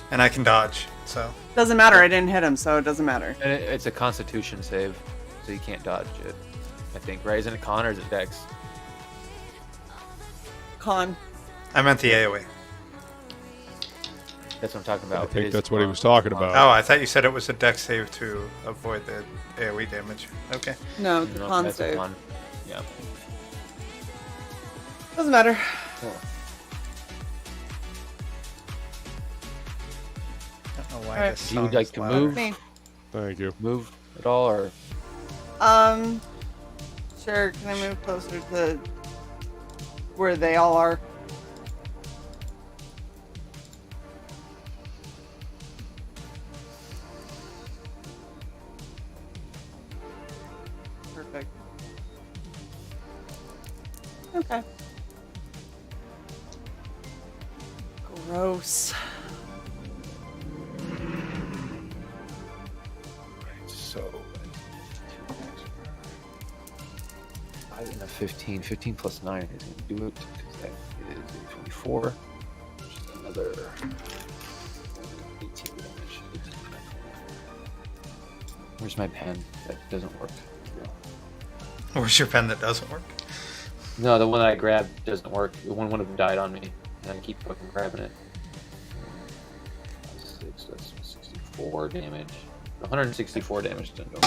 And I can dodge, so. Doesn't matter. I didn't hit him, so it doesn't matter. And it's a Constitution save, so you can't dodge it. I think, right? Isn't it Con or is it Dex? Con. I meant the AoE. That's what I'm talking about. I think that's what he was talking about. Oh, I thought you said it was a dex save to avoid the AoE damage. Okay. No, it's a con that's save. a con. Yeah. Doesn't matter. Cool. I don't know why Alright. this Do you would song like is to louder. move? Me. Thank you. Move at all, or Sure. Can I move closer to where they all are? Perfect. Okay. Gross. So, 5 and a 15. 15 plus 9 is going to do it, because that is a 24. Just another 18 damage. Where's my pen? That doesn't work. Where's your pen that doesn't work? No, the one that I grabbed doesn't work. The one of them died on me, and I keep fucking grabbing it. 6, that's 64 damage. 164 damage to go.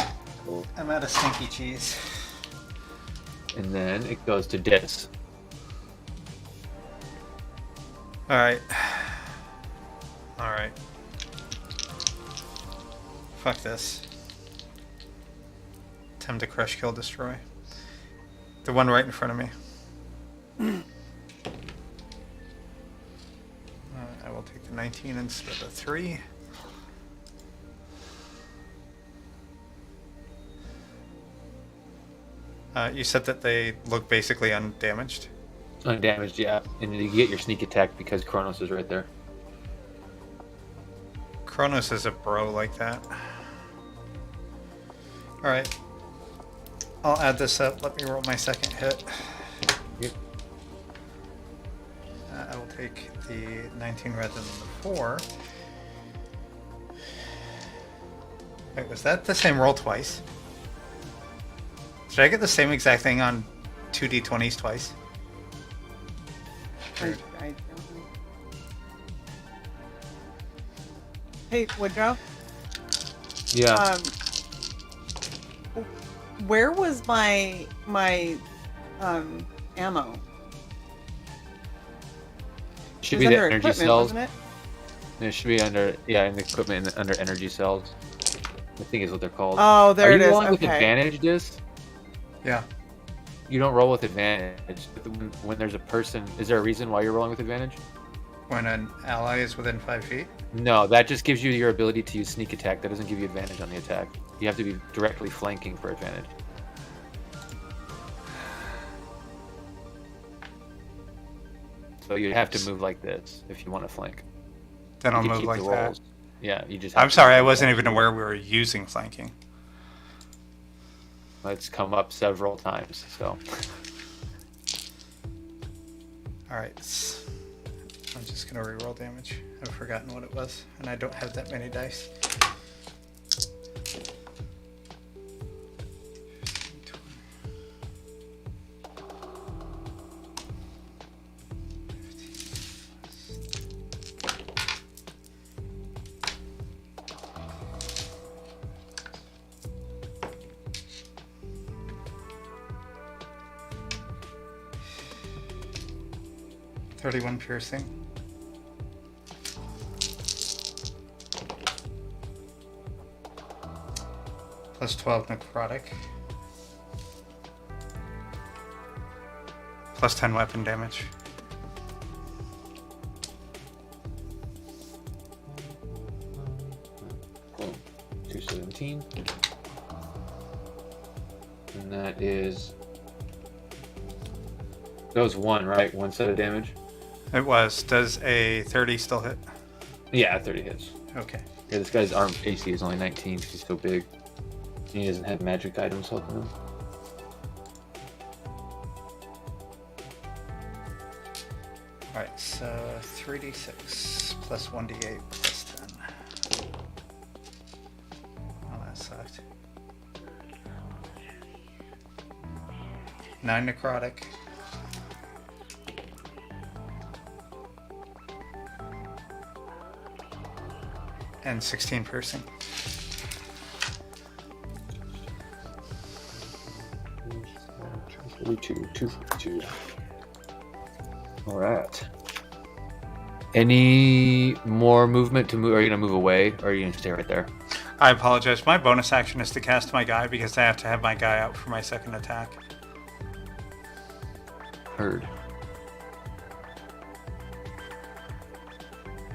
Cool. I'm out of stinky cheese. And then it goes to Dis. Alright. Alright. Fuck this. Time to crush, kill, destroy. The one right in front of me. I will take the 19 instead of the 3. You said that they look basically undamaged? Undamaged, yeah. And you get your sneak attack because Kronos is right there. Kronos is a bro like that. Alright. I'll add this up. Let me roll my second hit. Yep. I will take the 19 rather than the 4. Wait, was that the same roll twice? Did I get the same exact thing on 2d20s twice? I don't know. Hey, Woodrow. Yeah. Where was my ammo? Should It be was the under energy equipment, cells. wasn't it? It should be under, yeah, in the equipment under energy cells. I think is what they're called. Oh, there Are it you is. rolling with Okay. advantage, Dis? Yeah. You don't roll with advantage. When there's a person, is there a reason why you're rolling with advantage? When an ally is within 5 feet? No, that just gives you your ability to use sneak attack. That doesn't give you advantage on the attack. You have to be directly flanking for advantage. So you'd have to move like this if you want to flank. Then You I'll can move keep like the that. rolls. Yeah, you just. Have I'm to sorry, I move wasn't like even that. aware we were using flanking. It's come up several times, so. Alright. I'm just gonna reroll damage. I've forgotten what it was, and I don't have that many dice. 31 piercing. Plus 12 necrotic. Plus 10 weapon damage. Cool. 217. And that is. That was 1, right? 1 set of damage? It was. Does a 30 still hit? Yeah, 30 hits. Okay. Yeah, this guy's arm AC is only 19 because he's so big. And he doesn't have magic items helping him. Alright, so 3d6 plus 1d8 plus 10. Oh, that sucked. 9 necrotic. And 16 piercing. Two. Alright. Any more movement to move? Are you going to move away or are you going to stay right there? I apologize. My bonus action is to cast my guy because I have to have my guy out for my second attack. Heard.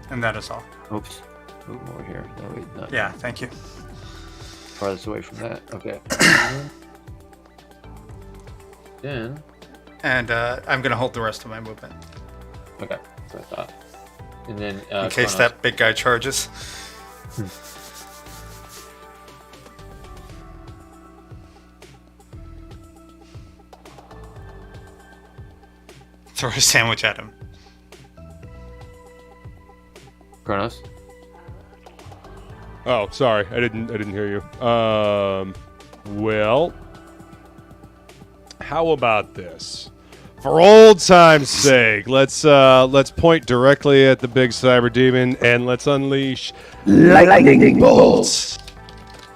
And that is all. Oops. Move over here. No, wait, not Yeah, thank you. farthest away from that. Okay. Then. And I'm going to hold the rest of my movement. Okay. That's what I thought. And then. In case Kronos. that big guy charges. Throw a sandwich at him. Kronos. Oh, sorry, I didn't hear you. Well, how about this? For old time's sake, let's point directly at the big cyber demon and let's unleash lightning bolts.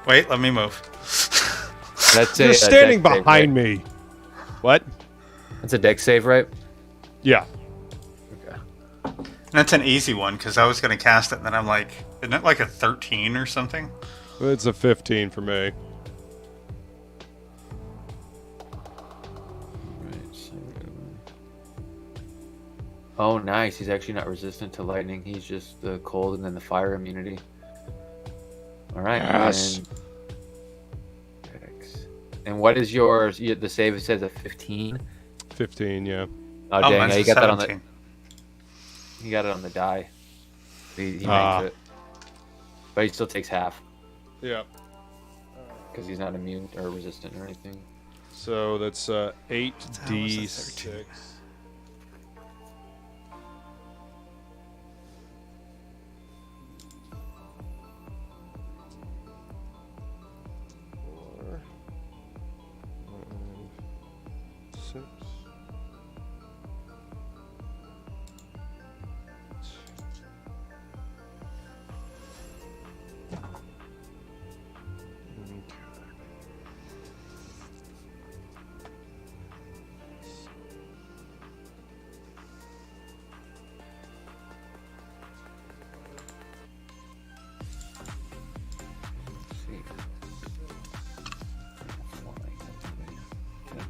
Wait, let me move. That's You're a standing dex save, behind right? me. What? That's a dex save, right? Yeah. Okay. That's an easy one because I was going to cast it, and then I'm like, isn't it like a 13 or something? It's a 15 for me. Right, so... Oh, nice. He's actually not resistant to lightning. He's just the cold and then the fire immunity. All right. Yes. And what is yours? The save it says a 15. 15, yeah. Oh, dang! mine's Yeah, a you got that on the. 17. He got it on the die. He makes it, but he still takes half Yeah. because he's not immune or resistant or anything. So that's 8d6.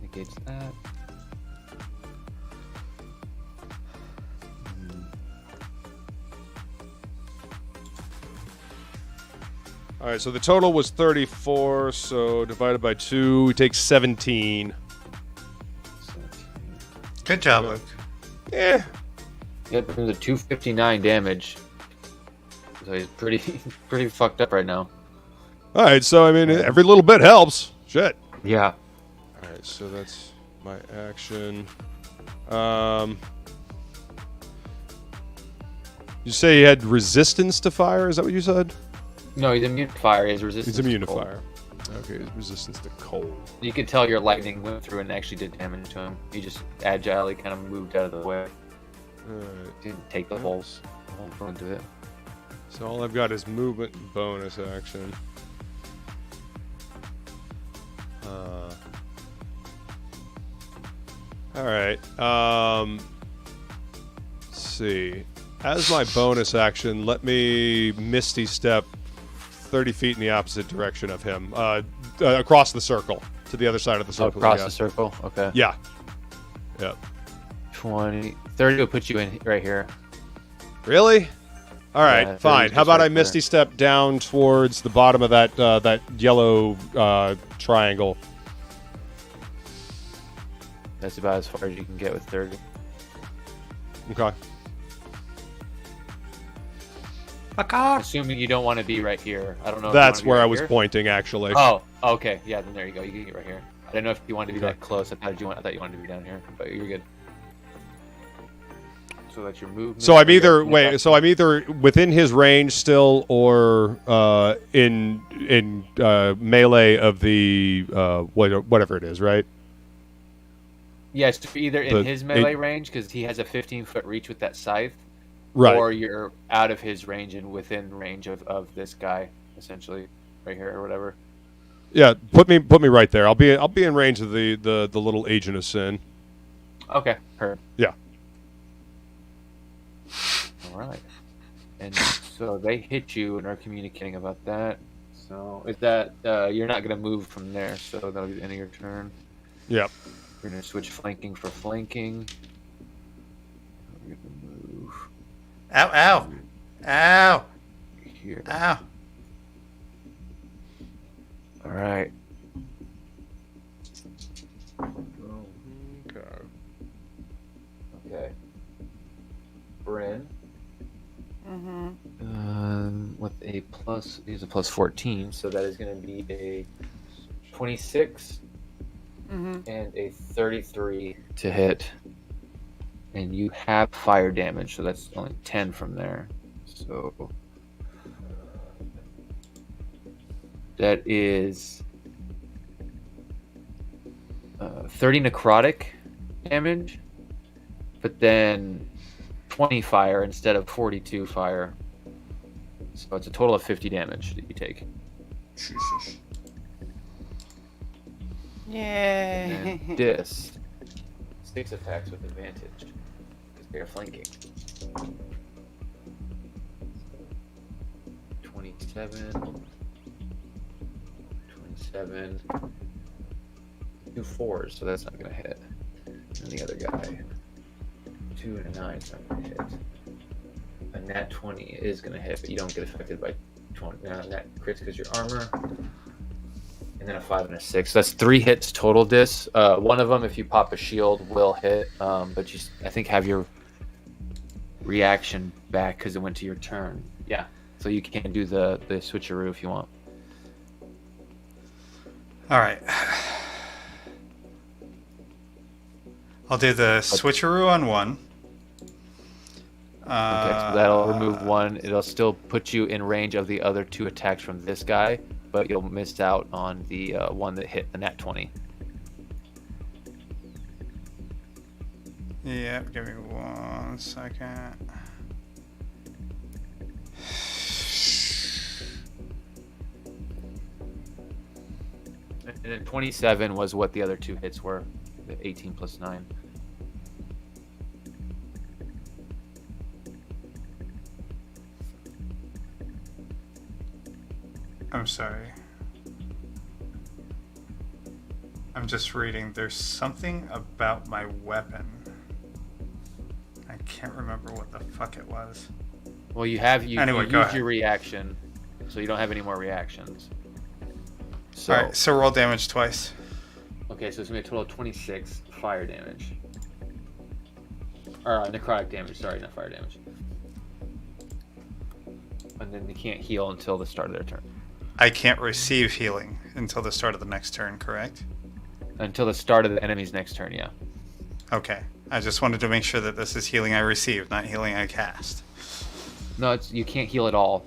Negates that. All right, so the total was 34, so divided by 2, we take 17. 17. Good job, Luke. Yeah. Yep, it was a 259 damage. So he's pretty fucked up right now. All right, so I mean, every little bit helps. Shit. Yeah. All right, so that's my action. You say he had resistance to fire? Is that what you said? No, he's immune to fire. He has resistance. He's immune to cold. fire. Okay, his resistance to cold. You could tell your lightning went through and actually did damage to him. He just agilely kind of moved out of the way. All right. Didn't take the whole front of it. So all I've got is movement and bonus action. All right. Let's see. As my bonus action, let me Misty Step 30 feet in the opposite direction of him, across the circle, to the other side of the circle. Across the circle? Okay. Yeah. Yep. 20. 30 will put you in right here. Really? All right, Yeah, fine. 30's How about just I right Misty there. Step down towards the bottom of that yellow triangle? That's about as far as you can get with 30. Okay. Assuming you don't want to be right here. I don't know. If That's you where I want to be was right pointing, actually. here. Oh, okay. Yeah, then there you go. You can get right here. I didn't know if you wanted to be Okay. that close. I thought you wanted to be down here, but you're good. So that's your movement. So I'm your either attack. So I'm either within his range still, or in melee of the whatever it is, right? Yes, either in The- his melee range because he has a 15-foot reach with that scythe, Right. or you're out of his range and within range of this guy, essentially, right here or whatever. Yeah. Put me right there. I'll be in range of the little agent of sin. Okay, her. Yeah. All right. And so they hit you and are communicating about that. So is that you're not gonna move from there? So that'll be the end of your turn. Yep. We're gonna switch flanking for flanking. We're gonna move Ow, ow. Ow. here. Ow. All right. Okay. Bryn. With a plus, he's a plus 14, so that is going to be a 26 and a 33 to hit. and you have fire damage, so that's only 10 from there. So that is 30 necrotic damage, but then 20 fire instead of 42 fire. So it's a total of 50 damage that you take. Jesus. Yay. And Dis. 6 attacks with advantage because they are flanking. 27. 27. 2 4s, so that's not going to hit. And the other guy. 2 and a 9 is not going to hit. A nat 20 is going to hit, but you don't get affected by 20. Nat crits because your armor. And then a 5 and a 6. That's 3 hits total, Dis. One of them, if you pop a shield, will hit. But you, I think, have your reaction back because it went to your turn. Yeah. So you can do the switcheroo if you want. All right. I'll do the switcheroo on one. Okay, so that'll remove 1. It'll still put you in range of the other 2 attacks from this guy, but you'll miss out on the one that hit the nat 20. Yep, give me 1 second. And then 27 was what the other 2 hits were, the 18 plus 9. I'm sorry. I'm just reading. There's something about my weapon. I can't remember what the fuck it was. Well, you Anyway, go used ahead. your reaction, so you don't have any more reactions. So, Alright, so roll damage twice. okay, so it's gonna be a total of 26 fire damage. Or necrotic damage, sorry, not fire damage. And then they can't heal until the start of their turn. I can't receive healing until the start of the next turn, correct? Until the start of the enemy's next turn, yeah. Okay. I just wanted to make sure that this is healing I receive, not healing I cast. No, you can't heal at all.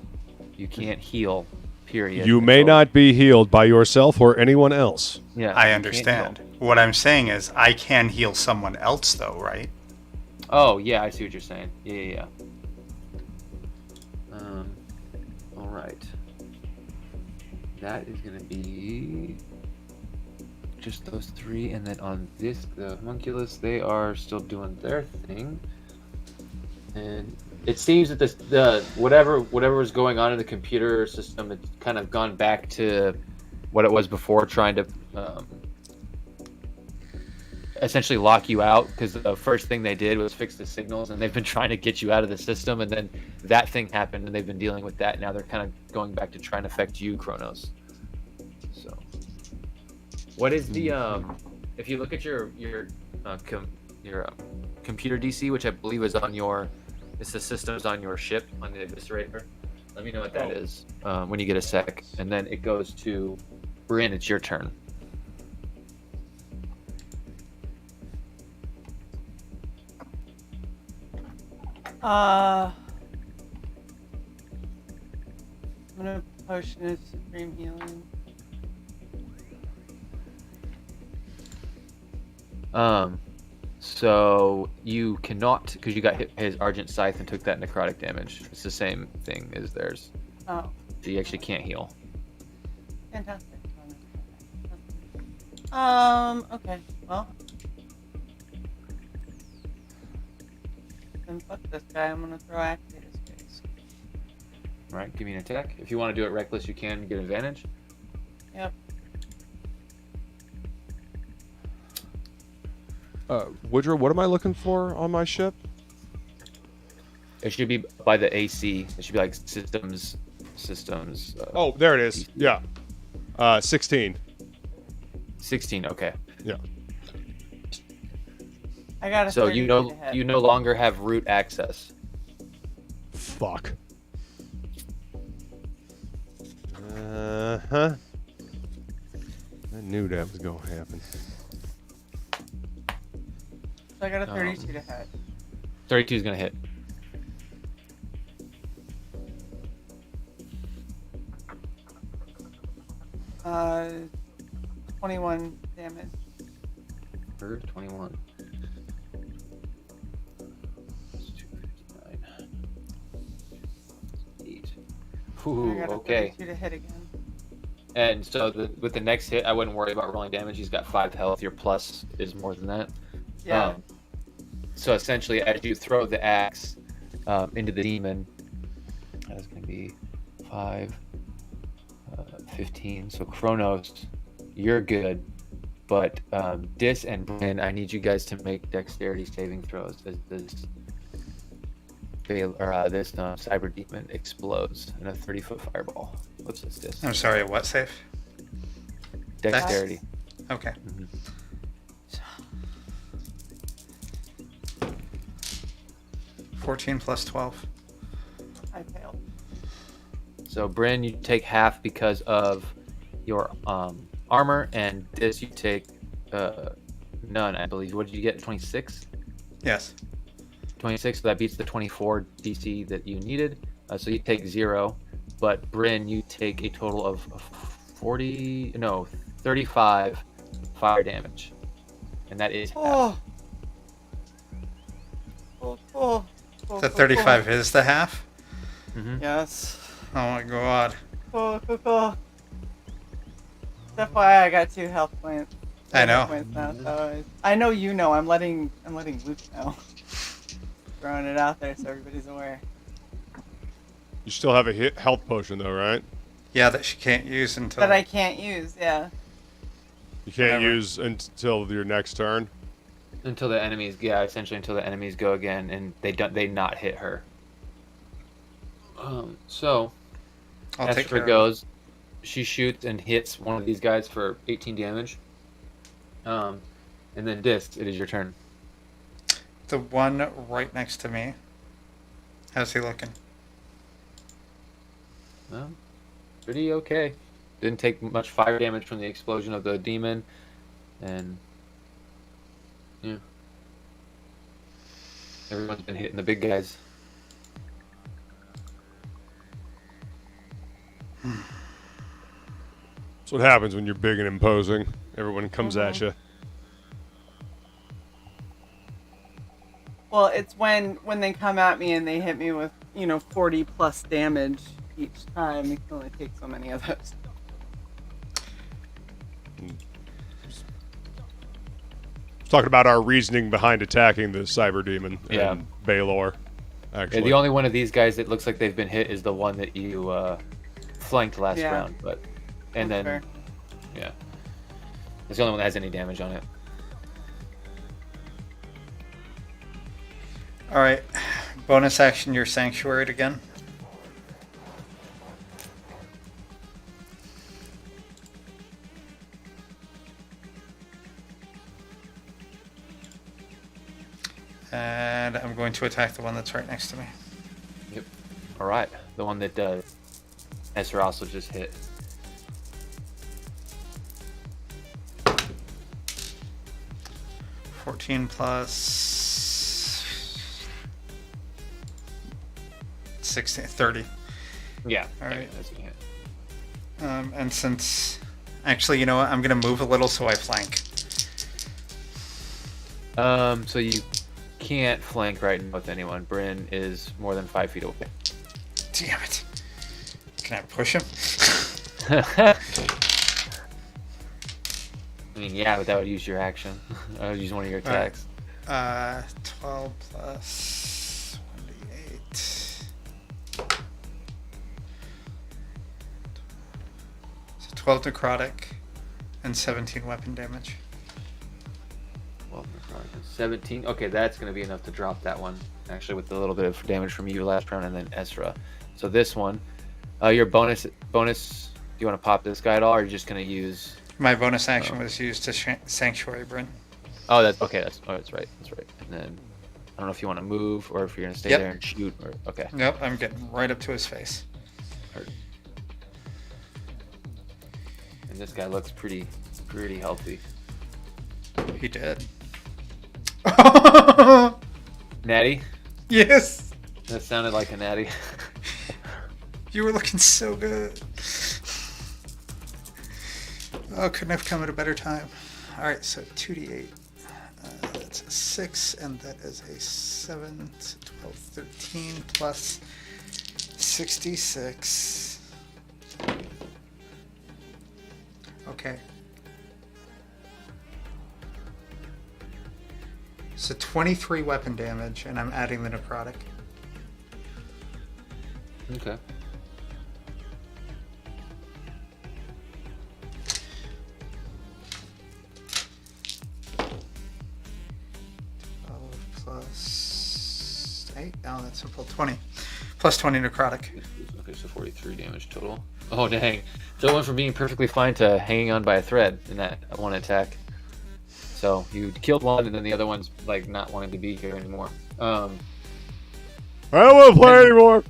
You can't heal, period. You may not be healed by yourself or anyone else. Yeah, you I can't understand. heal. What I'm saying is I can heal someone else, though, right? Oh, yeah, I see what you're saying. Yeah. All right. That is going to be just those 3, and then on this, the homunculus, they are still doing their thing. And it seems that the whatever was going on in the computer system, it's kind of gone back to what it was before, trying to essentially lock you out, because the first thing they did was fix the signals, and they've been trying to get you out of the system, and then that thing happened, and they've been dealing with that. Now they're kind of going back to trying to affect you, Kronos. So, what is the if you look at your computer DC, which I believe is on your, it's the systems on your ship on the Eviscerator. Let me know what that is when you get a sec, and then it goes to Bryn. It's your turn. I'm gonna potion of supreme healing. So you cannot, because you got hit by his Argent Scythe and took that necrotic damage. It's the same thing as theirs. Oh, So you actually can't heal. fantastic. Okay. Well, then fuck this guy. I'm gonna throw axe at his face. All right, give me an attack. If you want to do it reckless, you can get advantage. Yep. Woodrow, what am I looking for on my ship? It should be by the AC. It should be like systems. Oh, there it is. Yeah. 16. 16. Okay. Yeah. I got a So 30 you to hit. you no longer have root access. Fuck. Uh-huh. I knew that was going to happen. So I got a 32 to hit. 32 is gonna hit. Uh, 21 damage. For 21. That's 259. 8. I Ooh, got a okay. 32 to hit again. And so with the next hit, I wouldn't worry about rolling damage. He's got 5 health. Your plus is more than that. Yeah. So essentially, as you throw the axe into the demon, that's going to be 5, 15. So Kronos, you're good. But Dis and Bryn, I need you guys to make dexterity saving throws as this cyber demon explodes in a 30-foot fireball. What's this? Dis? I'm sorry, what save? Dexterity. Okay. Mhm. 14 plus 12. I failed. So Bryn, you take half because of your armor, and Dis, you take none, I believe. What did you get? 26? Yes. 26, so that beats the 24 DC that you needed. So you take 0, but Bryn, you take a total of 35 fire damage, and that is half. Oh. The 35 is the half? Mhm. Yes. Oh my god. Cool. That's why I got 2 health points. I know. Points now, so I know you know. I'm letting Luke know. Throwing it out there so everybody's aware. You still have a health potion though, right? Yeah, that she can't use until... That I can't use. Yeah. You can't Whatever. use until your next turn. Until the enemies, essentially until the enemies go again, and they not hit her. So I'll take care Estra of goes. She shoots and hits one of these guys for 18 damage. And then Dis, it is your turn. it. The one right next to me. How's he looking? Well, pretty okay. Didn't take much fire damage from the explosion of the demon, and yeah, everyone's been hitting the big guys. That's what happens when you're big and imposing. Everyone comes at you. Well, it's when they come at me and they hit me with 40 plus damage each time. You can only take so many of those. Talking about our reasoning behind attacking the cyber demon Yeah. and Baylor. Yeah, Actually, the only one of these guys that looks like they've been hit is the one that you flanked last Yeah. round, and That's then fair. yeah, it's the only one that has any damage on it. Alright. Bonus action, you're sanctuaried again. And I'm going to attack the one that's right next to me. Yep. All right, the one that Ezra also just hit. $14 plus 16, 30. Yeah. All right. Yeah, that's gonna hit. And since, actually, you know what? I'm going to move a little so I flank. So you can't flank right now with anyone. Bryn is more than 5 feet away. Damn it. Can I push him? I mean, yeah, but that would use your action. I would use one of your attacks. 12 plus 1d8. So 12 necrotic and 17 weapon damage. Well, 17. Okay, that's going to be enough to drop that one. Actually, with a little bit of damage from you last round, and then Ezra. So this one, your bonus. Do you want to pop this guy at all, or are you just going to use? My bonus action was used to Sanctuary Bryn. Oh, that's okay. That's right. That's right. And then I don't know if you want to move or if you're going to stay Yep. there and shoot. Or okay. Nope, I'm getting right up to his face. And this guy looks pretty healthy. He did. Natty, Yes. That sounded like a natty. You were looking so good. Oh, couldn't have come at a better time. All right, so 2d8. That's a 6, and that is a 7, 12, 13, plus 66. Okay. So 23 weapon damage, and I'm adding the necrotic. Okay. Plus 8. Oh, that's simple. 20. Plus 20 necrotic. Okay, so 43 damage total. Oh, dang. So it went from being perfectly fine to hanging on by a thread in that one attack. So you killed one, and then the other one's like not wanting to be here anymore. I don't want to play anymore.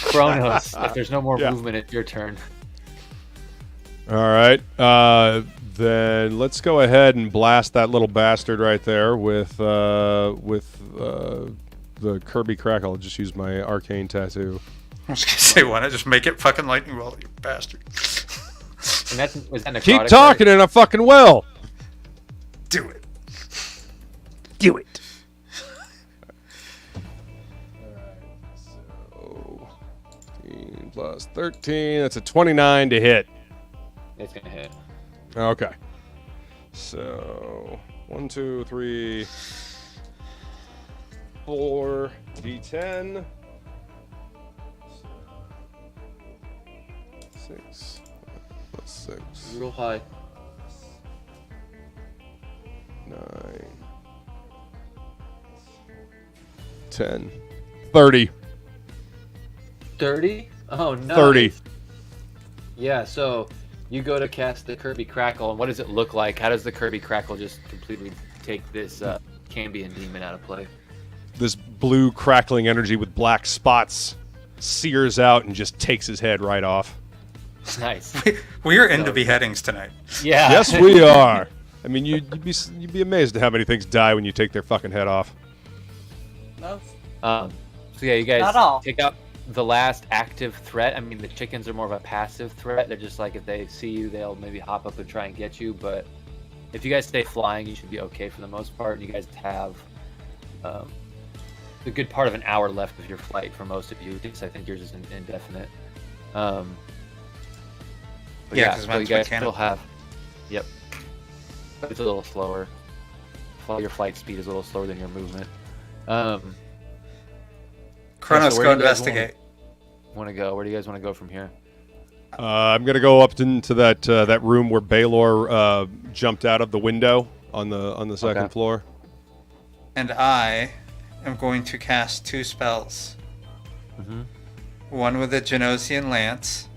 Kronos, if there's no more Yeah. movement, it's your turn. All right. Then let's go ahead and blast that little bastard right there with the Kirby Crackle. I'll just use my arcane tattoo. I was gonna say, why not just make it fucking lightning bolt, you bastard? And was that necrotic? Keep right? talking and I fucking will. Do it. Do it. So 15 plus 13. That's a 29 to hit. It's gonna hit. Okay. So 1, 2, 3, 4 D10. 6 plus 6. Real high. 9, 10, 30. 30? Oh, no. 30. Yeah, so you go to cast the Kirby Crackle, and what does it look like? How does the Kirby Crackle just completely take this Cambion demon out of play? This blue crackling energy with black spots sears out and just takes his head right off. Nice. We are into beheadings tonight. Yeah. Yes, we are. I mean, you'd be amazed at how many things die when you take their fucking head off. No. So yeah, you guys Not all. take out the last active threat. I mean, the chickens are more of a passive threat. They're just like, if they see you, they'll maybe hop up and try and get you. But if you guys stay flying, you should be okay for the most part. And you guys have a good part of an hour left of your flight for most of you. Because I think yours is indefinite. But Yeah, 'cause so mine's you guys mechanical. still have. Yep. But it's a little slower. Your flight speed is a little slower than your movement. Kronos, so where go do you guys investigate. Want to go? Where do you guys want to go from here? I'm gonna go up into that room where Baylor jumped out of the window on the second Okay. floor. And I am going to cast 2 spells. Mm-hmm. One with a Genosian Lance.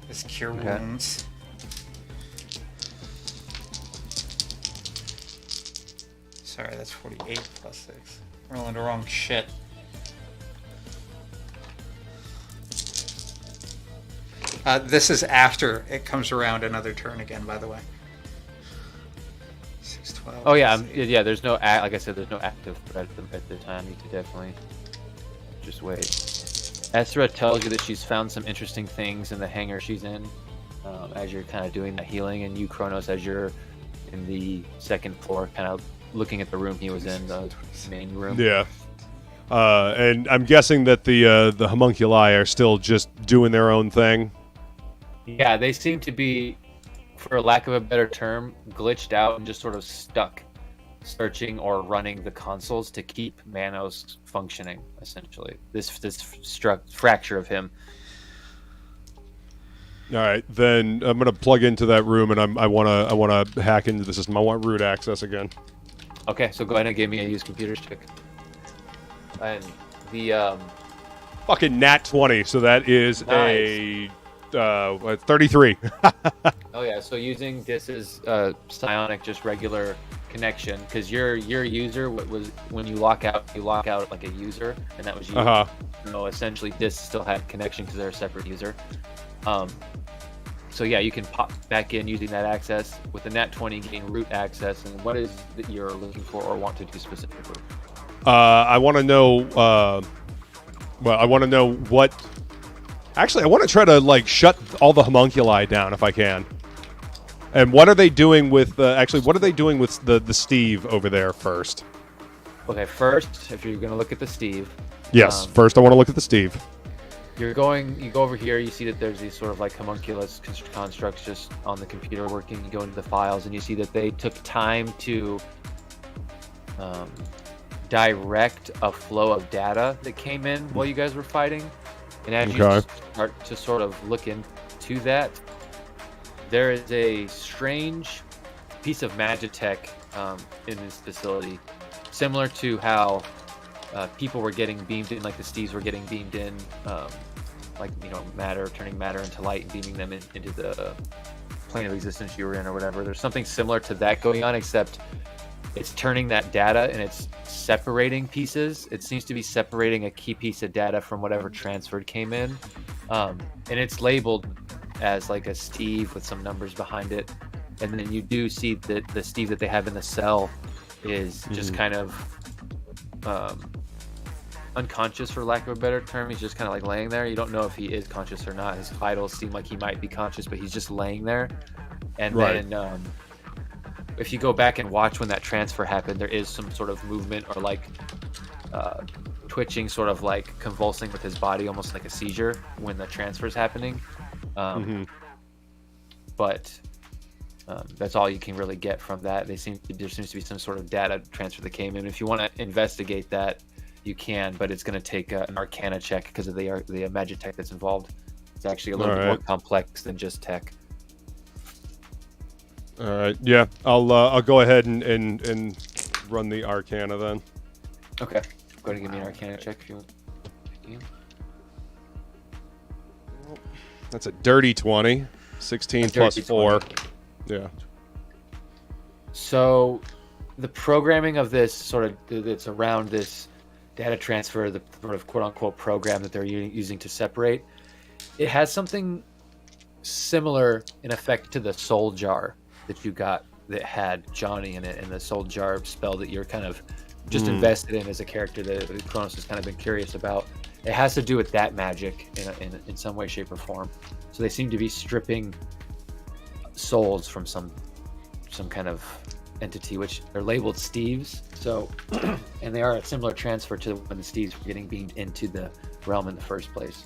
This cure Okay. wounds. Sorry, that's 48 plus 6. Rolling the wrong shit. This is after it comes around another turn again, by the way. 6, 12. Oh yeah, plus 8. yeah. There's no like I said, there's no active threat at the time. You could definitely just wait. Ezra tells you that she's found some interesting things in the hangar she's in, as you're kind of doing that healing, and you, Kronos, as you're in the second floor, kind of looking at the room he was in, the main room. Yeah. And I'm guessing that the homunculi are still just doing their own thing. Yeah, they seem to be, for lack of a better term, glitched out and just sort of stuck, searching or running the consoles to keep Manos functioning. Essentially, this fracture of him. All right, then I'm gonna plug into that room, and I wanna hack into the system. I want root access again. Okay, so go ahead and give me a use computers check. And the Fucking nat 20. So that is a 33. oh yeah, so using this as psionic, just regular connection, because your user was when you lock out like a user, and that was you. Uh-huh. So essentially, this still had connection because they're a separate user. So yeah, you can pop back in using that access with the Nat 20 getting root access. And what is that you're looking for or want to do specifically? I want to know. Well, I want to know what. Actually, I want to try to like shut all the homunculi down if I can. And what are they doing with? Actually, what are they doing with the Steve over there first? Okay, first, if you're going to look at the Steve. Yes, first I want to look at the Steve. You go over here, you see that there's these sort of like homunculus constructs just on the computer working. You go into the files and you see that they took time to direct a flow of data that came in while you guys were fighting. And as you start to sort of look into that, there is a strange piece of magitech in this facility, similar to how people were getting beamed in, like the Steves were getting beamed in, like, you know, matter, turning matter into light and beaming them into the plane of existence you were in or whatever. There's something similar to that going on, except it's turning that data and it's separating pieces. It seems to be separating a key piece of data from whatever transferred came in. And it's labeled as like a Steve with some numbers behind it. And then you do see that the Steve that they have in the cell is just kind of unconscious, for lack of a better term. He's just kind of like laying there. You don't know if he is conscious or not. His vitals seem like he might be conscious, but he's just laying there. And then if you go back and watch when that transfer happened, there is some sort of movement or like twitching, sort of like convulsing with his body, almost like a seizure when the transfer is happening. But that's all you can really get from that. There seems to be some sort of data transfer that came in. If you want to investigate that, you can, but it's going to take an Arcana check because of the magitech that's involved. It's actually a little bit more complex than just tech. All right. Yeah, I'll go ahead and run the Arcana then. Okay. Go ahead and give me an Arcana check if you want. That's a dirty 20. 16 plus 4. Yeah. So the programming of this sort of, it's around this data transfer, the sort of quote-unquote program that they're using to separate, it has something similar in effect to the soul jar that you got that had Johnny in it, and the soul jar spell that you're kind of just invested in as a character that Kronos has kind of been curious about. It has to do with that magic in some way, shape, or form. So they seem to be stripping souls from some kind of entity, which are labeled Steves. So, and they are a similar transfer to when the Steves were getting beamed into the realm in the first place.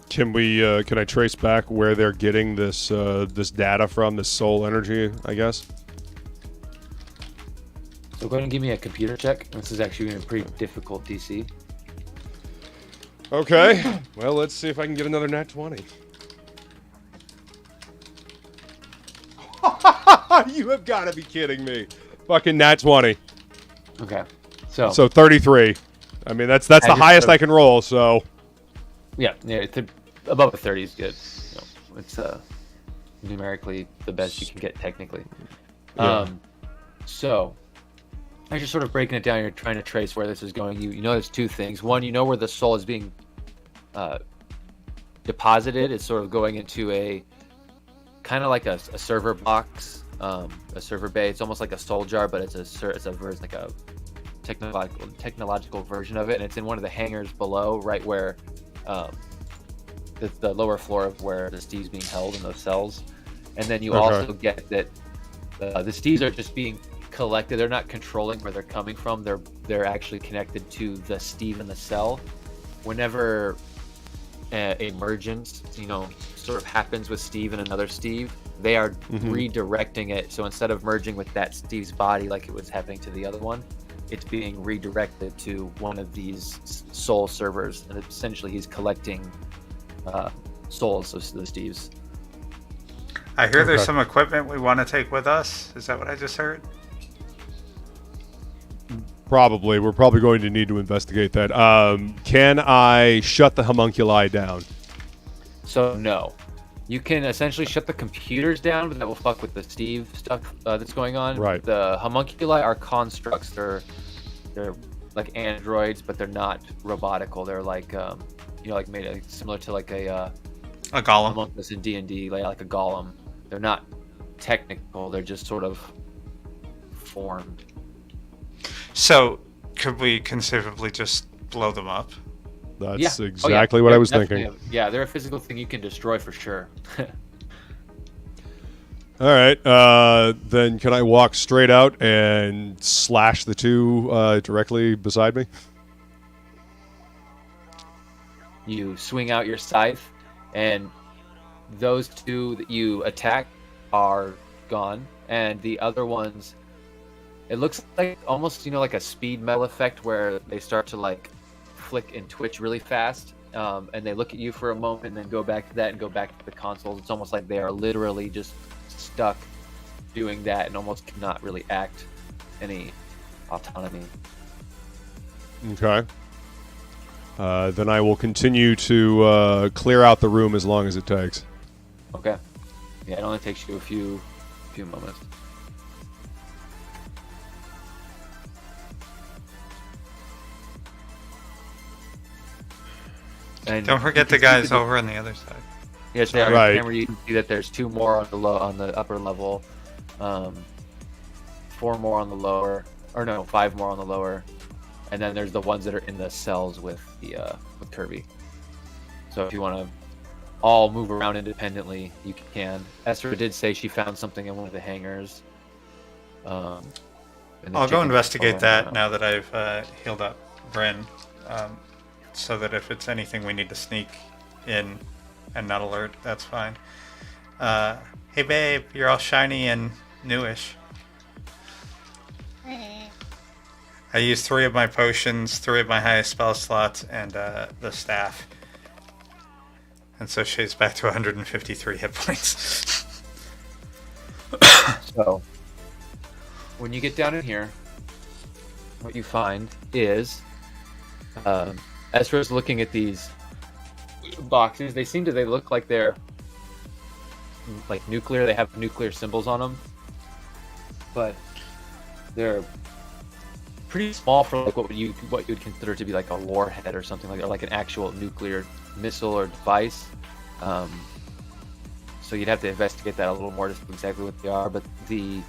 Can I trace back where they're getting this this data from, this soul energy, I guess? So go ahead and give me a computer check. This is actually a pretty difficult DC. Okay. Well, let's see if I can get another nat 20. You have got to be kidding me. Fucking nat 20. Okay. So 33. I mean, that's the highest I can roll, so. Yeah, above a 30 is good. You know, it's numerically the best you can get technically. Yeah. So as you're sort of breaking it down, you're trying to trace where this is going. You notice two things. One, you know where the soul is being deposited. It's sort of going into a kind of like a server box, a server bay. It's almost like a soul jar, but it's like a technological version of it, and it's in one of the hangars below, right where the lower floor of where the Steve's being held in those cells. And then you also get that the Steves are just being collected. They're not controlling where they're coming from. They're actually connected to the Steve in the cell. Whenever emergence, sort of happens with Steve and another Steve, they are redirecting it. So instead of merging with that Steve's body like it was happening to the other one, it's being redirected to one of these soul servers, and essentially he's collecting souls of the Steves. I hear there's some equipment we want to take with us. Is that what I just heard? Probably. We're probably going to need to investigate that. Can I shut the homunculi down? So no. You can essentially shut the computers down, but that will fuck with the Steve stuff that's going on. Right. The homunculi are constructs. They're like androids, but they're not robotical. They're like like made similar to like a A golem. among us in D&D, like a golem. They're not technical. They're just sort of formed. So, could we conceivably just blow them up? That's Yeah. exactly what They're I was definitely thinking. Yeah, they're a physical thing you can destroy for sure. All right, then can I walk straight out and slash the two directly beside me? You swing out your scythe, and those two that you attack are gone, and the other ones, it looks like almost like a speed metal effect where they start to like flick and twitch really fast, and they look at you for a moment and then go back to that and go back to the consoles. It's almost like they are literally just stuck doing that and almost cannot really act any autonomy. Okay. Then I will continue to clear out the room as long as it takes. Okay. Yeah, it only takes you a few moments. And Don't forget the guys over on the other side. Yes, they are. Right. Camera, you can see that there's 2 more on the upper level, 4 more on the lower, or no, 5 more on the lower, and then there's the ones that are in the cells with Kirby. So if you want to all move around independently, you can. Esther did say she found something in one of the hangars. I'll go investigate that now that I've healed up Bryn, so that if it's anything we need to sneak in and not alert, that's fine. Hey babe, you're all shiny and newish. I used 3 of my potions, 3 of my highest spell slots, and the staff. And so she's back to 153 hit points. So, when you get down in here, what you find is Ezra's looking at these boxes. They look like they're like nuclear. They have nuclear symbols on them, but they're pretty small for like what you would consider to be like a warhead or something like, or like an actual nuclear missile or device. So you'd have to investigate that a little more, just exactly what they are. But the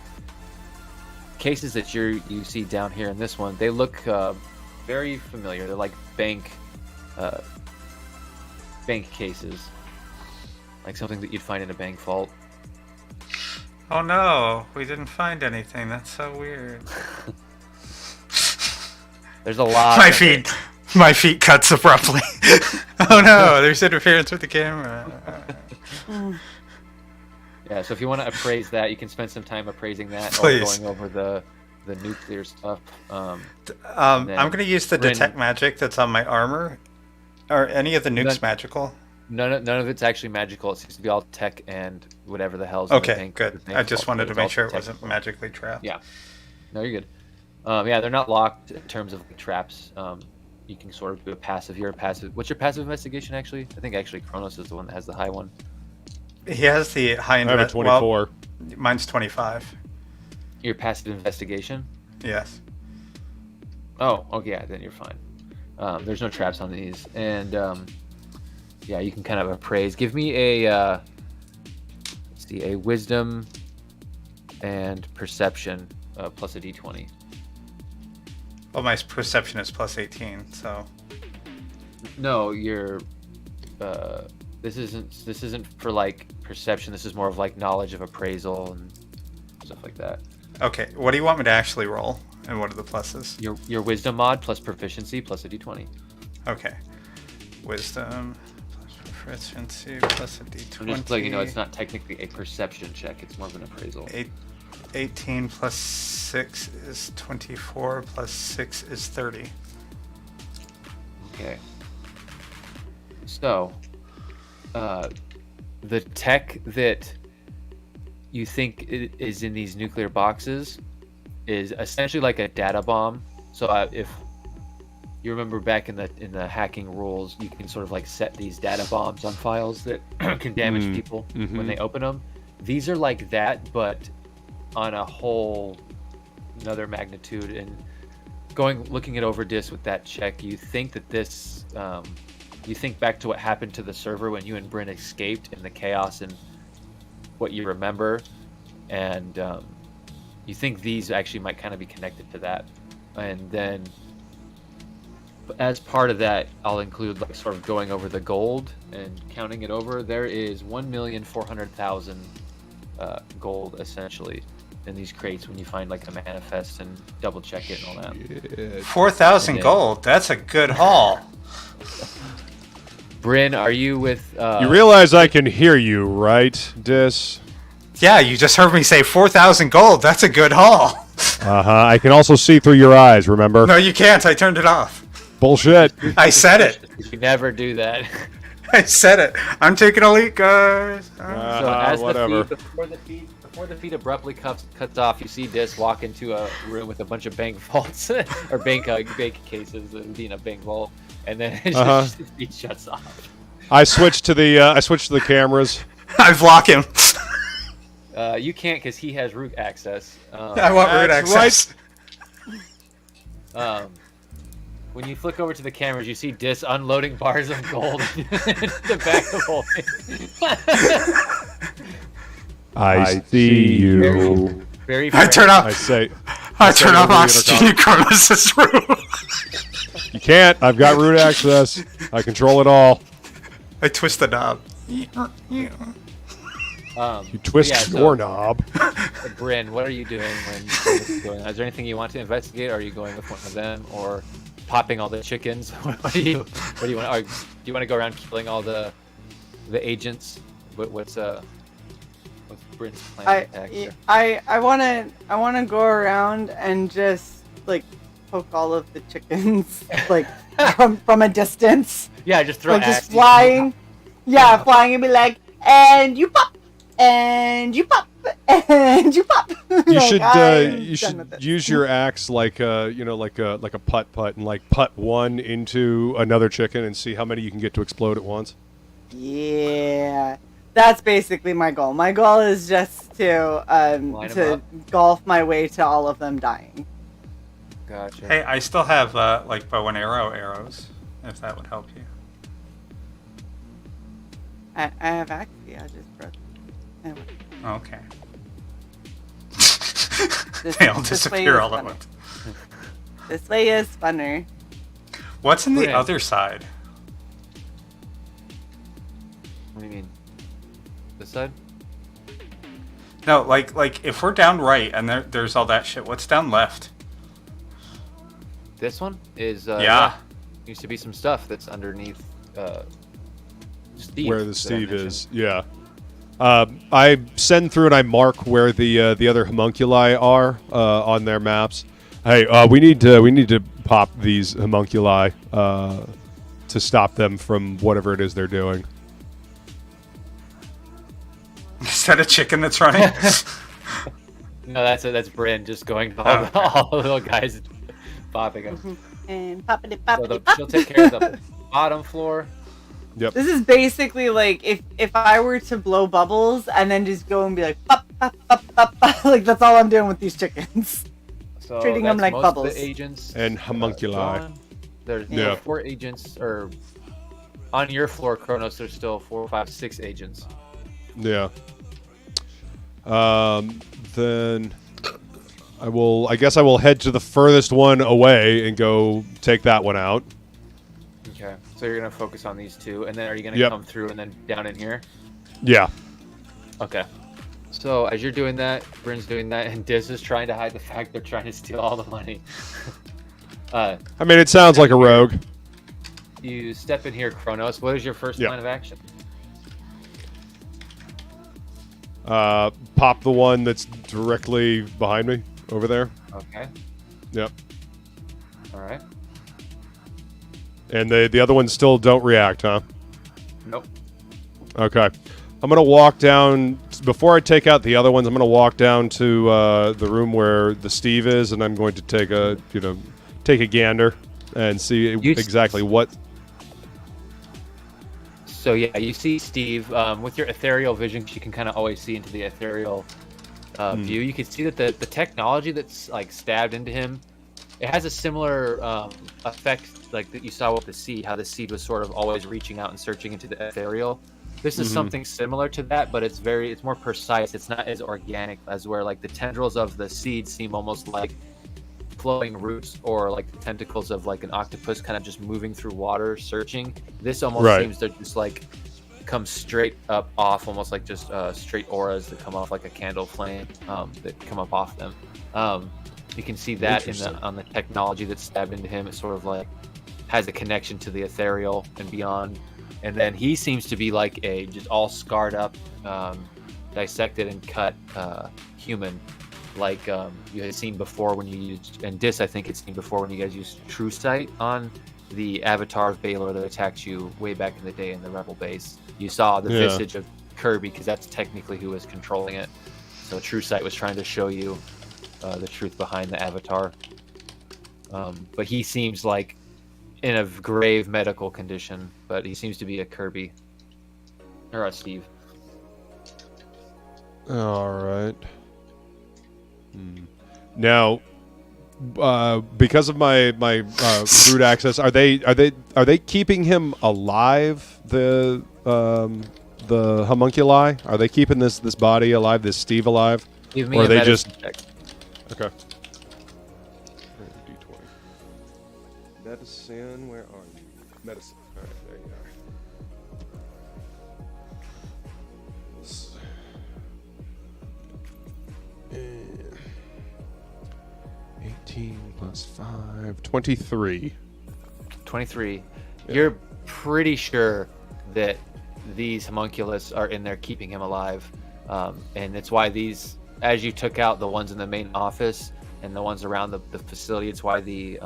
cases that you see down here in this one, they look very familiar. They're like bank cases, like something that you'd find in a bank vault. Oh no, we didn't find anything. That's so weird. There's a lot. My feet cuts abruptly. Oh no, there's interference with the camera. Yeah, so if you want to appraise that, you can spend some time appraising that, Please. or going over the nuclear stuff. I'm going to use the detect magic that's on my armor. Are any of the nukes magical? None of it's actually magical. It seems to be all tech and whatever the hell's in the Okay, bank. good. I just wanted to make sure it wasn't magically trapped. Yeah. No, you're good. Yeah, they're not locked in terms of like, traps. You can sort of do a passive. You're a passive. What's your passive investigation, actually? I think actually Kronos is the one that has the high one. He has the high I have a 24. Well, mine's 25. Your passive investigation? Yes. Oh, okay, yeah, then you're fine. There's no traps on these, and yeah, you can kind of appraise. Give me a let's see, a wisdom and perception plus a d20. Well, my perception is plus 18, so. No, you're. This isn't for like perception. This is more of like knowledge of appraisal and stuff like that. Okay, what do you want me to actually roll? And what are the pluses? Your wisdom mod plus proficiency plus a d20. Okay. Wisdom plus proficiency plus a d20. I'm just letting you know it's not technically a perception check. It's more of an appraisal. 18 plus 6 is 24, plus 6 is 30. Okay. So, the tech that you think is in these nuclear boxes is essentially like a data bomb. So if you remember back in the hacking rules, you can sort of like set these data bombs on files that can damage people when they open them. These are like that, but on a whole another magnitude. And looking it over this with that check, you think that this you think back to what happened to the server when you and Bryn escaped in the chaos and what you remember, and you think these actually might kind of be connected to that. And then as part of that, I'll include like sort of going over the gold and counting it over. There is 1,400,000 gold essentially in these crates when you find like a manifest and double check it and all that. 4,000 gold. That's a good haul. Bryn, are you with? You realize I can hear you, right, Dis? Yeah, you just heard me say 4,000 gold. That's a good haul. I can also see through your eyes. Remember? No, you can't. I turned it off. Bullshit. I said it. You never do that. I said it. I'm taking a leak, guys. So as whatever. before the feed abruptly cuts off, you see Dis walk into a room with a bunch of bank vaults or bank cases, being a bank vault, and then the feed shuts off. I switched to the cameras. I block him. You can't because he has root access. I want root access. When you flick over to the cameras, you see Dis unloading bars of gold in the back of the I see you. Very I turn off. I turn off oxygen in Carlos's room. You can't. I've got root access. I control it all. I twist the knob. You twist your knob. Bryn, what are you doing when this is going on? Is there anything you want to investigate? Or are you going with one of them, or popping all the chickens? What do you want? Do you want to go around killing all the agents? What's Bryn's plan? I wanna go around and just like poke all of the chickens like from a distance. Yeah, just throw like just flying. Yeah, flying and be like, and you pop, and you pop, and you pop. You like, should use your axe like like a putt and like putt one into another chicken and see how many you can get to explode at once. Yeah, that's basically my goal. My goal is just to golf my way to all of them dying. Gotcha. Hey, I still have like bow and arrow arrows, if that would help you. I have actually. I just broke. Anyway. Okay. They all disappear all at once. This way is funner. What's in the other side? What do you mean? This side? No, like if we're down right and there's all that shit, what's down left? This one is yeah. Used to be some stuff that's underneath Steve. Where the Steve is, yeah. I send through and I mark where the other homunculi are on their maps. Hey, we need to pop these homunculi to stop them from whatever it is they're doing. Is that a chicken that's running? No, that's Bryn just going to all the little guys popping them. And poppity So poppity pop. she'll take care of the bottom floor. Yep. This is basically like if I were to blow bubbles and then just go and be like pop pop pop pop, pop. Like that's all I'm doing with these chickens. So Treating them like most bubbles. Of the agents And homunculi. There's 4 agents, or on your floor, Kronos. There's still 4, 5, 6 agents. Yeah. Then I guess I will head to the furthest one away and go take that one out. Okay. So you're gonna focus on these 2, and then are you gonna come through and then down in here? Yeah. Okay. So as you're doing that, Bryn's doing that, and Diz is trying to hide the fact they're trying to steal all the money. I mean, it sounds like a rogue. You step in here, Kronos. What is your first line of action? Pop the one that's directly behind me over there. Okay. Yep. All right. And the other ones still don't react, huh? Nope. Okay. I'm gonna walk down before I take out the other ones. I'm gonna walk down to the room where the Steve is, and I'm going to take a gander and see exactly what. So yeah, you see Steve with your ethereal vision. You can kind of always see into the ethereal view. You can see that the technology that's like stabbed into him it has a similar effect like that you saw with the seed, how the seed was sort of always reaching out and searching into the ethereal. This is something similar to that, but it's more precise. It's not as organic as where like the tendrils of the seed seem almost like flowing roots, or like the tentacles of like an octopus kind of just moving through water searching. This almost seems to just like come straight up off, almost like just straight auras that come off like a candle flame that come up off them. You can see that on the technology that's stabbed into him. It sort of like has a connection to the ethereal and beyond. And then he seems to be like a just all scarred up, dissected and cut human, like you had seen before when you used, and Dis I think had seen before when you guys used True Sight on the avatar of Baylor that attacked you way back in the day in the Rebel base. You saw the visage of Kirby, because that's technically who was controlling it. So True Sight was trying to show you the truth behind the avatar. But he seems like in a grave medical condition, but he seems to be a Kirby or a Steve. All right. Now, because of my root access, are they keeping him alive? The homunculi, are they keeping this body alive? This Steve alive? Give me or a are they medicine just check. okay? D20. Medicine. Where are you? Medicine. All right, there you go. 18 plus 5, 23. 23. Yeah. You're pretty sure that these homunculus are in there keeping him alive. And it's why these, as you took out the ones in the main office and the ones around the facility, it's why the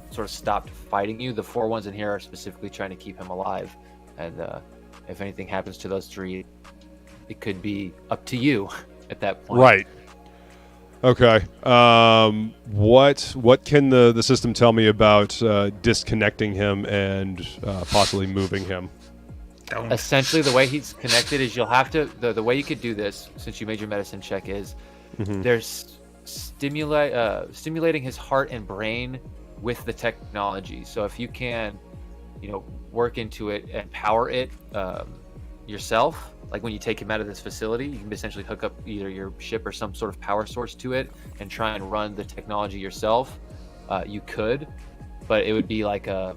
sort of stopped fighting you. The 4 ones in here are specifically trying to keep him alive. And if anything happens to those 3, it could be up to you at that point. Right. Okay. What can the system tell me about disconnecting him and possibly moving him? Essentially, the way he's connected is you'll have to. The way you could do this, since you made your medicine check, is there's stimulating his heart and brain with the technology. So if you can, work into it and power it yourself, like when you take him out of this facility, you can essentially hook up either your ship or some sort of power source to it and try and run the technology yourself. You could, but it would be like a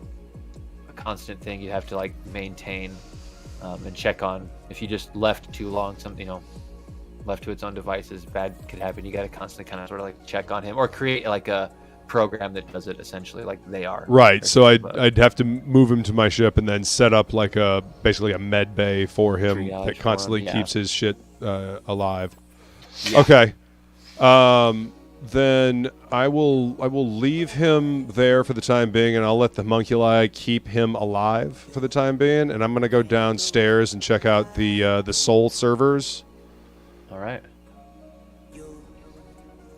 constant thing you'd have to like maintain and check on. If you just left too long, left to its own devices, bad could happen. You got to constantly kind of sort of like check on him or create like a program that does it essentially, like they are. Right. So I'd have to move him to my ship and then set up like basically a med bay for him Triage that constantly for him, keeps his shit alive. Yeah. Okay. Then I will leave him there for the time being, and I'll let the homunculi keep him alive for the time being. And I'm gonna go downstairs and check out the soul servers. All right.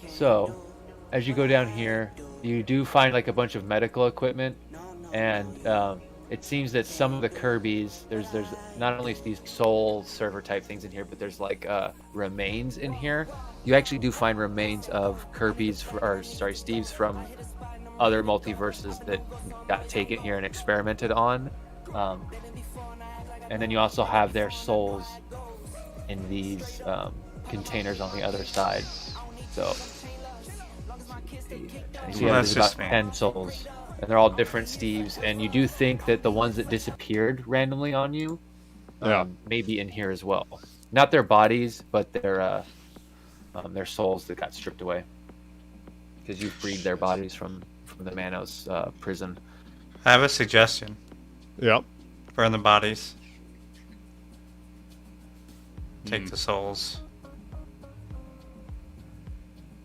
So, as you go down here, you do find like a bunch of medical equipment, and it seems that some of the Kirby's, there's not only these soul server type things in here, but there's like remains in here. You actually do find remains of Steve's from other multiverses that got taken here and experimented on. And then you also have their souls in these containers on the other side. So there's about 10 souls, and they're all different Steves. And you do think that the ones that disappeared randomly on you may be in here as well. Not their bodies, but their souls that got stripped away, because you freed their bodies from the Manos prison. I have a suggestion. Yep. Burn the bodies. Take the souls.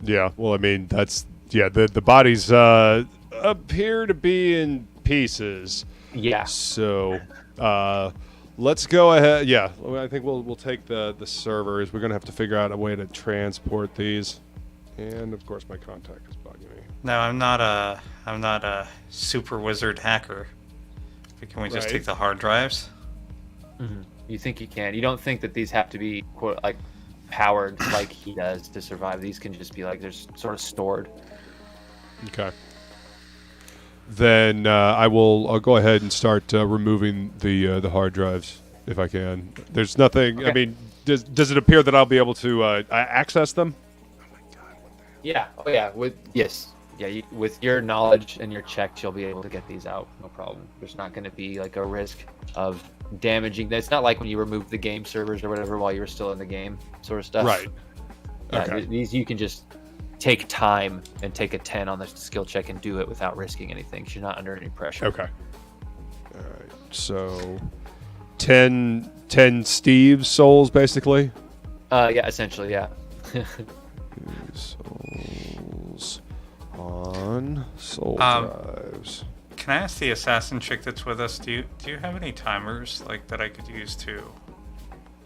Yeah. Well, I mean, the bodies appear to be in pieces. Yeah. So, let's go ahead. Yeah, I think we'll take the servers. We're gonna have to figure out a way to transport these, and of course, my contact is bugging me. No, I'm not a super wizard hacker. But can we just take the hard drives? Mm-hmm. You think you can? You don't think that these have to be quote like powered like he does to survive? These can just be like they're sort of stored. Okay. then I'll go ahead and start removing the hard drives if I can. There's nothing. Okay. I mean, does it appear that I'll be able to access them? Yeah. Oh yeah. With your knowledge and your checks, you'll be able to get these out. No problem. There's not going to be like a risk of damaging. It's not like when you remove the game servers or whatever while you were still in the game, sort of stuff. Right. Yeah, Okay. These you can just take time and take a 10 on the skill check and do it without risking anything. 'Cause you're not under any pressure. Okay. All right. So 10 Steve souls, basically. Yeah. Essentially, yeah. Souls on soul Um, drives. Can I ask the assassin chick that's with us? Do you have any timers like that I could use to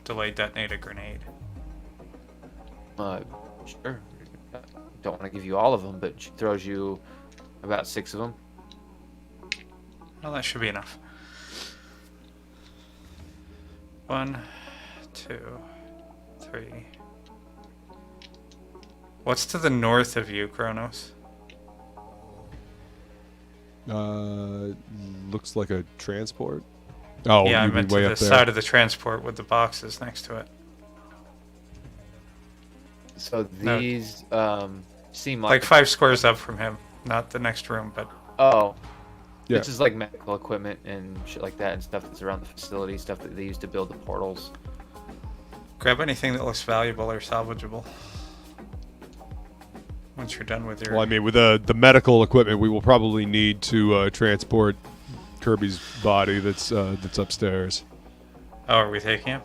delay detonate a grenade? Sure. Don't want to give you all of them, but she throws you about 6 of them. Well, that should be enough. 1, 2, 3. What's to the north of you, Kronos? Looks like a transport. Oh, Yeah, I you mean meant to way the up there. side of the transport with the boxes next to it. So No. these seem Like like 5 squares up from him, not the next room, but oh, Yeah. it's just like medical equipment and shit like that, and stuff that's around the facility, stuff that they use to build the portals. grab anything that looks valuable or salvageable. Once you're done with your... Well, I mean, with the medical equipment, we will probably need to transport Kirby's body that's upstairs. Oh, are we taking him?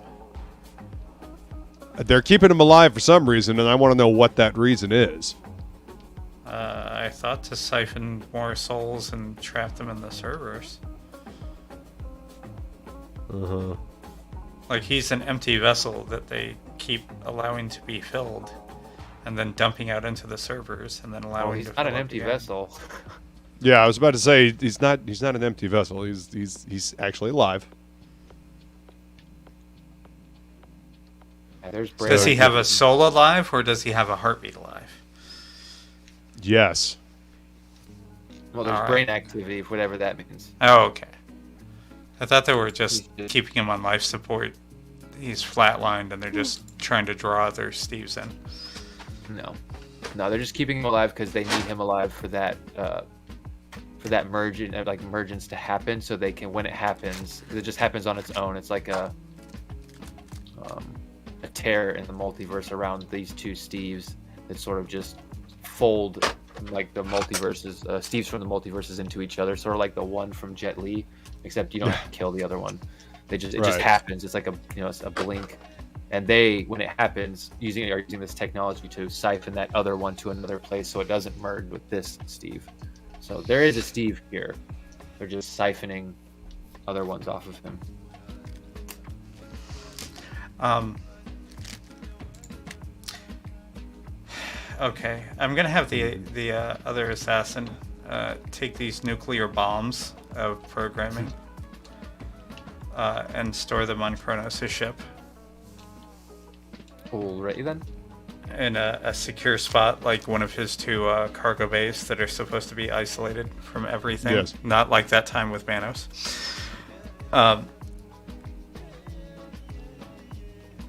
They're keeping him alive for some reason, and I want to know what that reason is. I thought to siphon more souls and trap them in the servers. Uh-huh. Like, he's an empty vessel that they keep allowing to be filled, and then dumping out into the servers, and then allowing Oh, he's to not fill an up empty again. vessel. Yeah, I was about to say he's not an empty vessel. He's actually alive. Yeah, there's Does he Braylon. have a soul alive, or does he have a heartbeat alive? Yes. Well, there's Alright. brain activity, whatever that means. Oh, okay. I thought they were just He's just- keeping him on life support. He's flatlined, and they're just trying to draw other Steves in. No, they're just keeping him alive because they need him alive for that emergence to happen, so they can, when it happens, it just happens on its own. It's like a tear in the multiverse around these two Steves that sort of just fold like the multiverses, Steves from the multiverses into each other, sort of like the one from Jet Li, except you don't have to kill the other one. It just Right. happens. It's like it's a blink. And they, when it happens, are using this technology to siphon that other one to another place so it doesn't merge with this Steve. So there is a Steve here. They're just siphoning other ones off of him. Okay, I'm gonna have the other assassin take these nuclear bombs of programming and store them on Kronos' ship Alrighty then. in a secure spot, like one of his 2 cargo bays that are supposed to be isolated from everything. Yes. Not like that time with Manos.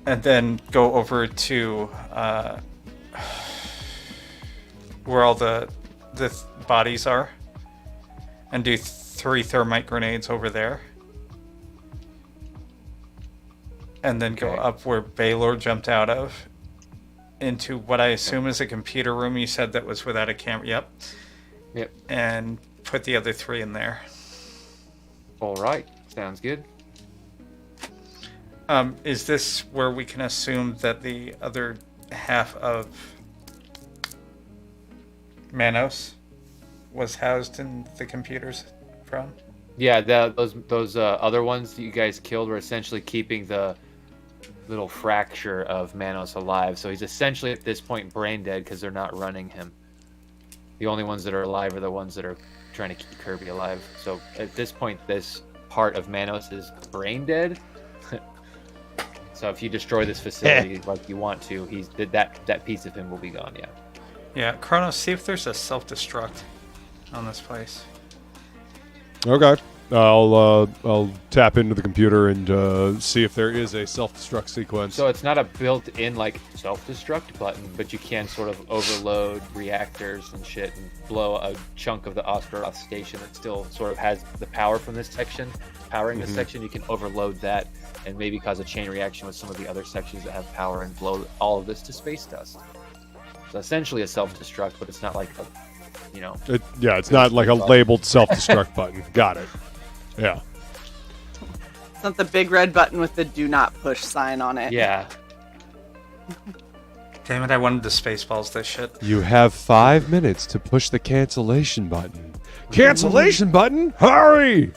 And then go over to where all the bodies are, and do 3 thermite grenades over there, and then go Okay. up where Baylor jumped out of into what I assume is a computer room. You said that was without a camera. Yep. And put the other 3 in there. Alright. Sounds good. Is this where we can assume that the other half of Manos was housed in the computers from? Yeah, those other ones that you guys killed were essentially keeping the little fracture of Manos alive. So he's essentially at this point brain dead because they're not running him. The only ones that are alive are the ones that are trying to keep Kirby alive. So at this point, this part of Manos is brain dead. So if you destroy this facility like you want to, that piece of him will be gone. Yeah. Yeah, Kronos, see if there's a self-destruct on this place. Okay. I'll tap into the computer and see if there is a self-destruct sequence. So it's not a built-in like self-destruct button, but you can sort of overload reactors and shit and blow a chunk of the Osteroth station that still sort of has the power from this section. Powering this section, you can overload that and maybe cause a chain reaction with some of the other sections that have power and blow all of this to space dust. So essentially a self-destruct, but it's not like a, it's not like a labeled self-destruct button. Got it. Yeah. It's not the big red button with the do not push sign on it. Yeah. Damn it, I wanted the Spaceballs this shit. You have 5 minutes to push the cancellation button. Cancellation button? Hurry!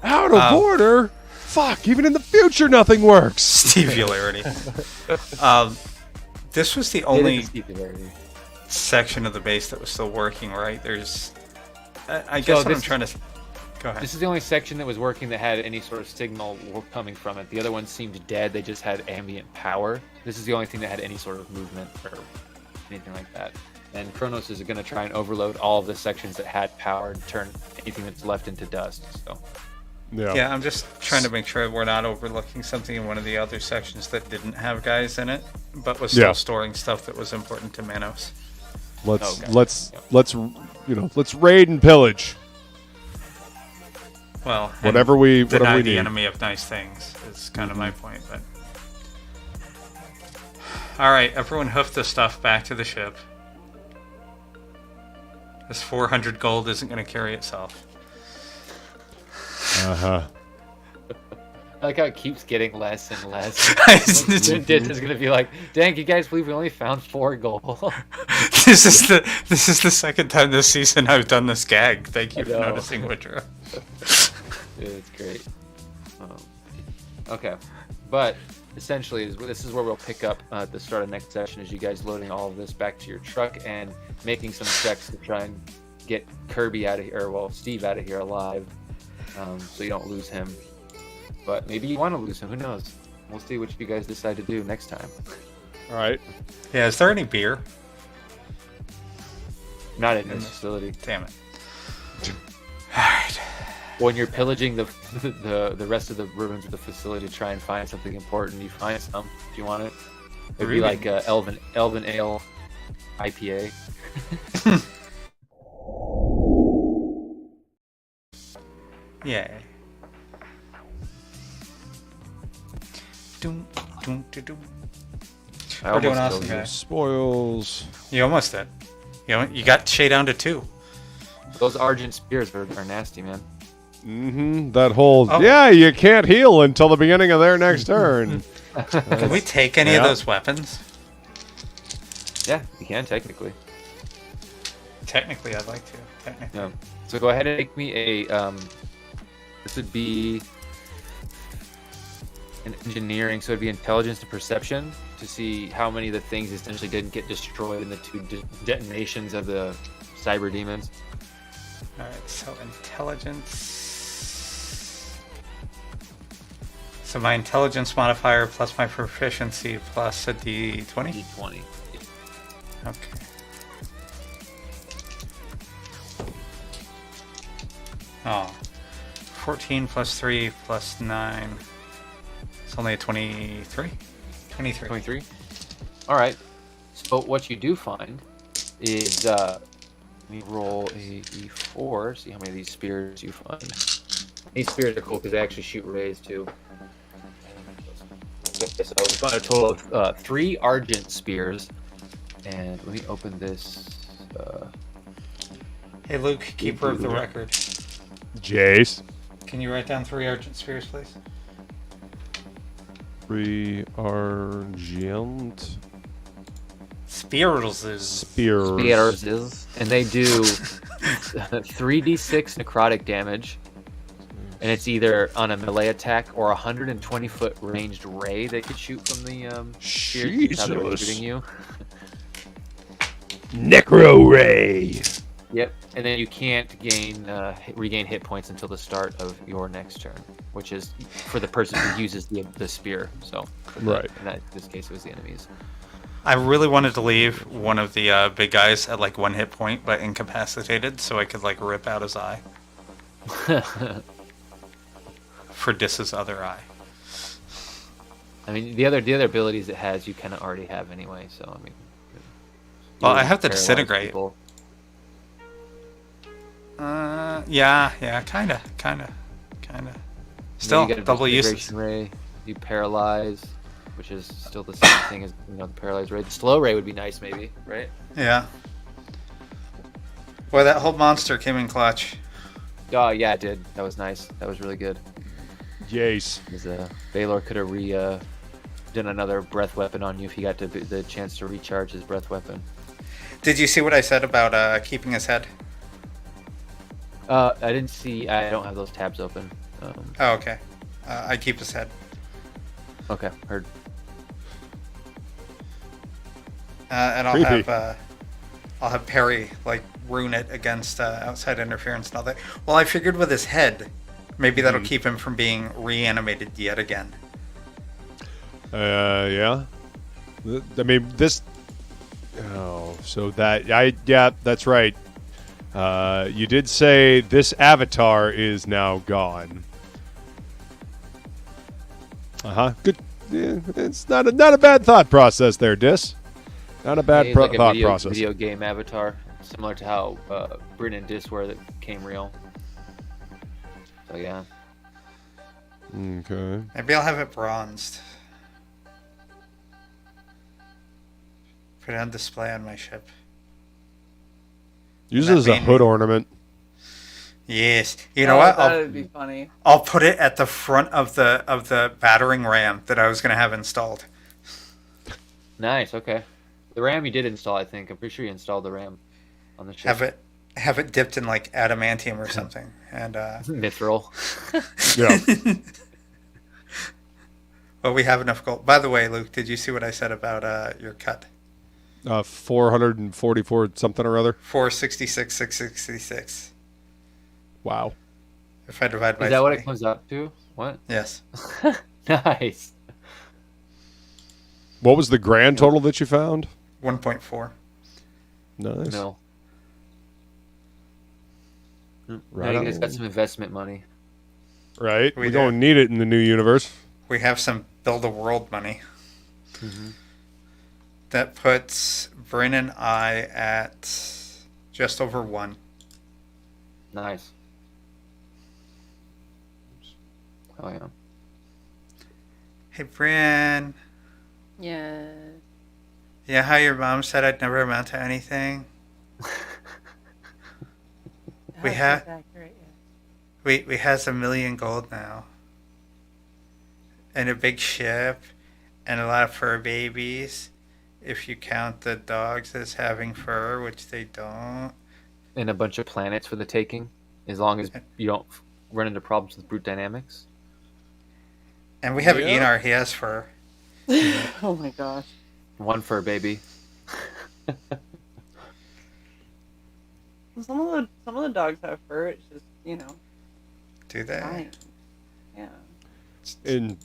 Out of order? Fuck, even in the future nothing works. Stevularity. This was the only section of the base that was still working, right? There's... I guess what I'm trying to... Go ahead. This is the only section that was working that had any sort of signal coming from it. The other ones seemed dead. They just had ambient power. This is the only thing that had any sort of movement or anything like that. And Kronos is going to try and overload all of the sections that had power and turn anything that's left into dust. So, yeah, I'm just trying to make sure we're not overlooking something in one of the other sections that didn't have guys in it, but was still storing stuff that was important to Manos. Let's raid and pillage. Well, whatever we deny the need. enemy of nice things is kind of my point. But all right, everyone, hoof the stuff back to the ship. This 400 gold isn't going to carry itself. Uh-huh. I like how it keeps getting less and less. Dit is gonna be like, "Dang, you guys believe we only found 4 gold?" This is the second time this season I've done this gag. Thank you for noticing, Woodrow. Dude, it's great. Okay, but essentially, this is where we'll pick up at the start of next session. Is you guys loading all of this back to your truck and making some checks to try and get Kirby out of here, or Steve out of here alive, so you don't lose him. But maybe you want to lose him. Who knows? We'll see what you guys decide to do next time. All right. Yeah, is there any beer? Not in this facility. Damn it. All right. When you're pillaging the rest of the ruins of the facility to try and find something important, you find some. If you want it, it'd be like Elven Ale IPA. Yeah. Doom, doom, doom, doom. We're doing awesome, guys. Spoils. You almost did. You got Shay down to 2. Those Argent Spears are nasty, man. Mm-hmm. That whole you can't heal until the beginning of their next turn. Can we take any of those weapons? Yeah, you can technically. Technically, I'd like to. Technically. Yeah. So go ahead and make me a. This would be an engineering, so it'd be intelligence and perception to see how many of the things essentially didn't get destroyed in the 2 detonations of the cyber demons. Alright, so intelligence. So my intelligence modifier plus my proficiency plus a D20? D20. Okay. Oh. 14 plus 3 plus 9. It's only a 23? 23. 23? Alright. So what you do find is, let me roll a d4, see how many of these spears you find. These spears are cool because they actually shoot rays too. Okay, so we found a total of 3 Argent Spears. And let me open this. Hey Luke, keeper of the record. Jace. Can you write down 3 Argent Spears, please? 3 Argent Spears. Spears. And they do 3d6 necrotic damage. And it's either on a melee attack or a 120-foot ranged ray they could shoot from the spears without them shooting you. Necro Ray. Yep, and then you can't regain hit points until the start of your next turn, which is for the person who uses the spear. So, right. In this case, it was the enemies. I really wanted to leave one of the big guys at like 1 hit point, but incapacitated, so I could like rip out his eye. for Dis's other eye. I mean, the other abilities it has, you kind of already have anyway. So I mean, Well, you I have to paralyze disintegrate. people. Yeah, kind of. Still, You get a double uses. disintegration ray. You paralyze, which is still the same thing as the paralyze ray. The slow ray would be nice, maybe, right? Yeah. Boy, that whole monster came in clutch. Oh yeah, it did. That was nice. That was really good. Yes. Because Baylor could have done another breath weapon on you if he got the chance to recharge his breath weapon. Did you see what I said about keeping his head? I didn't see. I don't have those tabs open. Oh, okay. I keep his head. Okay, heard. And Creepy. I'll have Perry like rune it against outside interference and all that. Well, I figured with his head, maybe that'll keep him from being reanimated yet again. Yeah. I mean, this. Oh, so yeah, that's right. You did say this avatar is now gone. Good. Yeah, it's not a bad thought process there, Dis. Not a bad He's like a thought process. video game avatar, similar to how Bryn and Dis were that became real. So yeah. Okay. Maybe I'll have it bronzed. Put it on display on my ship. Use it as a hood ornament. Yes. You know what? That would be funny. I'll put it at the front of the battering ram that I was going to have installed. Nice. Okay. The RAM you did install, I think. I'm pretty sure you installed the RAM on the ship. Have it dipped in like adamantium or something, and Mithril. Yeah. well, we have enough gold. By the way, Luke, did you see what I said about your cut? 444 something or other. 466, 666. Wow. If I divide by Is that 3. what it comes up to? What? Yes. Nice. What was the grand total that you found? 1.4. Nice. No. Right Now you guys on. got some investment money. Right. We We're do. going to need it in the new universe. We have some build a world money. Mm-hmm. That puts Bryn and I at just over 1. Nice. Oh yeah. Hey, Bryn. Yeah. Yeah, how your mom said I'd never amount to anything? We have- That's accurate, yeah. We has 1 million gold now. And a big ship. And a lot of fur babies. If you count the dogs as having fur, which they don't. And a bunch of planets for the taking, as long as you don't run into problems with brute dynamics. And we have Yeah. Enar, he has fur. Oh my gosh. One fur baby. Some of the dogs have fur. It's just Do they? fine. Yeah. In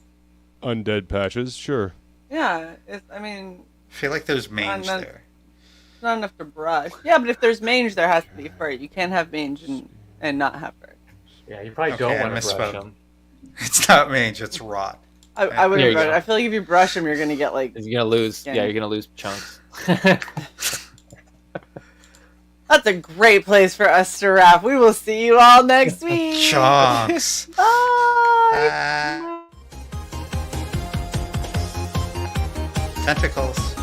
undead patches, sure. Yeah. I feel like there's mange then- there. It's not enough to brush. Yeah, but if there's mange, there has to be fur. You can't have mange and not have fur. Yeah, you probably Okay, don't I want to brush misspoke. them. It's not mange, it's rot. I There wouldn't you brush go. it. I feel like if you brush them, you're gonna get like. You're gonna lose. Yeah. Yeah, you're gonna lose chunks. That's a great place for us to wrap. We will see you all next week. Chunks. Bye. Tentacles.